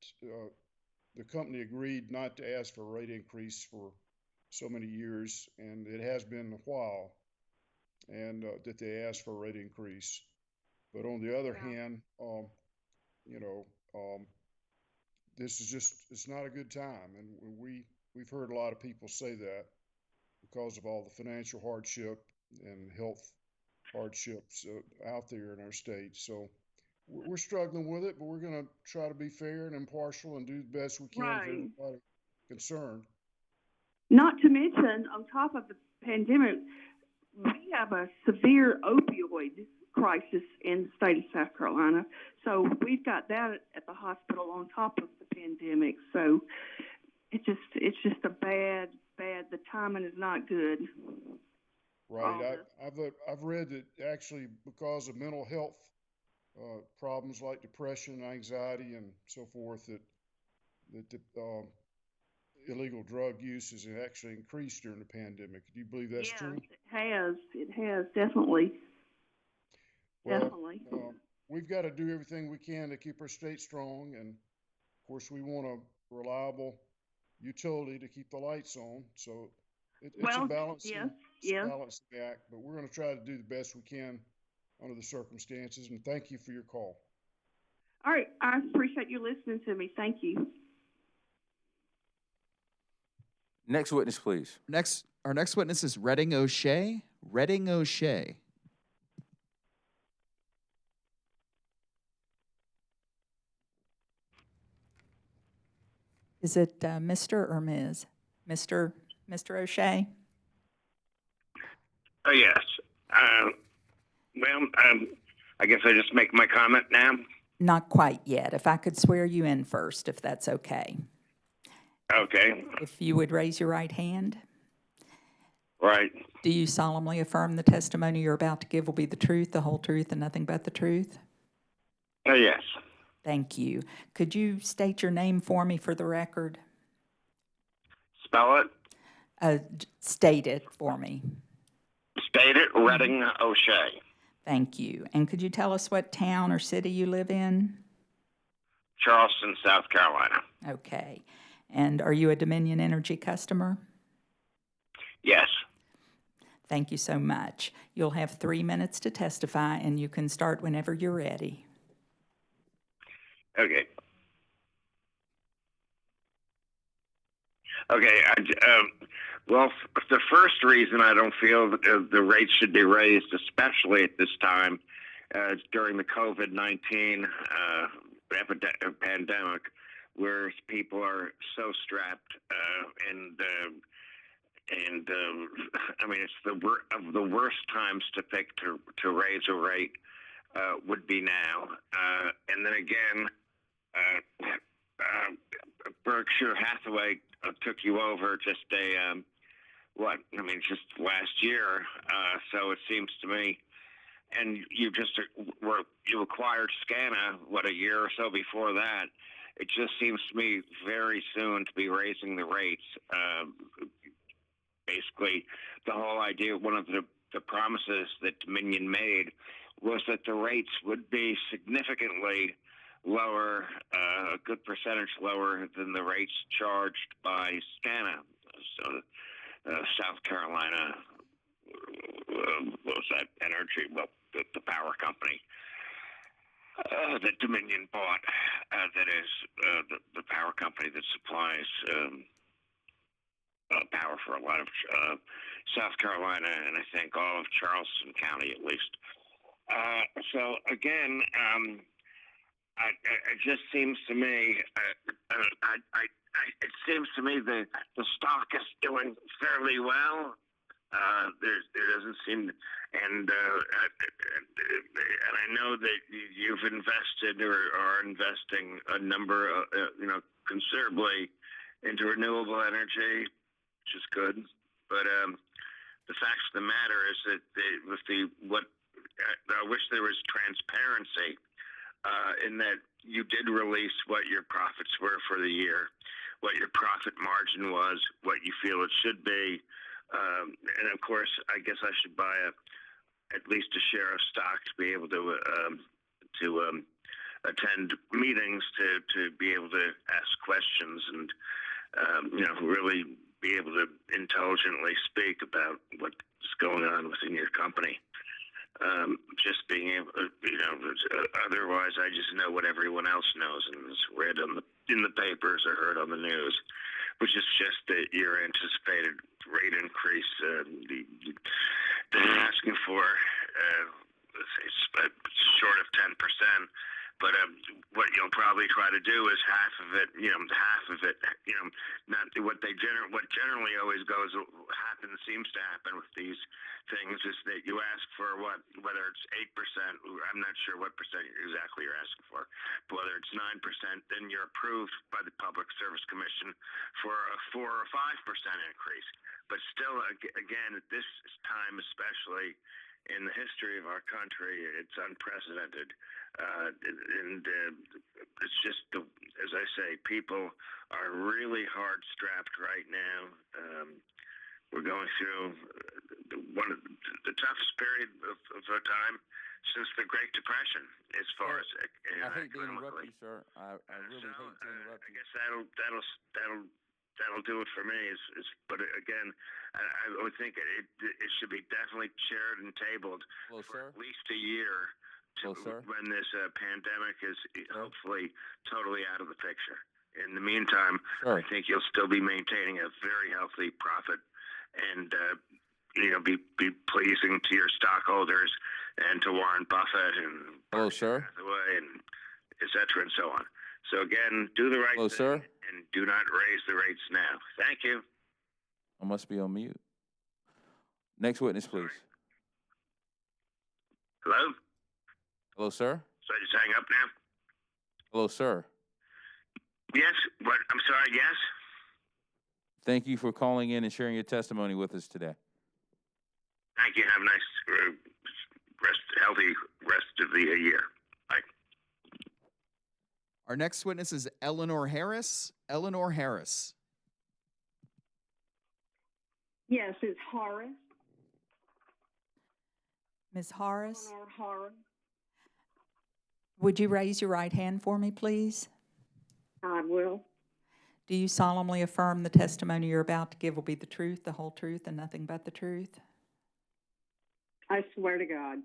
the company agreed not to ask for a rate increase for so many years, and it has been a while, and that they asked for a rate increase. But on the other hand, this is it's not a good time, and we've heard a lot of people say that because of all the financial hardship and health hardships out there in our state. So we're struggling with it, but we're going to try to be fair and impartial and do the best we can for everybody concerned. Not to mention, on top of the pandemic, we have a severe opioid crisis in the state of South Carolina. So we've got that at the hospital on top of the pandemic. So it's just a bad. The timing is not good. Right. I've read that actually because of mental health problems like depression, anxiety, and so forth, that the illegal drug use has actually increased during the pandemic. Do you believe that's true? It has, definitely. Well, definitely. We've got to do everything we can to keep our state strong, and of course we want a reliable utility to keep the lights on. So it's a balancing act, but we're going to try to do the best we can under the circumstances, and thank you for your call. All right, I appreciate you listening to me. Thank you. Next witness, please. Our next witness is Redding O'Shea. Redding O'Shea. Is it Mr. or Ms.? Mr. O'Shea? Oh, yes. I guess I just make my comment now. Not quite yet. If I could swear you in first, if that's okay. Okay. If you would raise your right hand. Right. Do you solemnly affirm the testimony you're about to give will be the truth, the whole truth, and nothing but the truth? Oh, yes. Thank you. Could you state your name for me for the record? Spell it. State it for me. State it, Redding O'Shea. Thank you. And could you tell us what town or city you live in? Charleston, South Carolina. Okay. And are you a Dominion Energy customer? Yes. Thank you so much. You'll have 3 minutes to testify, and you can start whenever you're ready. Okay. Okay. The first reason I don't feel that the rates should be raised, especially at this time during the COVID-19 pandemic, where people are so strapped, I mean, it's of the worst times to pick to raise a rate would be now, and then again, Berkshire Hathaway took you over just just last year. So it seems to me, and you acquired SCANA, a year or so before that. It just seems to me very soon to be raising the rates. Basically, the whole idea, one of the promises that Dominion made was that the rates would be significantly lower, a good percentage lower than the rates charged by SCANA. So, South Carolina, what was that? Energy, the power company that Dominion bought, that is the power company that supplies power for a lot of South Carolina, and I think all of Charleston County at least. So again, it just seems to me, it seems to me that the stock is doing fairly well. There doesn't seem, and I know that you've invested or are investing a number, considerably into renewable energy, which is good. But the fact of the matter is that I wish there was transparency in that you did release what your profits were for the year, what your profit margin was, what you feel it should be, and of course, I guess I should buy at least a share of stock to be able to attend meetings, to be able to ask questions, and really be able to intelligently speak about what's going on within your company. Just being able, otherwise I just know what everyone else knows and is read in the papers or heard on the news, which is just that your anticipated rate increase they're asking for, short of 10%. But what you'll probably try to do is half of it, not what generally always seems to happen with these things is that you ask for whether it's 8%, I'm not sure what percent exactly you're asking for, but whether it's 9%, then you're approved by the Public Service Commission for a 4 or 5% increase. But still, again, at this time, especially in the history of our country, it's unprecedented. And it's just, as I say, people are really hard strapped right now. We're going through one of the toughest period of our time since the Great Depression, as far as I hate to interrupt you, sir. I really hate to interrupt you. I guess that'll do it for me. But again, I would think it should be definitely chaired and tabled for at least a year when this pandemic is hopefully totally out of the picture. In the meantime, I think you'll still be maintaining a very healthy profit and be pleasing to your stockholders and to Warren Buffett and Hathaway and et cetera and so on. So again, do the right Hello, thing sir. and do not raise the rates now. Thank you. I must be on mute. Next witness, please. Hello? Hello, sir. So I just hang up now? Hello, sir. Yes? What? I'm sorry, yes? Thank you for calling in and sharing your testimony with us today. Thank you. Have a nice, healthy rest of the year. Bye. Our next witness is Eleanor Harris. Eleanor Harris. Yes, it's Horace. Ms. Horace, Eleanor Horace. would you raise your right hand for me, please? I will. Do you solemnly affirm the testimony you're about to give will be the truth, the whole truth, and nothing but the truth? I swear to God.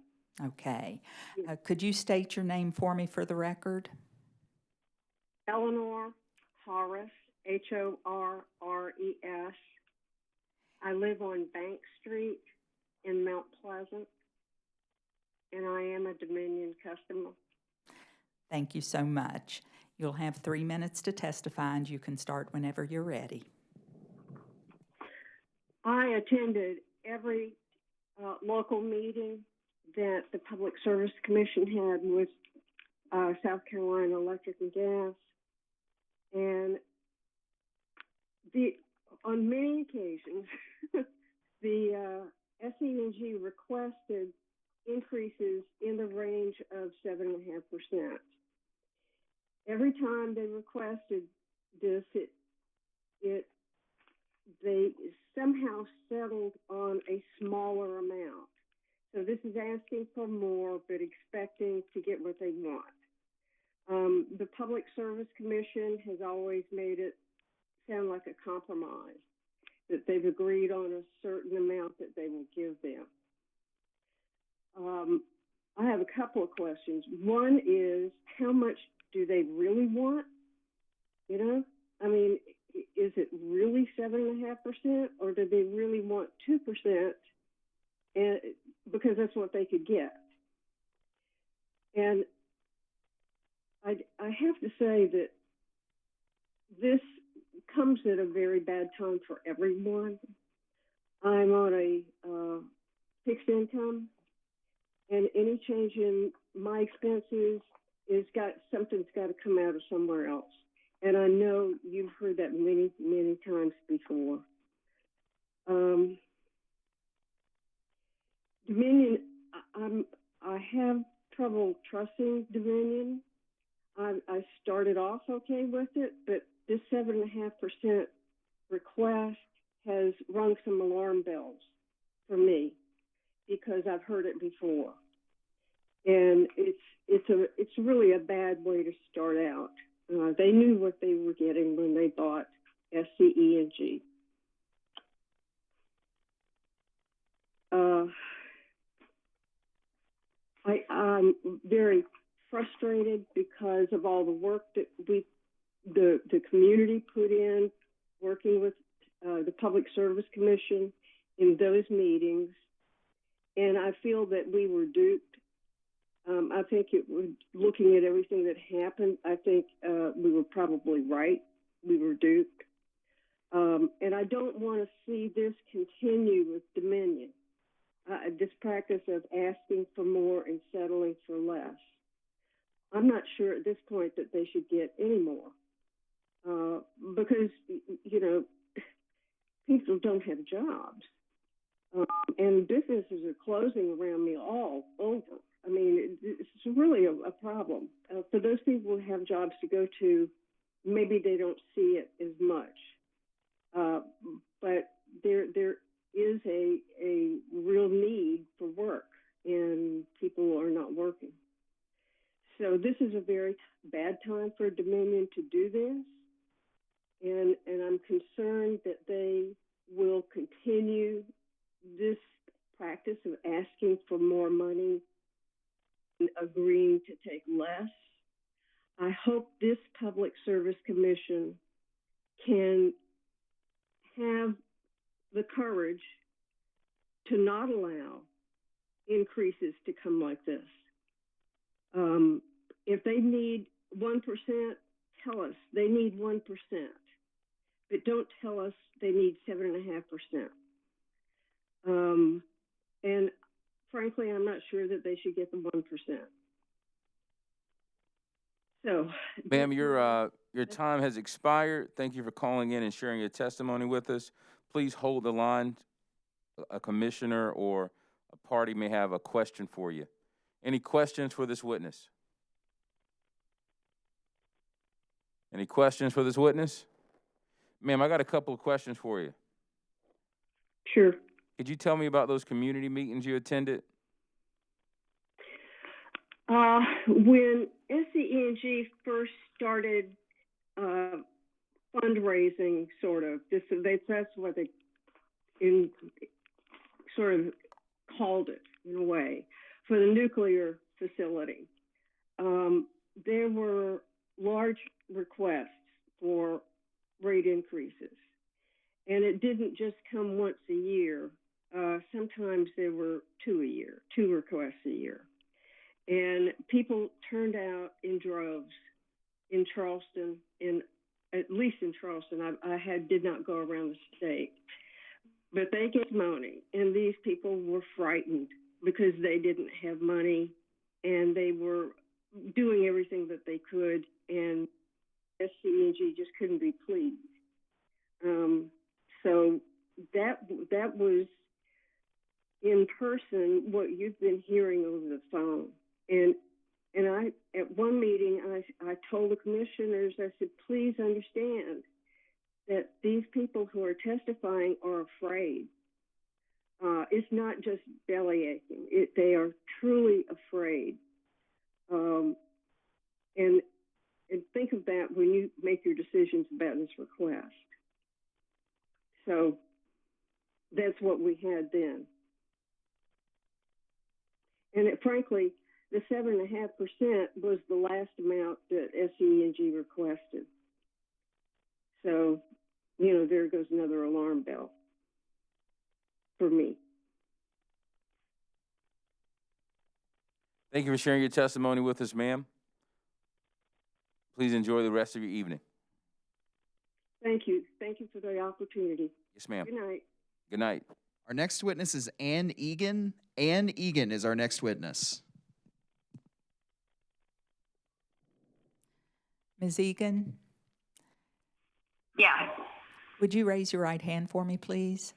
Okay. Could you state your name for me for the record? Eleanor Horace, Horres. I live on Bank Street in Mount Pleasant, and I am a Dominion customer. Thank you so much. You'll have 3 minutes to testify, and you can start whenever you're ready. I attended every local meeting that the Public Service Commission had with South Carolina Electric and Gas, and on many occasions, the SE&G requested increases in the range of 7.5%. Every time they requested this, they somehow settled on a smaller amount. So this is asking for more, but expecting to get what they want. The Public Service Commission has always made it sound like a compromise, that they've agreed on a certain amount that they will give them. I have a couple of questions. One is, how much do they really want? You know, I mean, is it really 7.5%, or do they really want 2%? And because that's what they could get. And I have to say that this comes at a very bad time for everyone. I'm on a fixed income, and any change in my expenses something's got to come out of somewhere else. And I know you've heard that many, many times before. Dominion, I have trouble trusting Dominion. I started off okay with it, but this 7.5% request has rung some alarm bells for me because I've heard it before, and it's really a bad way to start out. They knew what they were getting when they bought SCE&G. I'm very frustrated because of all the work that the community put in working with the Public Service Commission in those meetings, and I feel that we were duped. I think looking at everything that happened, I think we were probably right. We were duped. And I don't want to see this continue with Dominion, this practice of asking for more and settling for less. I'm not sure at this point that they should get any more because, you know, people don't have jobs. And businesses are closing around me all over. I mean, it's really a problem. For those people who have jobs to go to, maybe they don't see it as much. But there is a real need for work, and people are not working. So this is a very bad time for Dominion to do this, and I'm concerned that they will continue this practice of asking for more money and agreeing to take less. I hope this Public Service Commission can have the courage to not allow increases to come like this. If they need 1%, tell us they need 1%, but don't tell us they need 7.5%. And frankly, I'm not sure that they should get the 1%. So, Ma'am, your time has expired. Thank you for calling in and sharing your testimony with us. Please hold the line. A commissioner or a party may have a question for you. Any questions for this witness? Any questions for this witness? Ma'am, I got a couple of questions for you. Sure. Could you tell me about those community meetings you attended? When SCE&G first started fundraising, sort of, that's what they sort of called it in a way, for the nuclear facility. There were large requests for rate increases, and it didn't just come once a year. Sometimes there were two requests a year. And people turned out in droves in Charleston, at least in Charleston. I did not go around the state. But they gave money, and these people were frightened because they didn't have money, and they were doing everything that they could, and SCE&G just couldn't be pleased. So that was in person what you've been hearing over the phone. And I, at one meeting, I told the commissioners, I said, please understand that these people who are testifying are afraid. It's not just belly aching. They are truly afraid. And think of that when you make your decisions about this request. So that's what we had then. And frankly, the 7.5% was the last amount that SCE&G requested. So, there goes another alarm bell for me. Thank you for sharing your testimony with us, ma'am. Please enjoy the rest of your evening. Thank you. Thank you for the opportunity. Yes, ma'am. Good night. Good night. Our next witness is Ann Egan. Ann Egan is our next witness. Ms. Egan? Yes. Would you raise your right hand for me, please?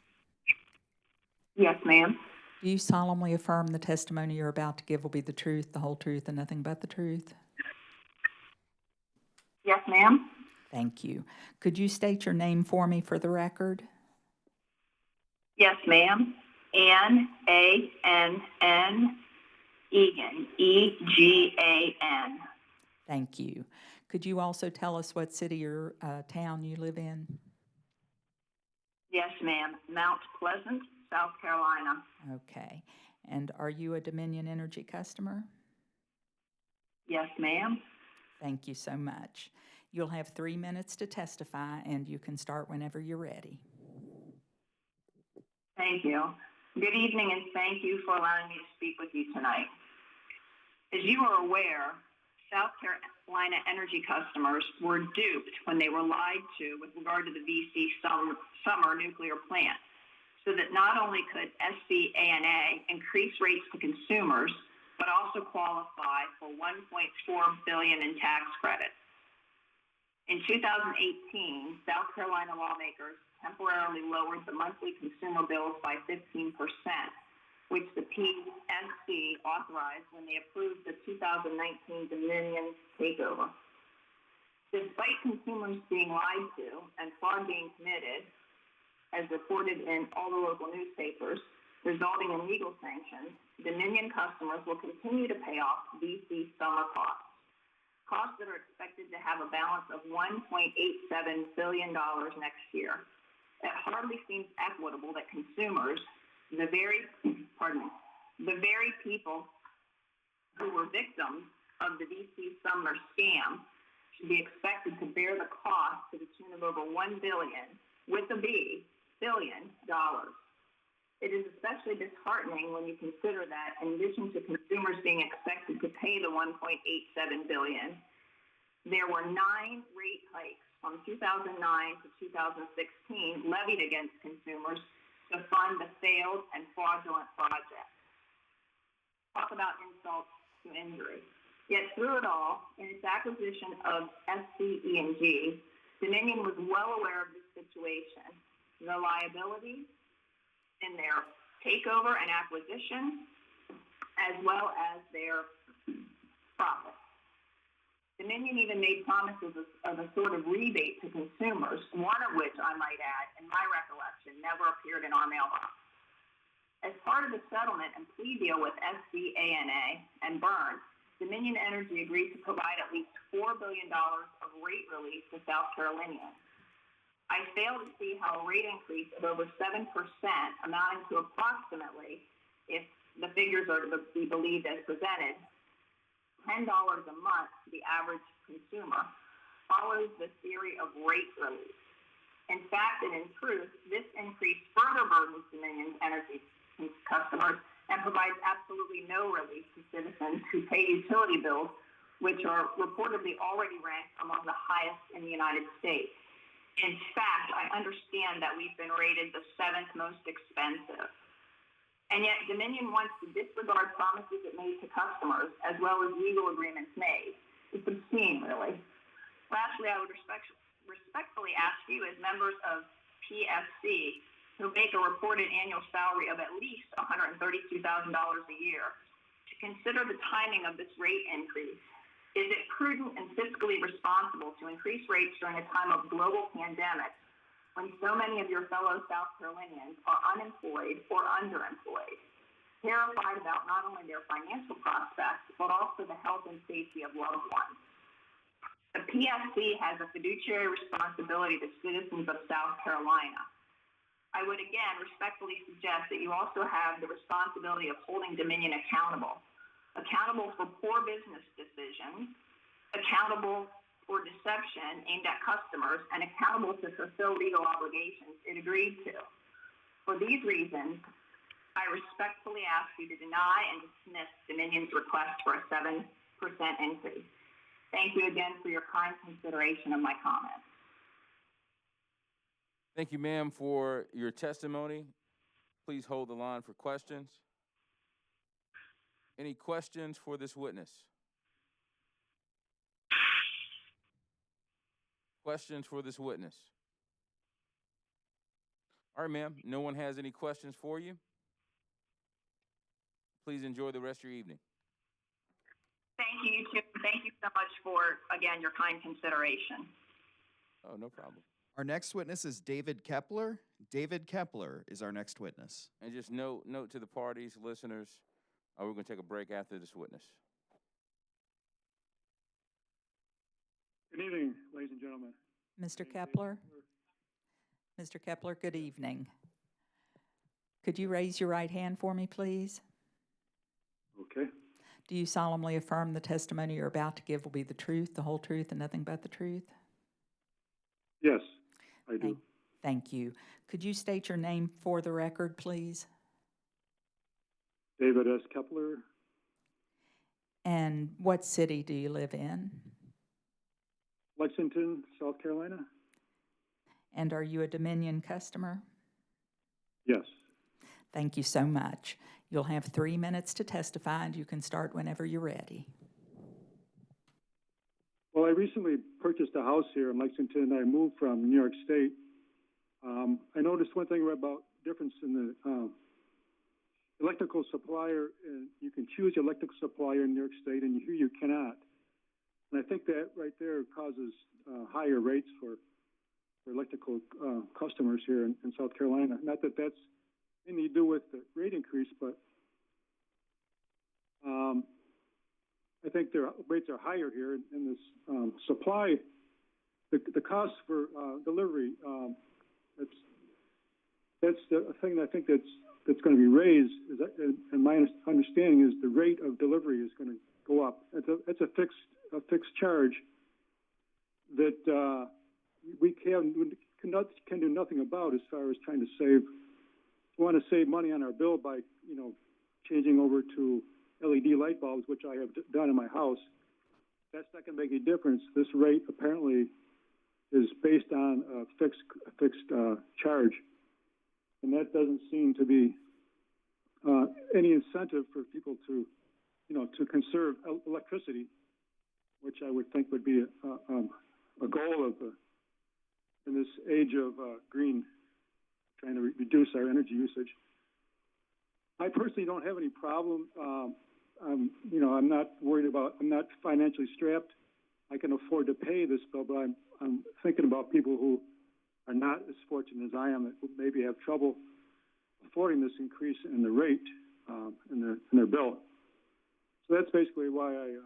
Yes, ma'am. Do you solemnly affirm the testimony you're about to give will be the truth, the whole truth, and nothing but the truth? Yes, ma'am. Thank you. Could you state your name for me for the record? Yes, ma'am. Ann, A-N-N, Egan, E-G-A-N. Thank you. Could you also tell us what city or town you live in? Yes, ma'am. Mount Pleasant, South Carolina. Okay. And are you a Dominion Energy customer? Yes, ma'am. Thank you so much. You'll have 3 minutes to testify, and you can start whenever you're ready. Thank you. Good evening, and thank you for allowing me to speak with you tonight. As you are aware, South Carolina energy customers were duped when they were lied to with regard to the VC Summer nuclear plant, so that not only could SCA&A increase rates to consumers, but also qualify for $1.4 billion in tax credits. In 2018, South Carolina lawmakers temporarily lowered the monthly consumer bills by 15%, which the PSC authorized when they approved the 2019 Dominion takeover. Despite consumers being lied to and fraud being committed, as reported in all the local newspapers, resulting in legal sanctions, Dominion customers will continue to pay off VC summer costs that are expected to have a balance of $1.87 billion next year. It hardly seems equitable that consumers, the very people who were victims of the VC summer scam, should be expected to bear the cost to the tune of over $1 billion, with a B, billion dollars. It is especially disheartening when you consider that, in addition to consumers being expected to pay the $1.87 billion, There were 9 rate hikes from 2009 to 2016 levied against consumers to fund the failed and fraudulent projects. Talk about insult to injury. Yet through it all, in its acquisition of SCE&G, Dominion was well aware of this situation, the liability in their takeover and acquisition, as well as their profits. Dominion even made promises of a sort of rebate to consumers, one of which, I might add, in my recollection, never appeared in our mailbox. As part of the settlement and plea deal with SCA&A and Burns, Dominion Energy agreed to provide at least $4 billion of rate relief to South Carolinians. I fail to see how a rate increase of over 7%, amounting to approximately, if the figures are to be believed as presented, $10 a month to the average consumer, follows the theory of rate relief. In fact and in truth, this increase further burdens Dominion Energy customers and provides absolutely no relief to citizens who pay utility bills, which are reportedly already ranked among the highest in the United States. In fact, I understand that we've been rated the 7th most expensive. And yet Dominion wants to disregard promises it made to customers, as well as legal agreements made. It's obscene, really. Lastly, I would respectfully ask you, as members of PSC, who make a reported annual salary of at least $132,000 a year, to consider the timing of this rate increase. Is it prudent and fiscally responsible to increase rates during a time of global pandemic when so many of your fellow South Carolinians are unemployed or underemployed, terrified about not only their financial prospects, but also the health and safety of loved ones? The PSC has a fiduciary responsibility to citizens of South Carolina. I would again respectfully suggest that you also have the responsibility of holding Dominion accountable for poor business decisions, accountable for deception aimed at customers, and accountable to fulfill legal obligations it agreed to. For these reasons, I respectfully ask you to deny and dismiss Dominion's request for a 7% increase. Thank you again for your kind consideration of my comments. Thank you, ma'am, for your testimony. Please hold the line for questions. Any questions for this witness? Questions for this witness? All right, ma'am. No one has any questions for you. Please enjoy the rest of your evening. Thank you, Chip. Thank you so much for, again, your kind consideration. Oh, no problem. Our next witness is David Kepler. David Kepler is our next witness. And just note to the parties, listeners, we're going to take a break after this witness. Good evening, ladies and gentlemen. Mr. Kepler? Mr. Kepler, good evening. Could you raise your right hand for me, please? Okay. Do you solemnly affirm the testimony you're about to give will be the truth, the whole truth, and nothing but the truth? Yes, I do. Thank you. Could you state your name for the record, please? David S. Kepler. And what city do you live in? Lexington, South Carolina. And are you a Dominion customer? Yes. Thank you so much. You'll have 3 minutes to testify, and you can start whenever you're ready. Well, I recently purchased a house here in Lexington. I moved from New York State. I noticed one thing about difference in the electrical supplier. You can choose your electrical supplier in New York State, and here you cannot. And I think that right there causes higher rates for electrical customers here in South Carolina. Not that that's anything to do with the rate increase, but I think their rates are higher here in this supply. The cost for delivery, that's the thing that I think that's going to be raised. And my understanding is the rate of delivery is going to go up. It's a fixed charge that we can do nothing about as far as trying to save. We want to save money on our bill by changing over to LED light bulbs, which I have done in my house. that's not going to make any difference. This rate apparently is based on a fixed charge, and that doesn't seem to be any incentive for people to, to conserve electricity, which I would think would be a goal of in this age of green, trying to reduce our energy usage. I personally don't have any problem. I'm not worried about. I'm not financially strapped. I can afford to pay this bill, but I'm thinking about people who are not as fortunate as I am, that would maybe have trouble affording this increase in the rate in their bill. So that's basically why I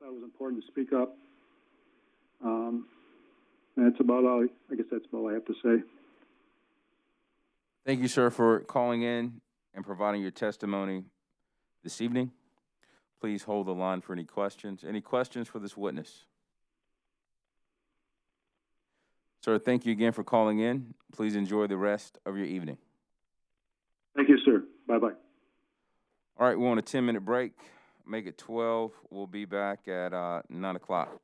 thought it was important to speak up. That's about all. I guess that's all I have to say. Thank you, sir, for calling in and providing your testimony this evening. Please hold the line for any questions. Any questions for this witness? Sir, thank you again for calling in. Please enjoy the rest of your evening. Thank you, sir. Bye-bye. All right, we're on a 10-minute break. Make it 12. We'll be back at 9 o'clock.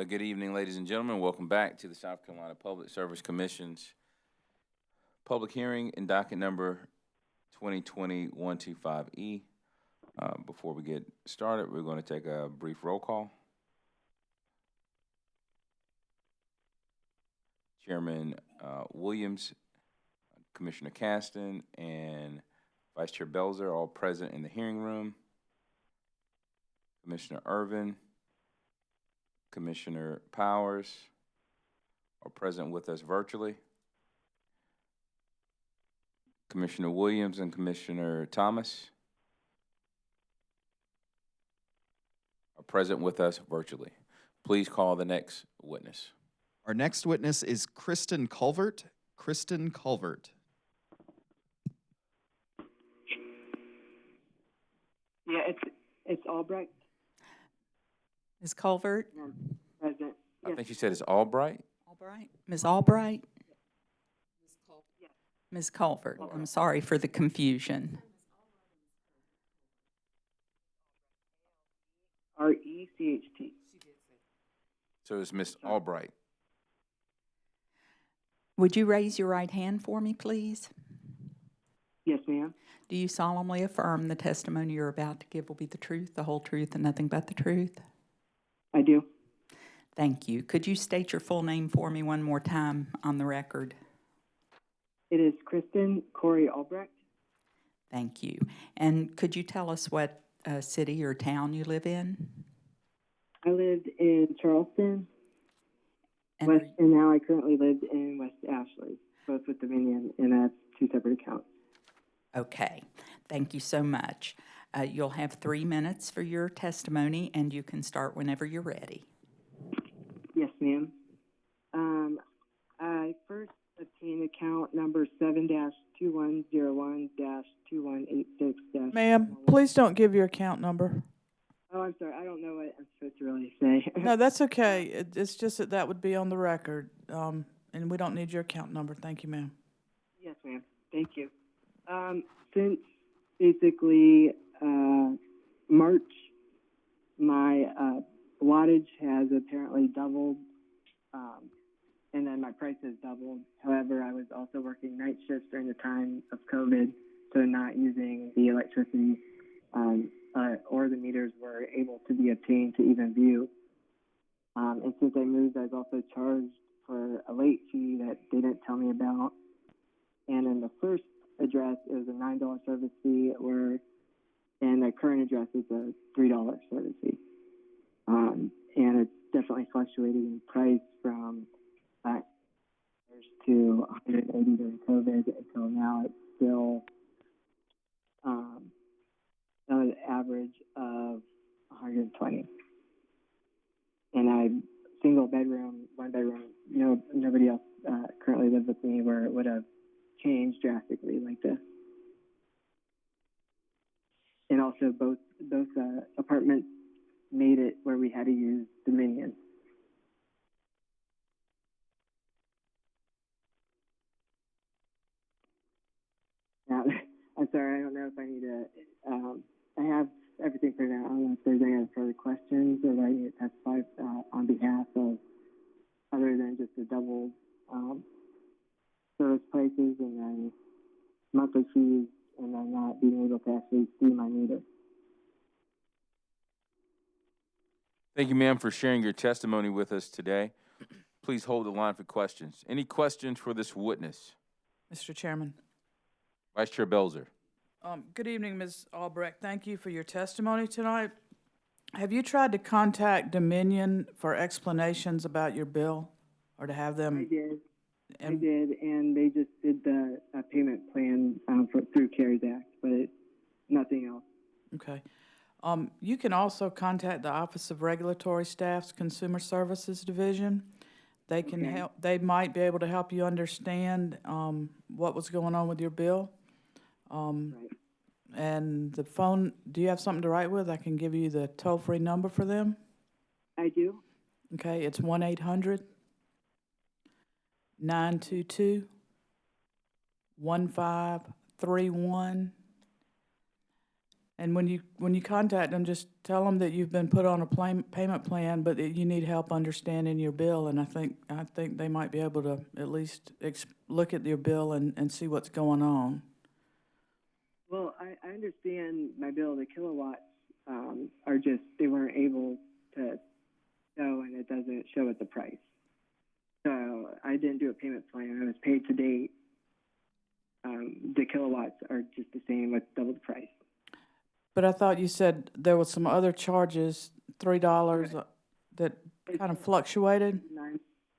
Good evening, ladies and gentlemen. Welcome back to the South Carolina Public Service Commission's public hearing in docket number 2020-125E. Before we get started, we're going to take a brief roll call. Chairman Williams, Commissioner Caston, and Vice Chair Belzer all present in the hearing room. Commissioner Irvin, Commissioner Powers are present with us virtually. Commissioner Williams and Commissioner Thomas are present with us virtually. Please call the next witness. Our next witness is Kristen Culvert. Kristen Culvert. Yeah, it's Albrecht. Ms. Culvert? Present. I think she said it's Albright. Albright? Ms. Albright? Ms. Culvert, I'm sorry for the confusion. RECHT. So it's Miss Albright. Would you raise your right hand for me, please? Yes, ma'am. Do you solemnly affirm the testimony you're about to give will be the truth, the whole truth, and nothing but the truth? I do. Thank you. Could you state your full name for me one more time on the record? It is Kristen Corey Albrecht. Thank you. And could you tell us what city or town you live in? I lived in Charleston, And and now I currently live in West Ashley, both with Dominion, and that's two separate accounts. Okay, thank you so much. You'll have 3 minutes for your testimony, and you can start whenever you're ready. Yes, ma'am. I first obtained account number 7-2101-2186- Ma'am, please don't give your account number. Oh, I'm sorry. I don't know what I'm supposed to really say. No, that's okay. It's just that would be on the record, and we don't need your account number. Thank you, ma'am. Yes, ma'am. Thank you. Since basically March, my wattage has apparently doubled, and then my price has doubled. However, I was also working night shifts during the time of COVID, so not using the electricity or the meters were able to be obtained to even view. And since I moved, I was also charged for a late fee that they didn't tell me about. And in the first address, it was a $9 service fee, and the current address is a $3 service fee. And it's definitely fluctuated in price from to 180 during COVID until now. It's still an average of 120. And I'm single bedroom, one bedroom. Nobody else currently lives with me where it would have changed drastically like this. And also both apartments made it where we had to use Dominion. Now, I'm sorry, I don't know if I need to, I have everything figured out. I don't know if there's any other further questions or I need to testify on behalf of, other than just the double service prices and then monthly fees and then not being able to actually see my meter. Thank you, ma'am, for sharing your testimony with us today. Please hold the line for questions. Any questions for this witness? Mr. Chairman. Vice Chair Belzer. Good evening, Ms. Albrecht. Thank you for your testimony tonight. Have you tried to contact Dominion for explanations about your bill, or to have them? I did, and they just did the payment plan through CARES Act, but nothing else. Okay. You can also contact the Office of Regulatory Staff's Consumer Services Division. They can help. They might be able to help you understand what was going on with your bill. Right. And the phone, do you have something to write with? I can give you the toll-free number for them. I do. Okay, it's 1-800-922-1531. And when you contact them, just tell them that you've been put on a payment plan, but that you need help understanding your bill. And I think they might be able to at least look at your bill and see what's going on. Well, I understand my bill, the kilowatts are just, they weren't able to show, and it doesn't show at the price. So I didn't do a payment plan. I was paid to date. The kilowatts are just the same with double the price. But I thought you said there was some other charges, $3, that kind of fluctuated?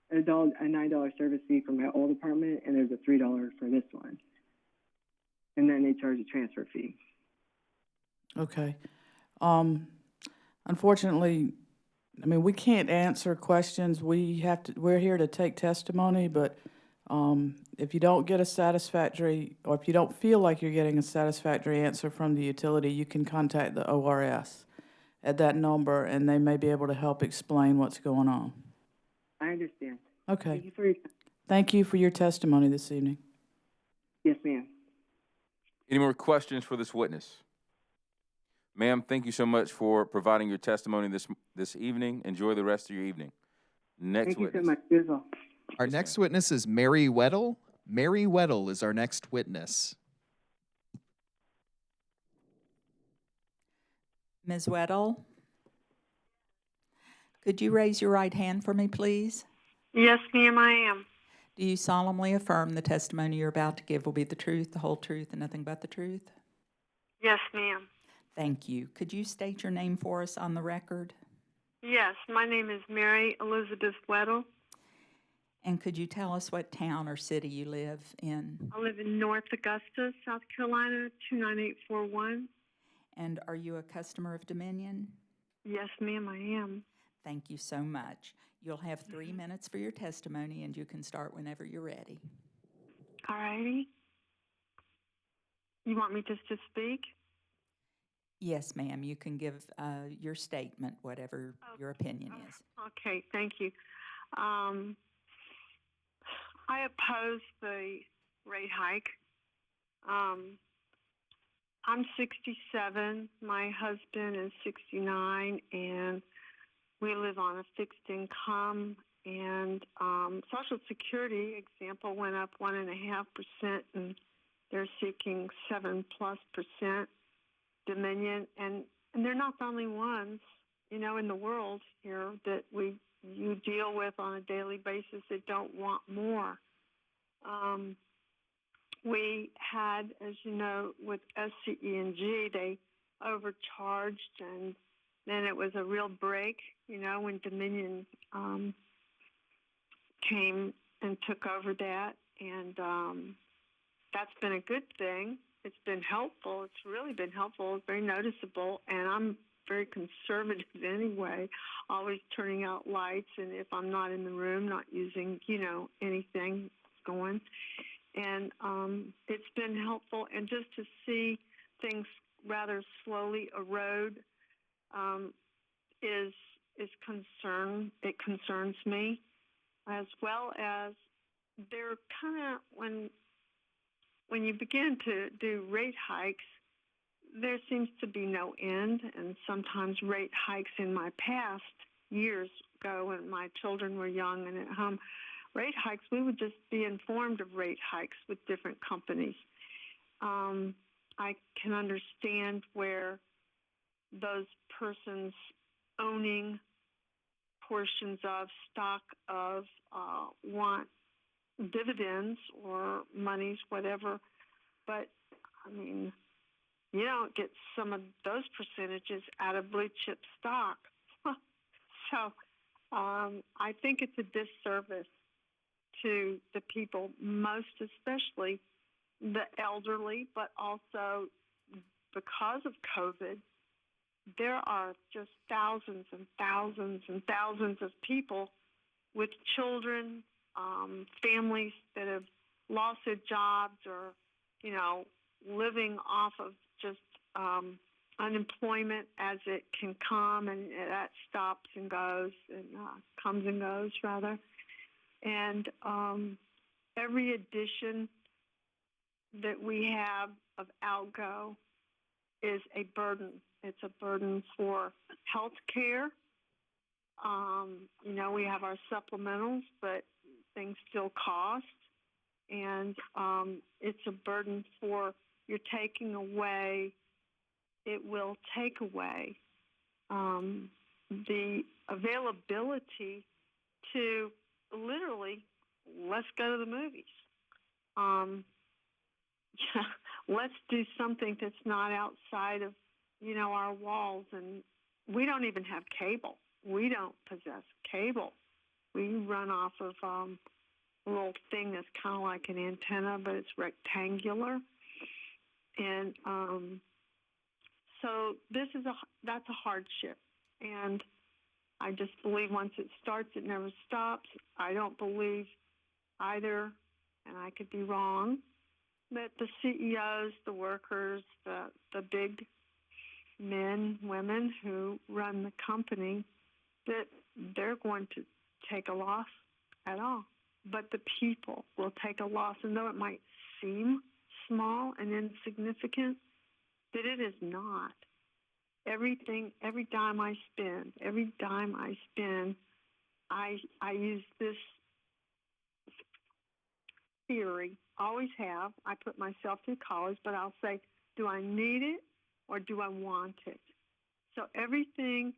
A $9 service fee for my old apartment, and there's a $3 for this one. And then they charge a transfer fee. Okay. Unfortunately, I mean, we can't answer questions. We're here to take testimony, but if you don't get a satisfactory, or if you don't feel like you're getting a satisfactory answer from the utility, you can contact the ORS at that number, and they may be able to help explain what's going on. I understand. Okay. Thank you for your time. Thank you for your testimony this evening. Yes, ma'am. Any more questions for this witness? Ma'am, thank you so much for providing your testimony this evening. Enjoy the rest of your evening. Next witness. Thank you so much. You as well. Our next witness is Mary Weddle. Mary Weddle is our next witness. Ms. Weddle, could you raise your right hand for me, please? Yes, ma'am, I am. Do you solemnly affirm the testimony you're about to give will be the truth, the whole truth, and nothing but the truth? Yes, ma'am. Thank you. Could you state your name for us on the record? Yes, my name is Mary Elizabeth Weddle. And could you tell us what town or city you live in? I live in North Augusta, South Carolina, 29841. And are you a customer of Dominion? Yes, ma'am, I am. Thank you so much. You'll have 3 minutes for your testimony, and you can start whenever you're ready. All righty. You want me just to speak? Yes, ma'am. You can give your statement, whatever your opinion is. Okay, thank you. I oppose the rate hike. I'm 67, my husband is 69, and we live on a fixed income, and Social Security, example, went up 1.5%, and they're seeking 7+%. Dominion, and they're not the only ones, in the world here that you deal with on a daily basis that don't want more. We had, as you know, with SCE&G, they overcharged, and then it was a real break, when Dominion came and took over that, and that's been a good thing. It's been helpful. It's really been helpful. It's very noticeable, and I'm very conservative anyway, always turning out lights, and if I'm not in the room, not using, anything going. And it's been helpful, and just to see things rather slowly erode is concern. It concerns me, as well as they're kind of when you begin to do rate hikes, there seems to be no end, and sometimes rate hikes in my past, years ago when my children were young and at home, rate hikes, we would just be informed of rate hikes with different companies. I can understand where those persons owning portions of stock of want dividends or monies, whatever, but I mean, you don't get some of those percentages out of blue chip stock. So I think it's a disservice to the people, most especially the elderly, but also because of COVID, there are just thousands and thousands and thousands of people with children, families that have lost their jobs or, living off of just unemployment as it can come, and that stops and goes, and comes and goes, rather. And every addition that we have of outgo is a burden. It's a burden for health care. We have our supplementals, but things still cost. And it's a burden for you're taking away, it will take away the availability to literally, let's go to the movies. Let's do something that's not outside of, our walls. And we don't even have cable. We don't possess cable. We run off of a little thing that's kind of like an antenna, but it's rectangular. And so that's a hardship. And I just believe once it starts, it never stops. I don't believe either, and I could be wrong, that the CEOs, the workers, the big men, women who run the company, that they're going to take a loss at all. But the people will take a loss, and though it might seem small and insignificant, that it is not. Every dime I spend, I use this theory, always have. I put myself through college, but I'll say, do I need it or do I want it? So everything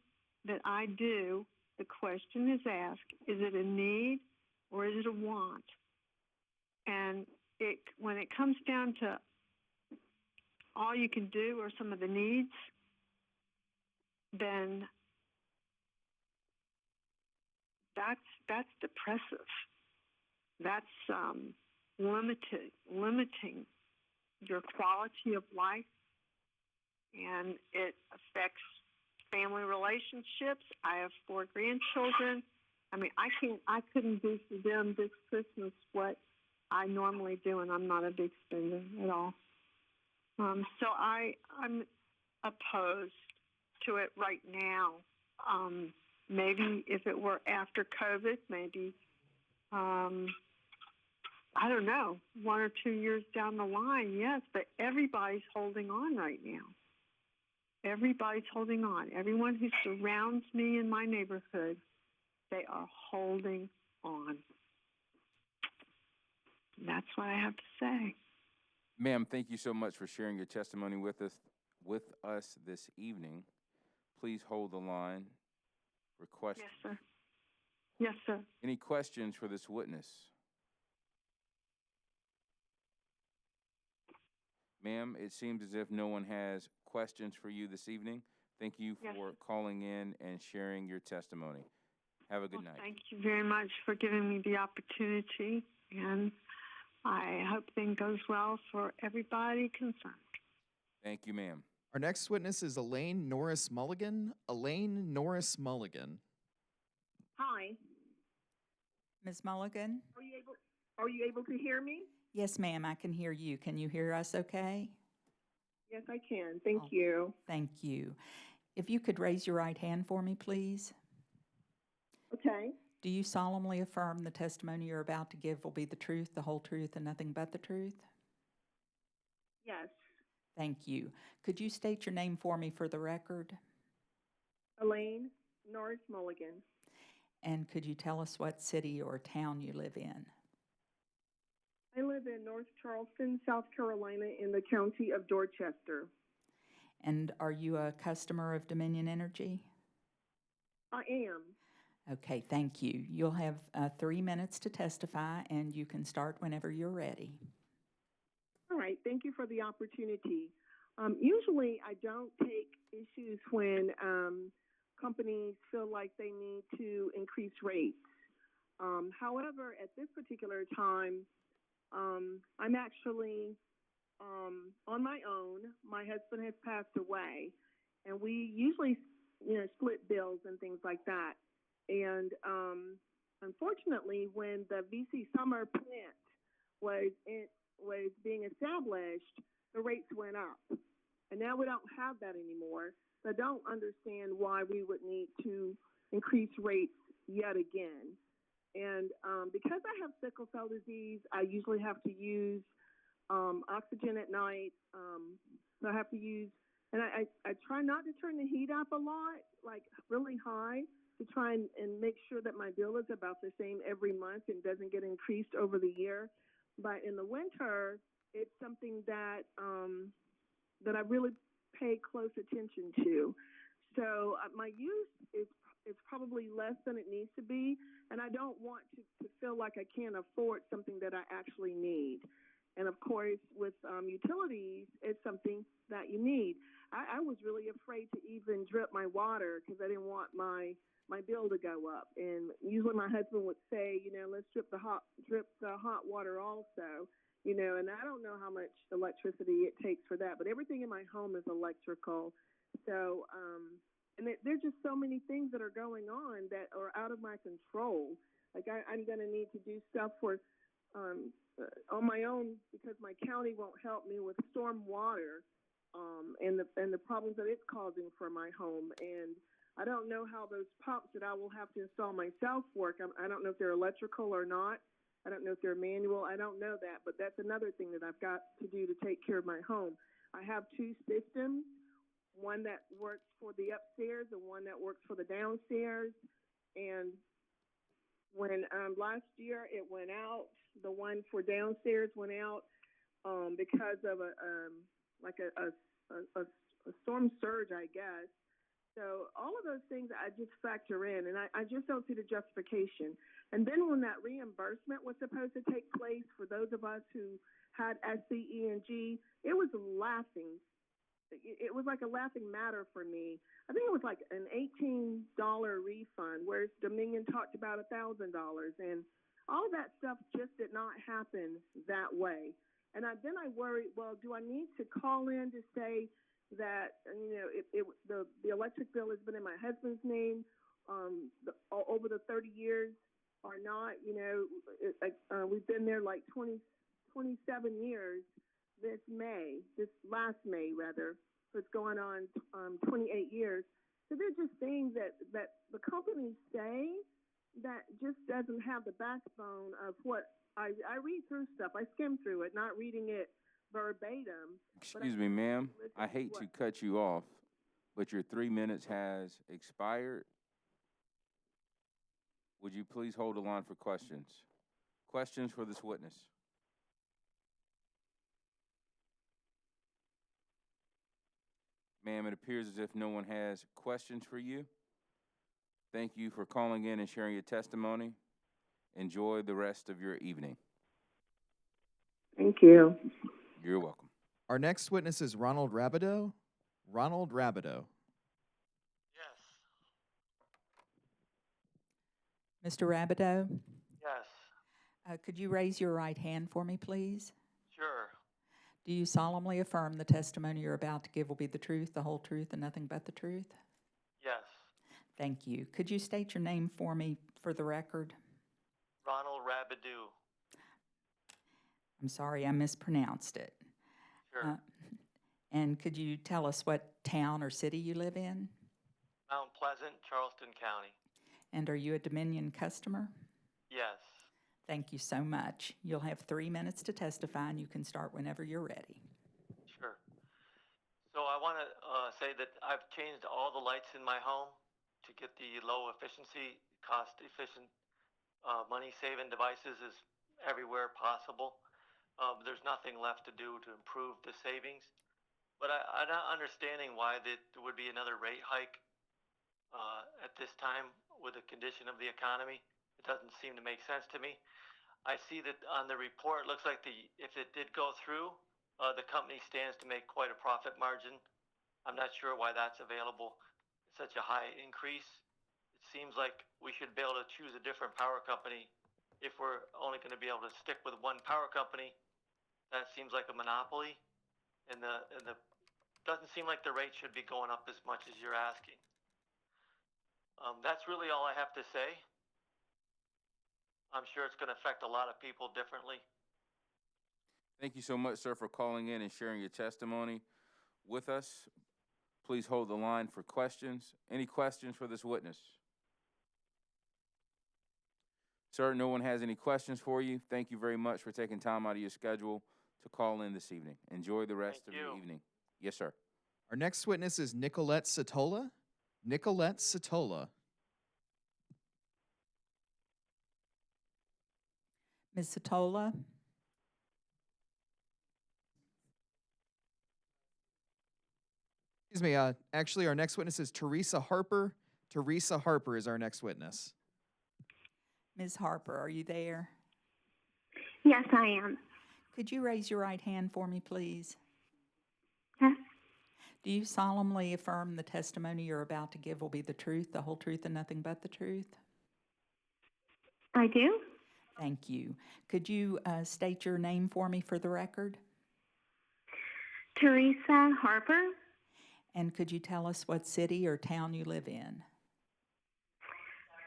that I do, the question is asked, is it a need or is it a want? And when it comes down to all you can do are some of the needs, then that's depressive. That's limiting your quality of life, and it affects family relationships. I have 4 grandchildren. I mean, I couldn't do for them this Christmas what I normally do, and I'm not a big spender at all. So I'm opposed to it right now. Maybe if it were after COVID, maybe, I don't know, 1 or 2 years down the line, yes, but everybody's holding on right now. Everybody's holding on. Everyone who surrounds me in my neighborhood, they are holding on. That's what I have to say. Ma'am, thank you so much for sharing your testimony with us this evening. Please hold the line. Request. Yes, sir. Yes, sir. Any questions for this witness? Ma'am, it seems as if no one has questions for you this evening. Thank you for calling in and sharing your testimony. Have a good night. Thank you very much for giving me the opportunity, and I hope things goes well for everybody concerned. Thank you, ma'am. Our next witness is Elaine Norris Mulligan. Elaine Norris Mulligan. Hi. Ms. Mulligan? Are you able to hear me? Yes, ma'am, I can hear you. Can you hear us okay? Yes, I can. Thank you. Thank you. If you could raise your right hand for me, please. Okay. Do you solemnly affirm the testimony you're about to give will be the truth, the whole truth, and nothing but the truth? Yes. Thank you. Could you state your name for me for the record? Elaine Norris Mulligan. And could you tell us what city or town you live in? I live in North Charleston, South Carolina, in the county of Dorchester. And are you a customer of Dominion Energy? I am. Okay, thank you. You'll have 3 minutes to testify, and you can start whenever you're ready. All right, thank you for the opportunity. Usually I don't take issues when companies feel like they need to increase rates. However, at this particular time, I'm actually on my own. My husband has passed away, and we usually, split bills and things like that. And unfortunately, when the VC Summer plant was being established, the rates went up, and now we don't have that anymore. So I don't understand why we would need to increase rates yet again. And because I have sickle cell disease, I usually have to use oxygen at night. So I have to use And I try not to turn the heat up a lot, like really high, to try and make sure that my bill is about the same every month and doesn't get increased over the year. But in the winter, it's something that that I really pay close attention to. So my use is probably less than it needs to be, and I don't want to feel like I can't afford something that I actually need. And of course, with utilities, it's something that you need. I was really afraid to even drip my water because I didn't want my bill to go up. And usually my husband would say, let's drip the hot water also. And I don't know how much electricity it takes for that, but everything in my home is electrical. So, and there's just so many things that are going on that are out of my control. Like I'm going to need to do stuff for on my own because my county won't help me with storm water and the problems that it's causing for my home. And I don't know how those pumps that I will have to install myself work. I don't know if they're electrical or not. I don't know if they're manual. I don't know that, but that's another thing that I've got to do to take care of my home. I have two systems, one that works for the upstairs and one that works for the downstairs. And when last year it went out, the one for downstairs went out because of a storm surge, I guess. So all of those things I just factor in, and I just don't see the justification. And then when that reimbursement was supposed to take place for those of us who had SCE&G, it was laughing. It was like a laughing matter for me. I think it was like an $18 refund, whereas Dominion talked about $1,000. And all of that stuff just did not happen that way. And then I worried, well, do I need to call in to say that, the electric bill has been in my husband's name over the 30 years or not? We've been there like 27 years this last May, rather. So it's going on 28 years. So they're just things that the companies say that just doesn't have the backbone of what I read through stuff. I skim through it, not reading it verbatim. Excuse me, ma'am. I hate to cut you off, but your 3 minutes has expired. Would you please hold the line for questions? Questions for this witness? Ma'am, it appears as if no one has questions for you. Thank you for calling in and sharing your testimony. Enjoy the rest of your evening. Thank you. You're welcome. Our next witness is Ronald Rabideau. Ronald Rabideau. Mr. Rabideau, Yes. could you raise your right hand for me, please? Sure. Do you solemnly affirm the testimony you're about to give will be the truth, the whole truth, and nothing but the truth? Yes. Thank you. Could you state your name for me for the record? Ronald Rabideau. I'm sorry, I mispronounced it. Sure. And could you tell us what town or city you live in? Mount Pleasant, Charleston County. And are you a Dominion customer? Yes. Thank you so much. You'll have 3 minutes to testify, and you can start whenever you're ready. Sure. So I want to say that I've changed all the lights in my home to get the low efficiency, cost efficient, money saving devices as everywhere possible. There's nothing left to do to improve the savings. But I'm not understanding why there would be another rate hike at this time with the condition of the economy. It doesn't seem to make sense to me. I see that on the report, it looks like if it did go through, the company stands to make quite a profit margin. I'm not sure why that's available at such a high increase. It seems like we should be able to choose a different power company if we're only going to be able to stick with one power company. That seems like a monopoly, and the doesn't seem like the rate should be going up as much as you're asking. That's really all I have to say. I'm sure it's going to affect a lot of people differently. Thank you so much, sir, for calling in and sharing your testimony with us. Please hold the line for questions. Any questions for this witness? Sir, no one has any questions for you. Thank you very much for taking time out of your schedule to call in this evening. Enjoy the rest of your evening. Yes, sir. Our next witness is Nicolette Satola. Nicolette Satola. Ms. Satola? Excuse me, actually, our next witness is Teresa Harper. Teresa Harper is our next witness. Ms. Harper, are you there? Yes, I am. Could you raise your right hand for me, please? Yes. Do you solemnly affirm the testimony you're about to give will be the truth, the whole truth, and nothing but the truth? I do. Thank you. Could you state your name for me for the record? Teresa Harper. And could you tell us what city or town you live in?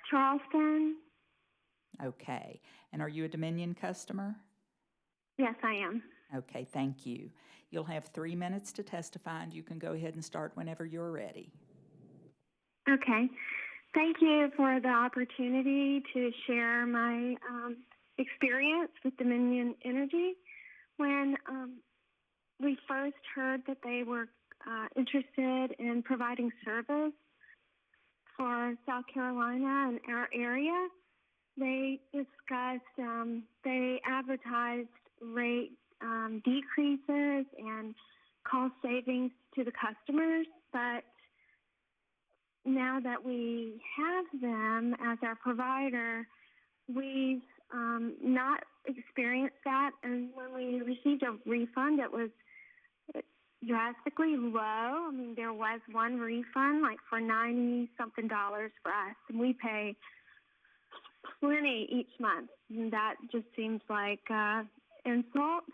Charleston. Okay. And are you a Dominion customer? Yes, I am. Okay, thank you. You'll have 3 minutes to testify, and you can go ahead and start whenever you're ready. Okay. Thank you for the opportunity to share my experience with Dominion Energy. When we first heard that they were interested in providing service for South Carolina and our area, they discussed, they advertised rate decreases and cost savings to the customers, but now that we have them as our provider, we've not experienced that. And when we received a refund, it was drastically low. I mean, there was one refund, like for $90-something for us, and we pay plenty each month. And that just seems like insult.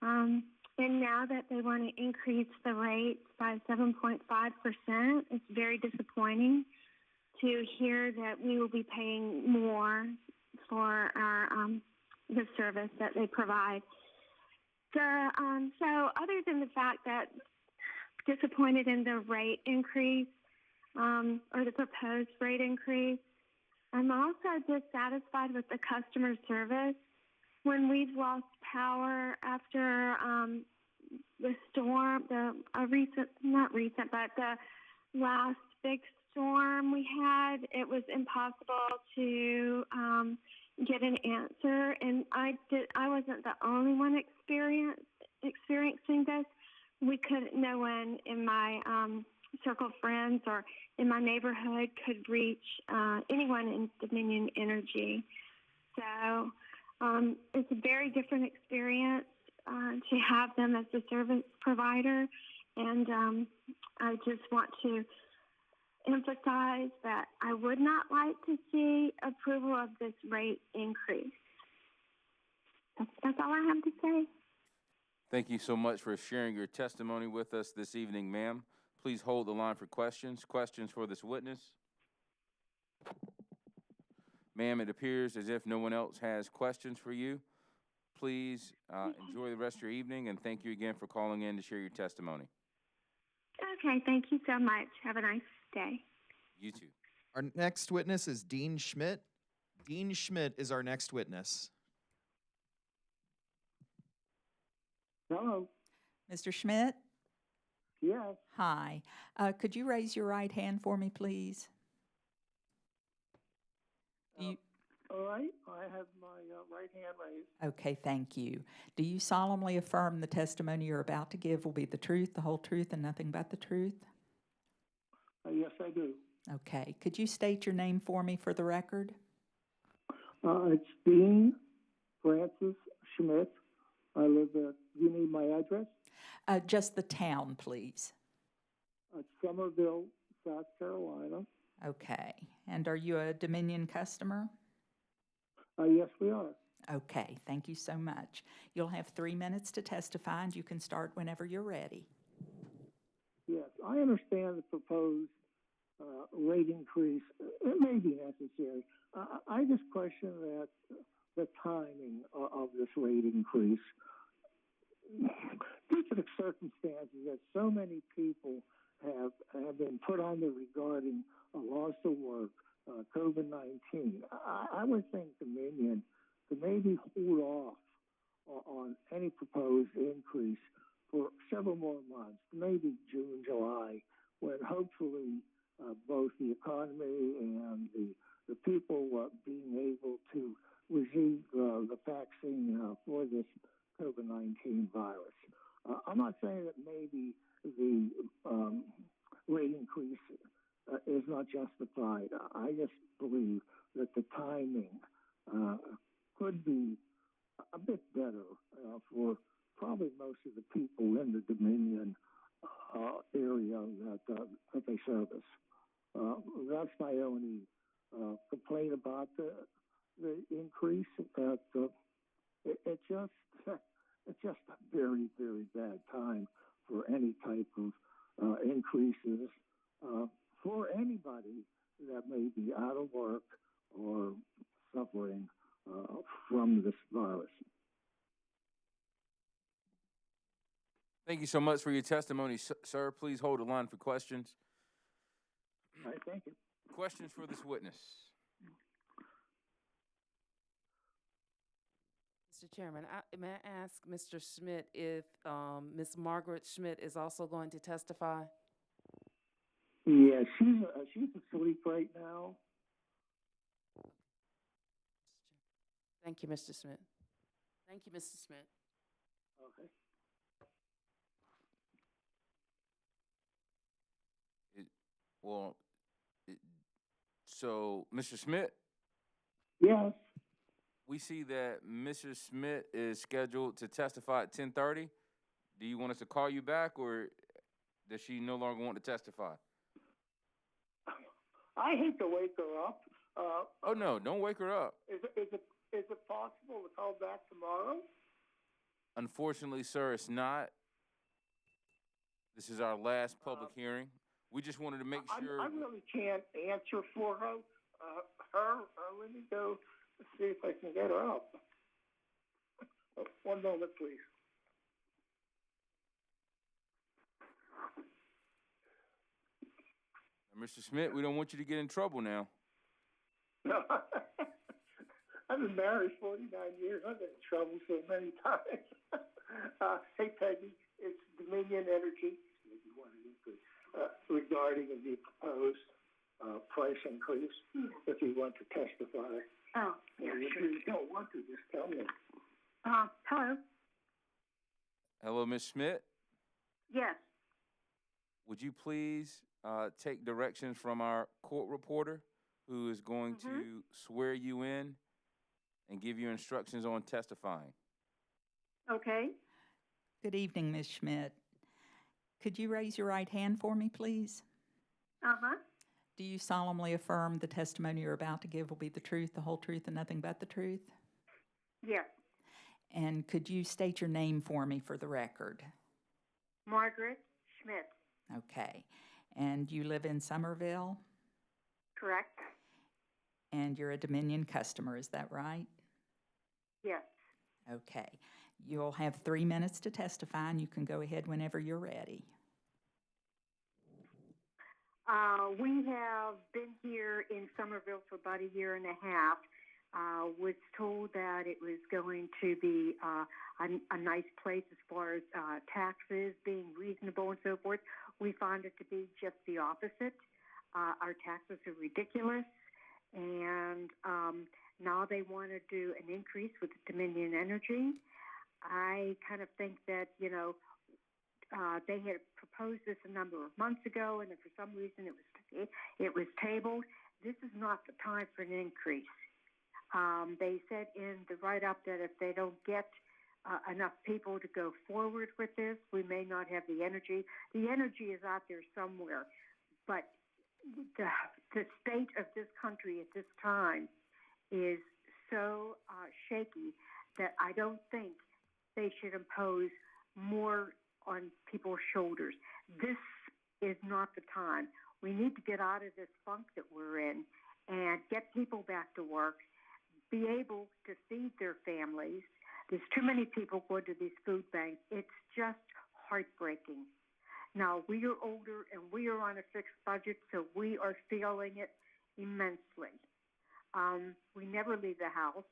And now that they want to increase the rates by 7.5%, it's very disappointing to hear that we will be paying more for our the service that they provide. So other than the fact that disappointed in the rate increase or the proposed rate increase, I'm also dissatisfied with the customer service. When we've lost power after the storm, the last big storm we had, it was impossible to get an answer, and I wasn't the only one experiencing this. No one in my circle of friends or in my neighborhood could reach anyone in Dominion Energy. So it's a very different experience to have them as a service provider, and I just want to emphasize that I would not like to see approval of this rate increase. That's all I have to say. Thank you so much for sharing your testimony with us this evening, ma'am. Please hold the line for questions. Questions for this witness? Ma'am, it appears as if no one else has questions for you. Please enjoy the rest of your evening, and thank you again for calling in to share your testimony. Okay, thank you so much. Have a nice day. You too. Our next witness is Dean Schmidt. Dean Schmidt is our next witness. Hello. Mr. Schmidt? Yes. Hi. Could you raise your right hand for me, please? All right. I have my right hand raised. Okay, thank you. Do you solemnly affirm the testimony you're about to give will be the truth, the whole truth, and nothing but the truth? Yes, I do. Okay. Could you state your name for me for the record? It's Dean Francis Schmidt. I live at, you need my address? Just the town, please. Somerville, South Carolina. Okay. And are you a Dominion customer? Yes, we are. Okay. Thank you so much. You'll have 3 minutes to testify, and you can start whenever you're ready. Yes, I understand the proposed rate increase. It may be necessary. I just question that the timing of this rate increase. Due to the circumstances that so many people have been put under regarding a loss of work, COVID-19, I would think Dominion could maybe hold off on any proposed increase for several more months, maybe June, July, when hopefully both the economy and the people being able to receive the vaccine for this COVID-19 virus. I'm not saying that maybe the rate increase is not justified. I just believe that the timing could be a bit better for probably most of the people in the Dominion area that they service. That's my only complaint about the increase. That it's just a very, very bad time for any type of increases for anybody that may be out of work or suffering from this virus. Thank you so much for your testimony, sir. Please hold the line for questions. All right, thank you. Questions for this witness? Mr. Chairman, may I ask Mr. Schmidt if Ms. Margaret Schmidt is also going to testify? Yeah, she's asleep right now. Thank you, Mr. Schmidt. Thank you, Mr. Schmidt. Okay. So, Mr. Schmidt? Yes. We see that Mr. Schmidt is scheduled to testify at 10:30. Do you want us to call you back, or does she no longer want to testify? I hate to wake her up. Oh, no, don't wake her up. Is it possible to call back tomorrow? Unfortunately, sir, it's not. This is our last public hearing. We just wanted to make sure. I really can't answer for her. Let me go see if I can get her up. One moment, please. Mr. Schmidt, we don't want you to get in trouble now. No, I've been married 49 years. I've been in trouble so many times. Hey, Peggy, it's Dominion Energy. Regarding the proposed price increase, if you want to testify. Oh, yeah, If sure. you don't want to, just tell me. Hello? Hello, Ms. Schmidt. Yes. Would you please take directions from our court reporter, who is going to swear you in and give you instructions on testifying? Okay. Good evening, Ms. Schmidt. Could you raise your right hand for me, please? Uh-huh. Do you solemnly affirm the testimony you're about to give will be the truth, the whole truth, and nothing but the truth? Yes. And could you state your name for me for the record? Margaret Schmidt. Okay. And you live in Somerville? Correct. And you're a Dominion customer, is that right? Yes. Okay. You'll have 3 minutes to testify, and you can go ahead whenever you're ready. We have been here in Somerville for about a year and a half. Was told that it was going to be a nice place as far as taxes being reasonable and so forth. We found it to be just the opposite. Our taxes are ridiculous, and now they want to do an increase with Dominion Energy. I kind of think that, they had proposed this a number of months ago, and if for some reason it was tabled. This is not the time for an increase. They said in the write-up that if they don't get enough people to go forward with this, we may not have the energy. The energy is out there somewhere, but the state of this country at this time is so shaky that I don't think they should impose more on people's shoulders. This is not the time. We need to get out of this funk that we're in and get people back to work, be able to feed their families. There's too many people going to these food banks. It's just heartbreaking. Now, we are older and we are on a fixed budget, so we are feeling it immensely. We never leave the house.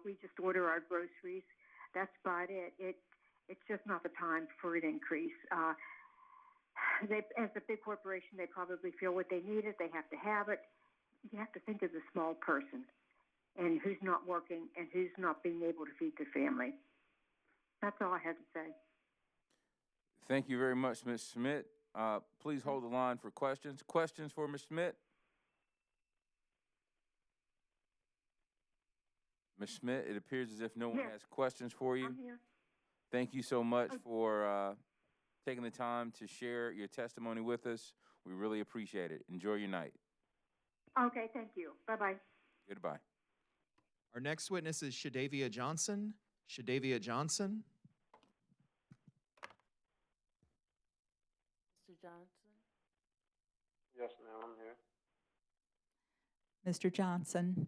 We just order our groceries. That's about it. it's just not the time for an increase. As a big corporation, they probably feel what they need it. They have to have it. You have to think of the small person and who's not working and who's not being able to feed their family. That's all I had to say. Thank you very much, Ms. Schmidt. Please hold the line for questions. Questions for Ms. Schmidt? Ms. Schmidt, it appears as if no one has questions for you. I'm here. Thank you so much for taking the time to share your testimony with us. We really appreciate it. Enjoy your night. Okay, thank you. Bye-bye. Goodbye. Our next witness is Shadavia Johnson. Shadavia Johnson. Mr. Johnson? Yes, ma'am, I'm here. Mr. Johnson,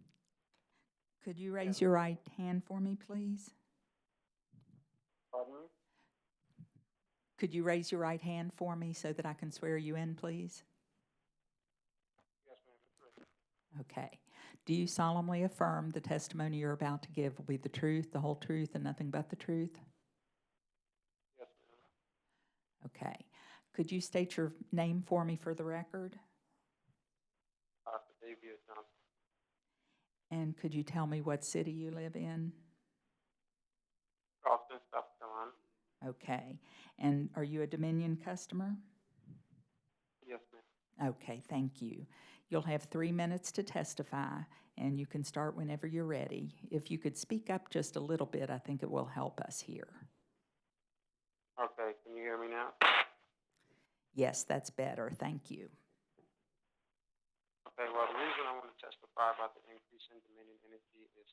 could you raise your right hand for me, please? Pardon me? Could you raise your right hand for me so that I can swear you in, please? Yes, ma'am. Okay. Do you solemnly affirm the testimony you're about to give will be the truth, the whole truth, and nothing but the truth? Yes, ma'am. Okay. Could you state your name for me for the record? David Johnson. And could you tell me what city you live in? Charleston, South Carolina. Okay. And are you a Dominion customer? Yes, ma'am. Okay, thank you. You'll have 3 minutes to testify, and you can start whenever you're ready. If you could speak up just a little bit, I think it will help us here. Okay, can you hear me now? Yes, that's better. Thank you. Okay, well, the reason I want to testify about the increase in Dominion Energy is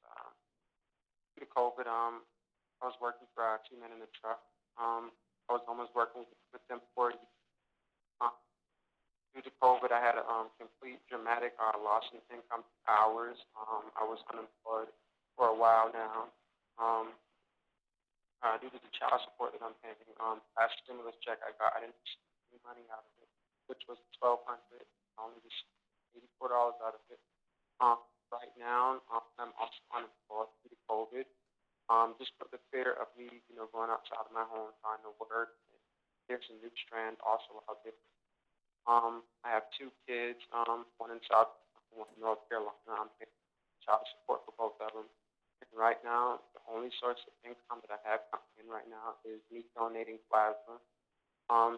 due to COVID. I was working for 2 men in a truck. I was almost working with them for a year. Due to COVID, I had a complete dramatic loss in income hours. I was unemployed for a while now. Due to the child support that I'm paying, last stimulus check I got, I didn't get any money out of it, which was $1,200. I only just $84 out of it. Right now, I'm also unemployed due to COVID. Just for the fear of me, going outside of my home trying to work. There's a new strand also out there. I have 2 kids, one in South, one in North Carolina. I'm paying child support for both of them. And right now, the only source of income that I have coming in right now is me donating plasma.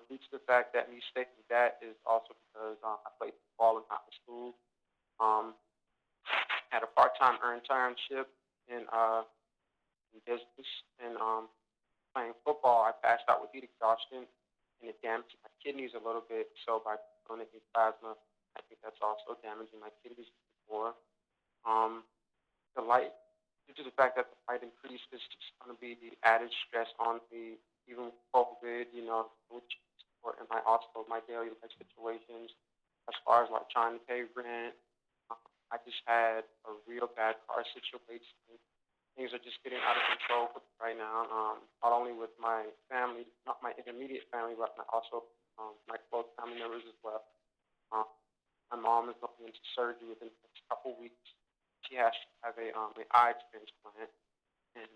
Due to the fact that me stating that is also because I played football in high school. Had a part-time internship in business, and playing football, I passed out with heat exhaustion, and it damaged my kidneys a little bit. So by donating plasma, I think that's also damaging my kidneys more. The light, due to the fact that the light increase is just going to be the added stress on me, even with COVID, which and my daily life situations, as far as like trying to pay rent. I just had a real bad car situation. Things are just getting out of control right now. Not only with my family, not my intermediate family, but also my close family members as well. My mom is going into surgery within the next couple weeks. She has to have an eye transplant, and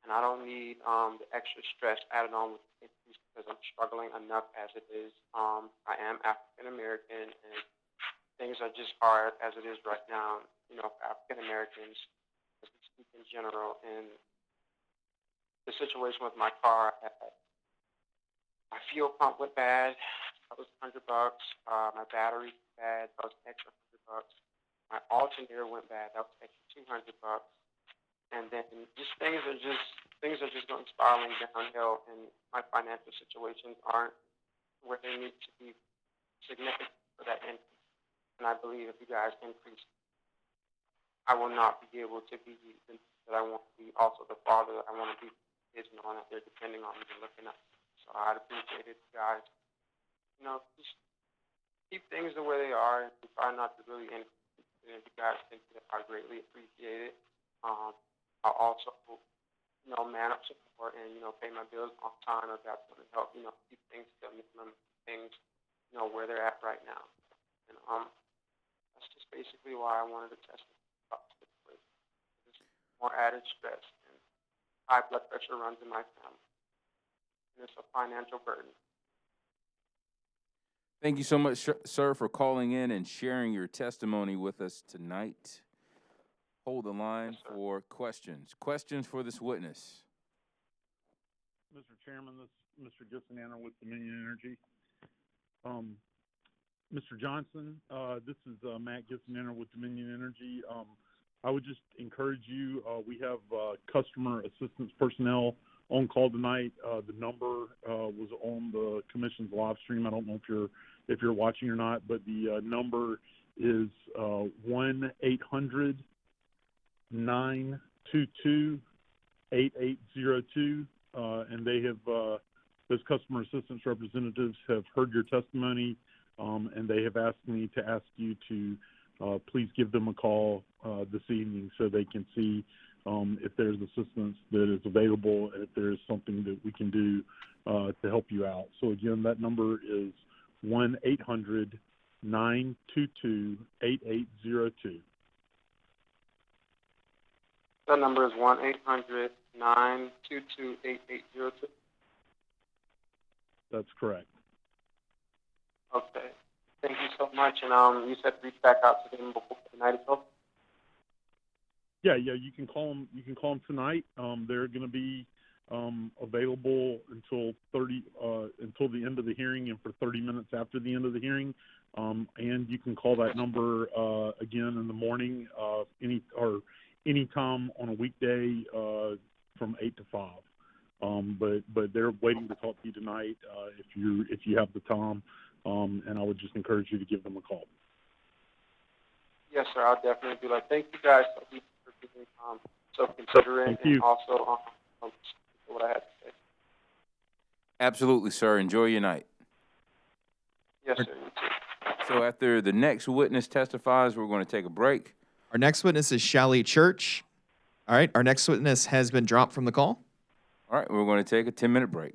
I don't need the extra stress added on with it because I'm struggling enough as it is. I am African American, and things are just hard as it is right now. For African Americans, as we speak in general, and the situation with my car, my fuel pump went bad. That was $100. My battery went bad. That was an extra $100. My alternator went bad. That was extra $200. And then things are just going spiraling downhill, and my financial situations aren't where they need to be significant for that increase. And I believe if you guys increase, I will not be able to be the that I want to be, also the father that I want to be, kids knowing that they're depending on me and looking up. So I'd appreciate it, guys. Just keep things the way they are and try not to really increase. And if you guys think that, I greatly appreciate it. I'll also, man up some more and, pay my bills on time if that's going to help, keep things to a minimum, things, where they're at right now. And that's just basically why I wanted to test it up to this place. More added stress and high blood pressure runs in my family. and it's a financial burden. Thank you so much, sir, for calling in and sharing your testimony with us tonight. Hold the line for questions. Questions for this witness. Mr. Chairman, this is Mr. Gissenanner with Dominion Energy. Mr. Johnson, this is Matt Gissenanner with Dominion Energy. I would just encourage you, we have customer assistance personnel on call tonight. The number was on the commission's live stream. I don't know if you're watching or not, but the number is 1-800-922-8802, and they have those customer assistance representatives have heard your testimony, and they have asked me to ask you to please give them a call this evening so they can see if there's assistance that is available and if there is something that we can do to help you out. So again, that number is 1-800-922-8802. That number is 1-800-922-8802. That's correct. Okay. Thank you so much. And you said reach back out to them before the night is over? Yeah, you can call them. You can call them tonight. They're going to be available until until the end of the hearing and for 30 minutes after the end of the hearing. And you can call that number again in the morning, any time on a weekday from 8 to 5. But they're waiting to talk to you tonight if you have the time. And I would just encourage you to give them a call. Yes, sir. I'll definitely do that. Thank you guys so much for being so considerate and also what I had to say. Absolutely, sir. Enjoy your night. Yes, sir. You too. So after the next witness testifies, we're going to take a break. Our next witness is Shally Church. All right, our next witness has been dropped from the call. All right, we're going to take a 10-minute break.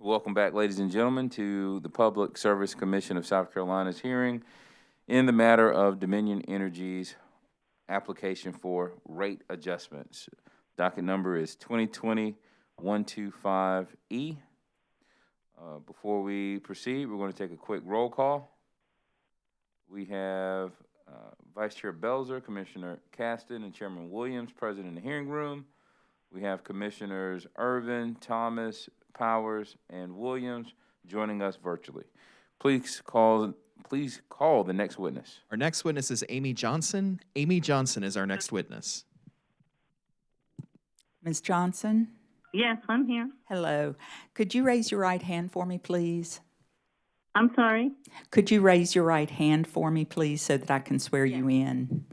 Welcome back, ladies and gentlemen, to the Public Service Commission of South Carolina's hearing in the matter of Dominion Energy's application for rate adjustments. Docket number is 2020-125E. Before we proceed, we're going to take a quick roll call. We have Vice Chair Belzer, Commissioner Caston, and Chairman Williams present in the hearing room. We have Commissioners Irvin, Thomas, Powers, and Williams joining us virtually. Please call the next witness. Our next witness is Amy Johnson. Amy Johnson is our next witness. Ms. Johnson? Yes, I'm here. Hello. Could you raise your right hand for me, please? I'm sorry? Could you raise your right hand for me, please, so that I can swear you in?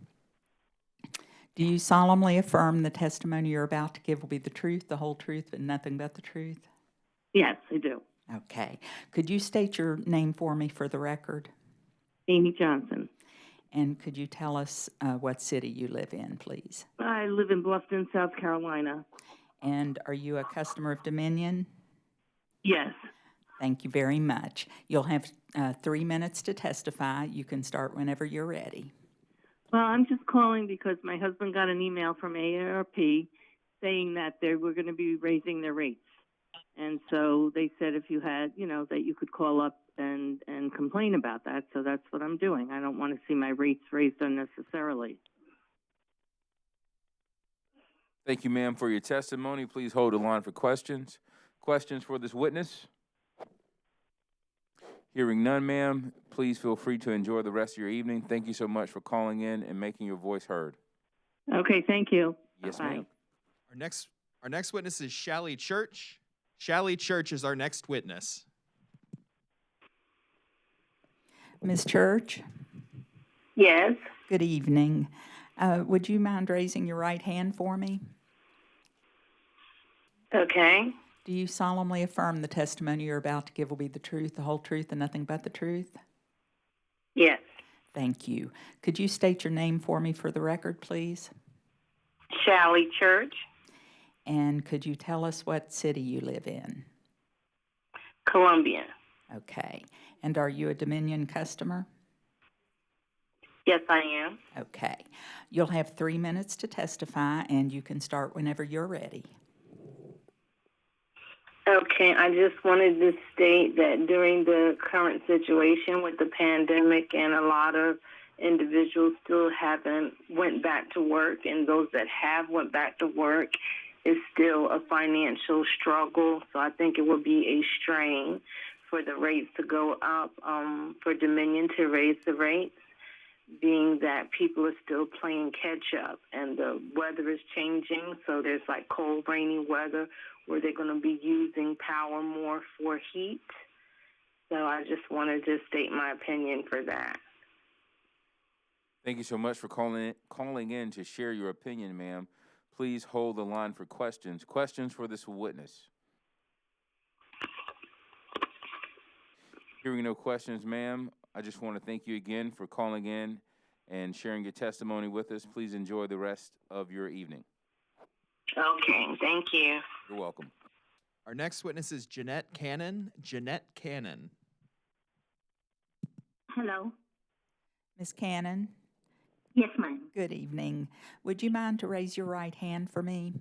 Do you solemnly affirm the testimony you're about to give will be the truth, the whole truth, but nothing but the truth? Yes, I do. Okay. Could you state your name for me for the record? Amy Johnson. And could you tell us what city you live in, please? I live in Bluffton, South Carolina. And are you a customer of Dominion? Yes. Thank you very much. You'll have 3 minutes to testify. You can start whenever you're ready. Well, I'm just calling because my husband got an email from AARP saying that they were going to be raising their rates. And so they said if you had, that you could call up and complain about that. So that's what I'm doing. I don't want to see my rates raised unnecessarily. Thank you, ma'am, for your testimony. Please hold the line for questions. Questions for this witness? Hearing none, ma'am, please feel free to enjoy the rest of your evening. Thank you so much for calling in and making your voice heard. Okay, thank you. Yes, Bye. ma'am. Our next witness is Shally Church. Shally Church is our next witness. Ms. Church? Yes. Good evening. Would you mind raising your right hand for me? Okay. Do you solemnly affirm the testimony you're about to give will be the truth, the whole truth, and nothing but the truth? Yes. Thank you. Could you state your name for me for the record, please? Shally Church. And could you tell us what city you live in? Columbia. Okay. And are you a Dominion customer? Yes, I am. Okay. You'll have 3 minutes to testify, and you can start whenever you're ready. Okay, I just wanted to state that during the current situation with the pandemic and a lot of individuals still haven't went back to work, and those that have went back to work, is still a financial struggle. So I think it would be a strain for the rates to go up, for Dominion to raise the rates, being that people are still playing catch up and the weather is changing. So there's like cold, rainy weather where they're going to be using power more for heat. So I just wanted to state my opinion for that. Thank you so much for calling in to share your opinion, ma'am. Please hold the line for questions. Questions for this witness? Hearing no questions, ma'am, I just want to thank you again for calling in and sharing your testimony with us. Please enjoy the rest of your evening. Okay, thank you. You're welcome. Our next witness is Jeanette Cannon. Jeanette Cannon. Hello. Ms. Cannon? Yes, ma'am. Good evening. Would you mind to raise your right hand for me?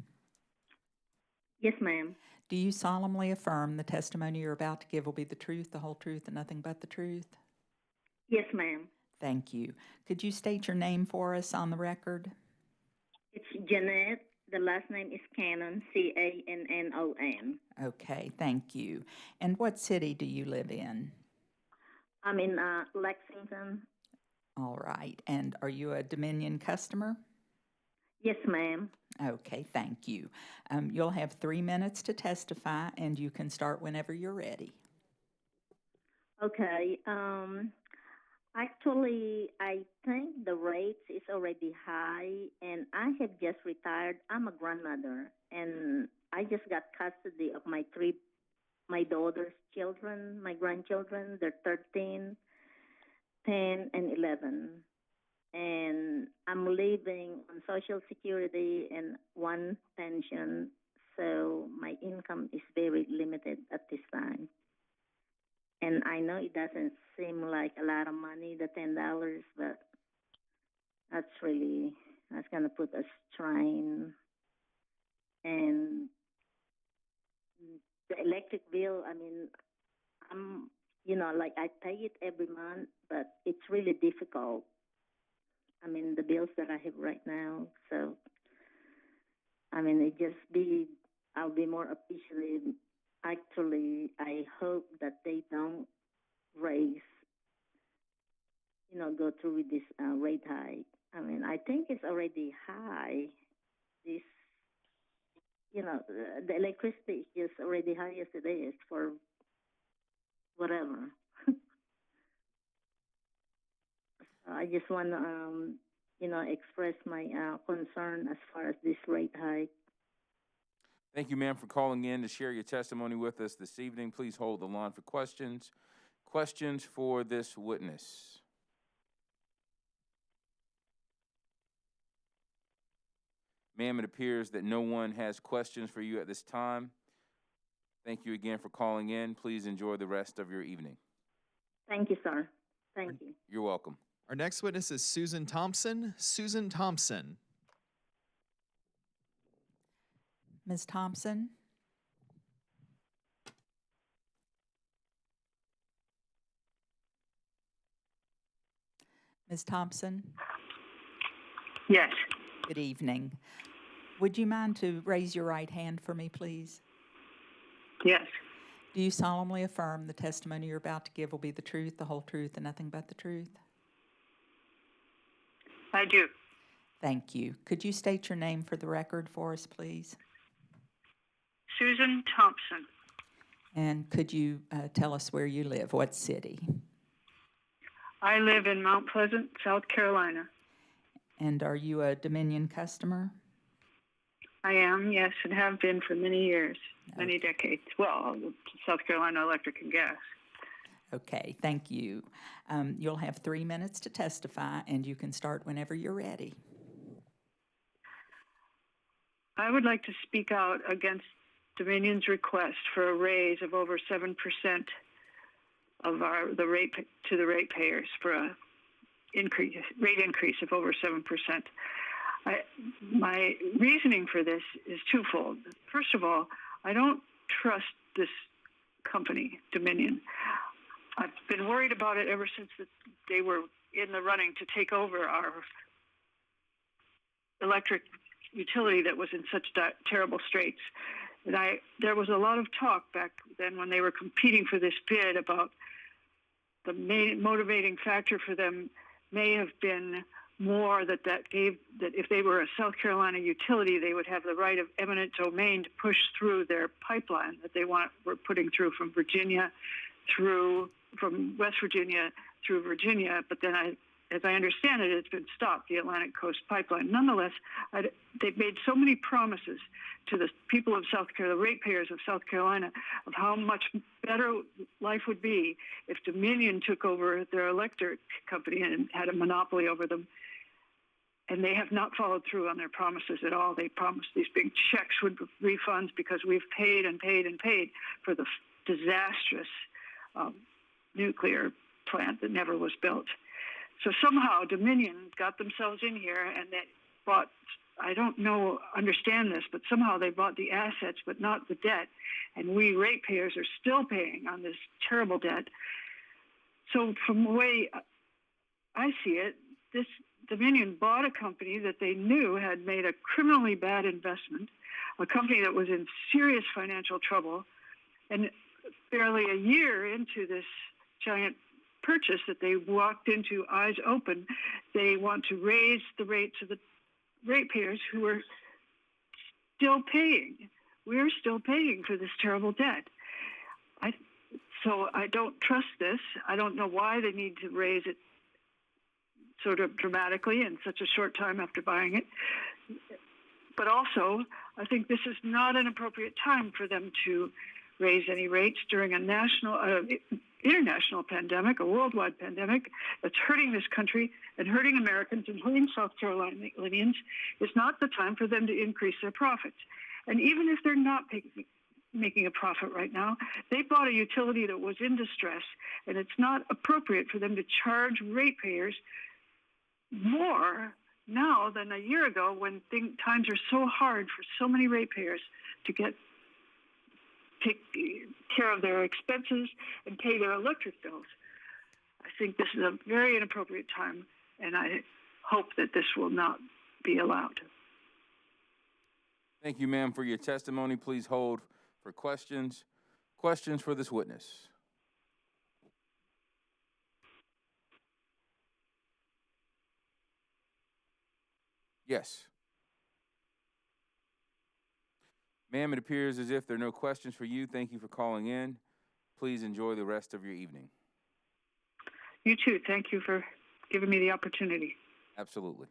Yes, ma'am. Do you solemnly affirm the testimony you're about to give will be the truth, the whole truth, and nothing but the truth? Yes, ma'am. Thank you. Could you state your name for us on the record? It's Jeanette. The last name is Cannon, Cannon. Okay, thank you. And what city do you live in? I'm in Lexington. All right. And are you a Dominion customer? Yes, ma'am. Okay, thank you. You'll have 3 minutes to testify, and you can start whenever you're ready. Okay. Actually, I think the rates is already high, and I have just retired. I'm a grandmother, and I just got custody of my daughter's children, my grandchildren. They're 13, 10, and 11. And I'm living on Social Security and one pension. so my income is very limited at this time. And I know it doesn't seem like a lot of money, the $10, but that's gonna put a strain. And the electric bill, I mean, like I pay it every month, but it's really difficult. I mean, the bills that I have right now. So, I mean, I'll be more appreciative. Actually, I hope that they don't raise, go through with this rate hike. I mean, I think it's already high. This, the electricity is just already high as it is for whatever. I just want to, express my concern as far as this rate hike. Thank you, ma'am, for calling in to share your testimony with us this evening. Please hold the line for questions. Questions for this witness. Ma'am, it appears that no one has questions for you at this time. Thank you again for calling in. Please enjoy the rest of your evening. Thank you, sir. Thank you. You're welcome. Our next witness is Susan Thompson. Susan Thompson. Ms. Thompson? Ms. Thompson? Yes. Good evening. Would you mind to raise your right hand for me, please? Yes. Do you solemnly affirm the testimony you're about to give will be the truth, the whole truth, and nothing but the truth? I do. Thank you. Could you state your name for the record for us, please? Susan Thompson. And could you tell us where you live? What city? I live in Mount Pleasant, South Carolina. And are you a Dominion customer? I am, yes, and have been for many years, many decades. Well, South Carolina Electric and Gas. Okay, thank you. You'll have 3 minutes to testify, and you can start whenever you're ready. I would like to speak out against Dominion's request for a raise of over 7% of the rate to the ratepayers for a rate increase of over 7%. My reasoning for this is twofold. First of all, I don't trust this company, Dominion. I've been worried about it ever since they were in the running to take over our electric utility that was in such terrible straits. And there was a lot of talk back then when they were competing for this bid about the main motivating factor for them may have been more that if they were a South Carolina utility, they would have the right of eminent domain to push through their pipeline that they were putting through from West Virginia through Virginia. But then, as I understand it, it's been stopped, the Atlantic Coast Pipeline. Nonetheless, they've made so many promises to the people of South Carolina, the ratepayers of South Carolina, of how much better life would be if Dominion took over their electric company and had a monopoly over them. And they have not followed through on their promises at all. They promised these big checks with refunds because we've paid and paid and paid for the disastrous nuclear plant that never was built. So somehow Dominion got themselves in here and they bought, understand this, but somehow they bought the assets but not the debt. And we ratepayers are still paying on this terrible debt. So from the way I see it, this Dominion bought a company that they knew had made a criminally bad investment, a company that was in serious financial trouble, and barely a year into this giant purchase that they walked into eyes open, they want to raise the rates of the ratepayers who are still paying. We're still paying for this terrible debt. So I don't trust this. I don't know why they need to raise it sort of dramatically in such a short time after buying it. But also, I think this is not an appropriate time for them to raise any rates during a international pandemic, a worldwide pandemic that's hurting this country and hurting Americans and hurting South Carolinians. It's not the time for them to increase their profits. And even if they're not making a profit right now, they bought a utility that was in distress, and it's not appropriate for them to charge ratepayers more now than a year ago when times are so hard for so many ratepayers to take care of their expenses and pay their electric bills. I think this is a very inappropriate time, and I hope that this will not be allowed. Thank you, ma'am, for your testimony. Please hold for questions. Questions for this witness? Yes. Ma'am, it appears as if there are no questions for you. Thank you for calling in. Please enjoy the rest of your evening. You too. Thank you for giving me the opportunity. Absolutely.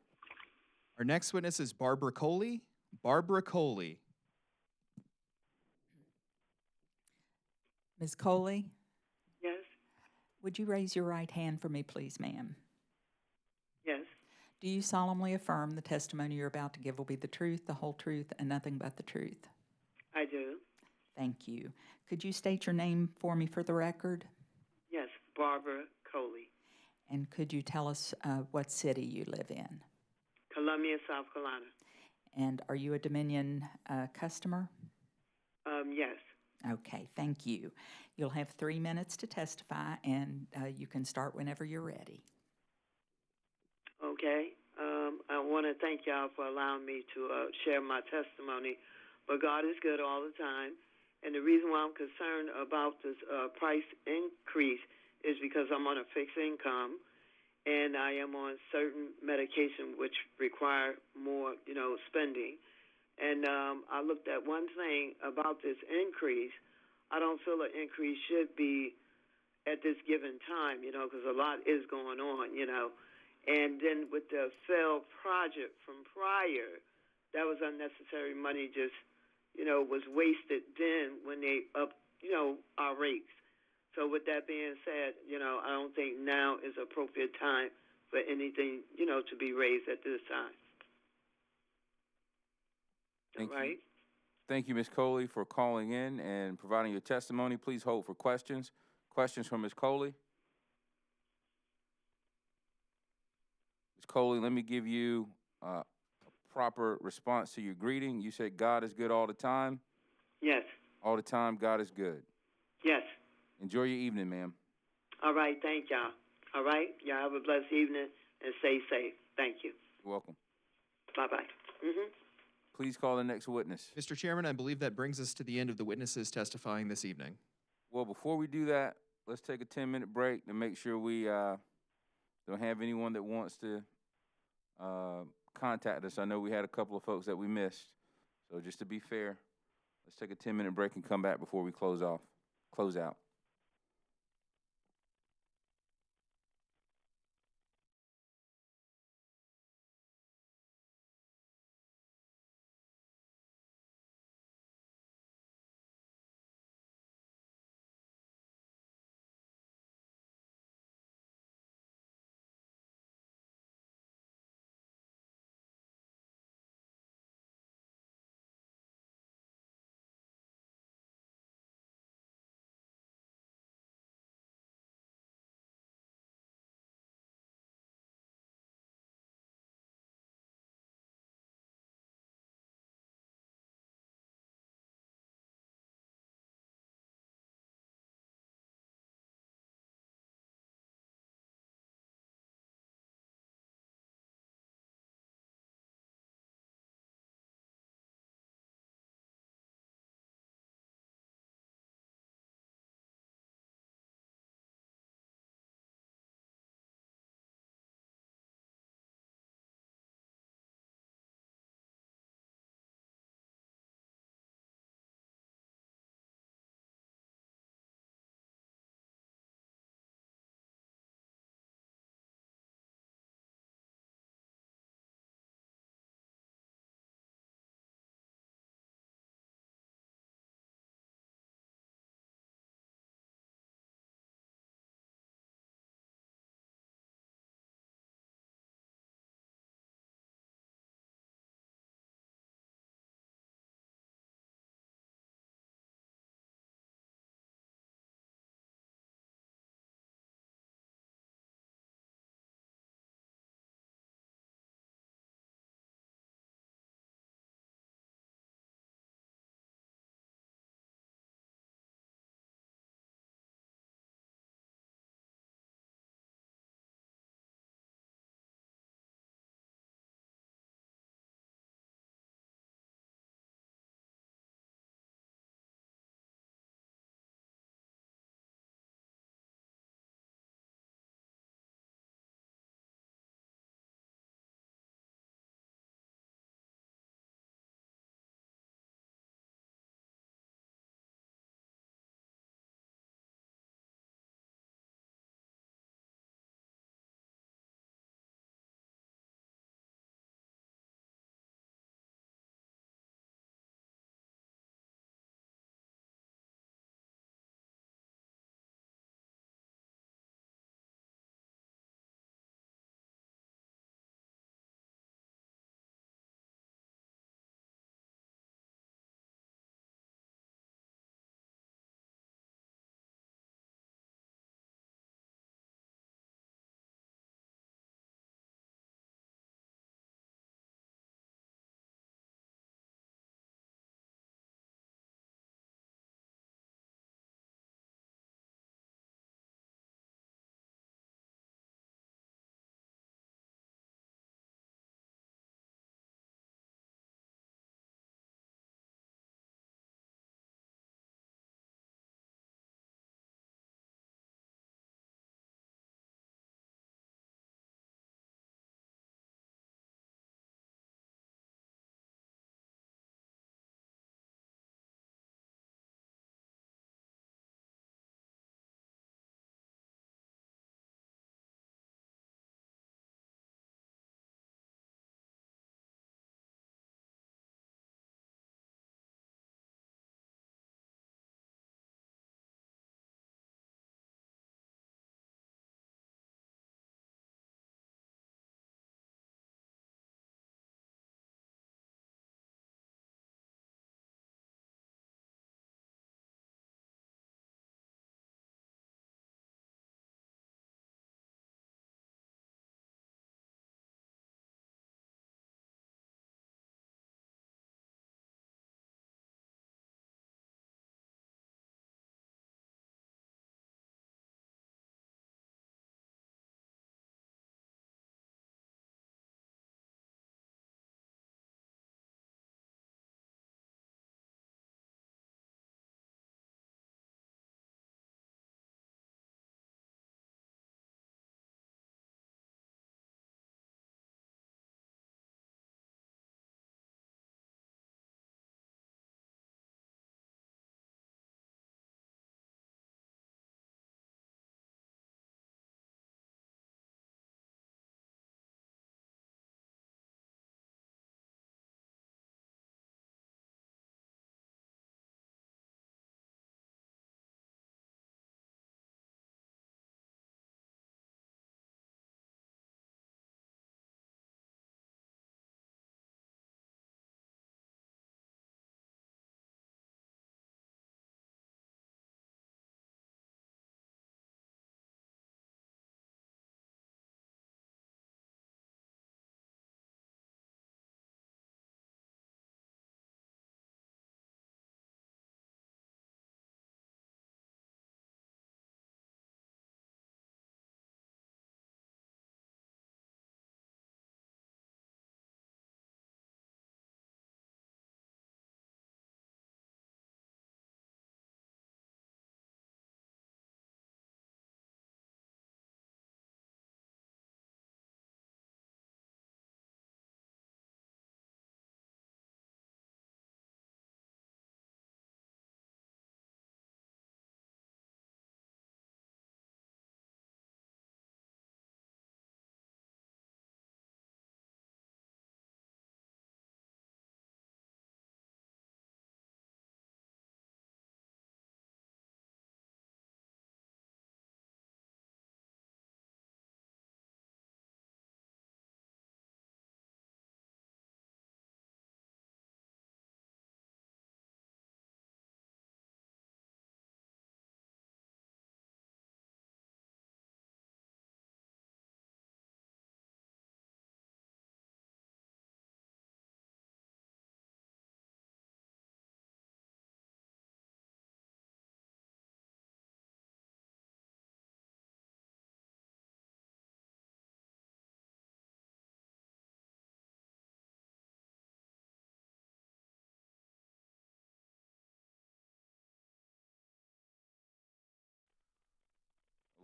Our next witness is Barbara Coley. Barbara Coley. Ms. Coley, Yes, would you raise your right hand for me, please, ma'am? yes, Do you solemnly affirm the testimony you're about to give will be the truth, the whole truth, and nothing but the truth? I do. Thank you. Could you state your name for me for the record? Yes, Barbara Coley, And could you tell us what city you live in? Columbia, South Carolina. And are you a Dominion customer? Yes. Okay, thank you. You'll have 3 minutes to testify, and you can start whenever you're ready. Okay. I want to thank y'all for allowing me to share my testimony. But God is good all the time. And the reason why I'm concerned about this price increase is because I'm on a fixed income, and I am on certain medication which require more, spending. And I looked at one thing about this increase. I don't feel an increase should be at this given time, because a lot is going on, And then with the failed project from prior, that was unnecessary money just, was wasted then when they upped, our rates. So with that being said, I don't think now is appropriate time for anything, to be raised at this time. Thank All right? you. Thank you, Ms. Coley, for calling in and providing your testimony. Please hold for questions. Questions from Ms. Coley? Ms. Coley, let me give you a proper response to your greeting. You said God is good all the time? Yes. All the time, God is good. Yes. Enjoy your evening, ma'am. All right. Thank y'all. All right? Y'all have a blessed evening and stay safe. Thank you. You're welcome. Bye-bye. Mm-hmm. Please call the next witness. Mr. Chairman, I believe that brings us to the end of the witnesses testifying this evening. Well, before we do that, let's take a 10-minute break to make sure we don't have anyone that wants to contact us. I know we had a couple of folks that we missed. So just to be fair, let's take a 10-minute break and come back before we close out.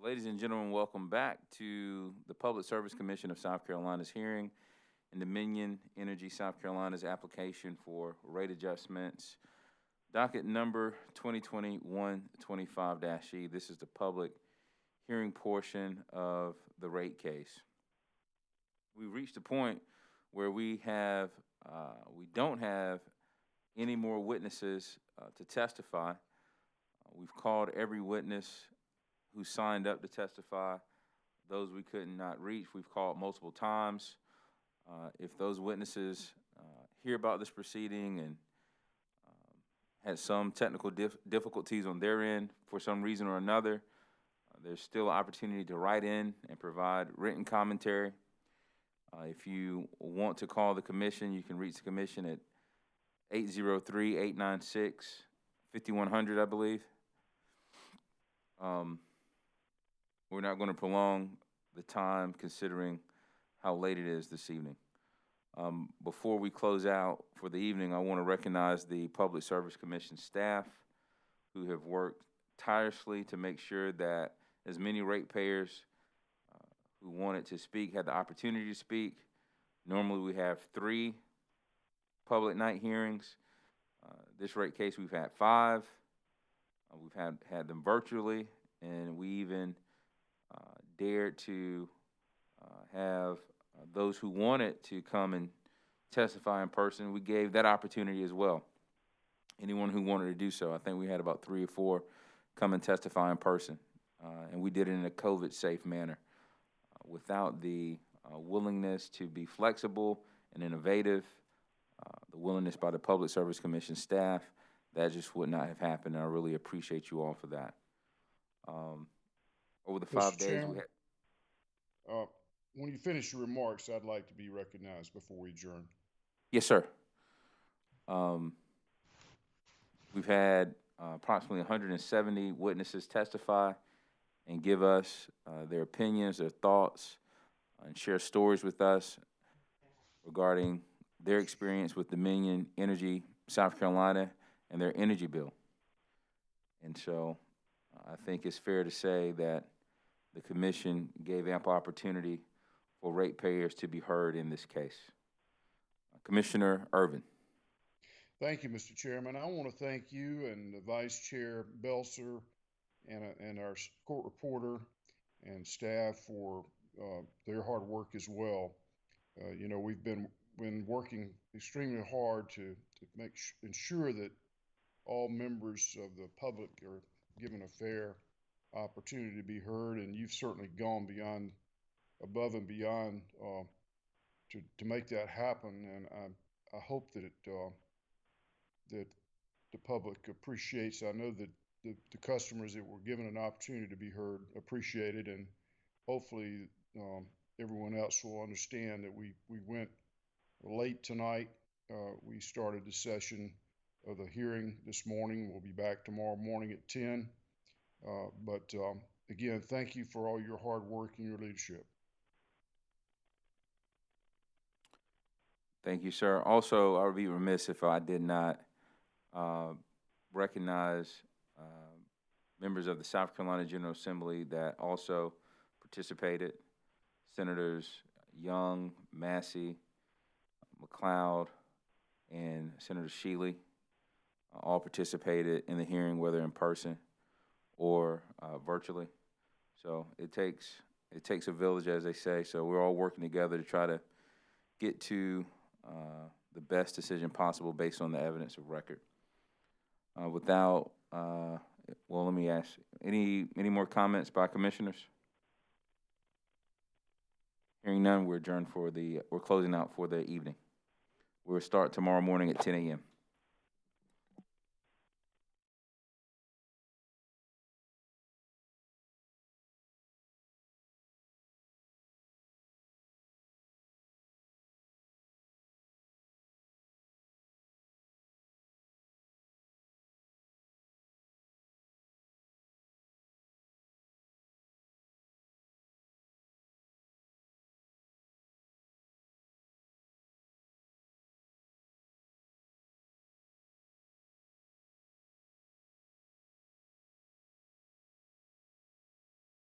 Ladies and gentlemen, welcome back to the Public Service Commission of South Carolina's hearing in Dominion Energy South Carolina's application for rate adjustments. Docket number 2020-125-E. This is the public hearing portion of the rate case. We've reached a point where we don't have any more witnesses to testify. We've called every witness who signed up to testify. Those we could not reach, we've called multiple times. If those witnesses hear about this proceeding and had some technical difficulties on their end for some reason or another, there's still an opportunity to write in and provide written commentary. If you want to call the commission, you can reach the commission at 803-896-5100, I believe. We're not going to prolong the time considering how late it is this evening. Before we close out for the evening, I want to recognize the Public Service Commission staff who have worked tirelessly to make sure that as many ratepayers who wanted to speak had the opportunity to speak. Normally we have 3 public night hearings. This rate case we've had 5. We've had them virtually, and we even dared to have those who wanted to come and testify in person. We gave that opportunity as well. Anyone who wanted to do so. I think we had about 3 or 4 come and testify in person, and we did it in a COVID-safe manner. Without the willingness to be flexible and innovative, the willingness by the Public Service Commission staff, that just would not have happened, and I really appreciate you all for that. Over the 5 days Chairman, we had... when you finish your remarks, I'd like to be recognized before we adjourn. Yes, sir. We've had approximately 170 witnesses testify and give us their opinions, their thoughts, and share stories with us regarding their experience with Dominion Energy South Carolina and their energy bill. And so I think it's fair to say that the commission gave ample opportunity for ratepayers to be heard in this case. Commissioner Irvin. Thank you, Mr. Chairman. I want to thank you and the Vice Chair Belser and our court reporter and staff for their hard work as well. You know, we've been working extremely hard to ensure that all members of the public are given a fair opportunity to be heard, and you've certainly gone above and beyond to make that happen. And I hope that that the public appreciates. I know that the customers that were given an opportunity to be heard appreciate it, and hopefully everyone else will understand that we went late tonight. We started the session of the hearing this morning. We'll be back tomorrow morning at 10. But again, thank you for all your hard work and your leadership. Thank you, sir. Also, I would be remiss if I did not recognize members of the South Carolina General Assembly that also participated. Senators Young, Massey, McLeod, and Senator Shealy all participated in the hearing, whether in person or virtually. So it takes a village, as they say. So we're all working together to try to get to the best decision possible based on the evidence of record. Well, let me ask, any more comments by commissioners? Hearing none, we're closing out for the evening. We'll start tomorrow morning at 10 a.m.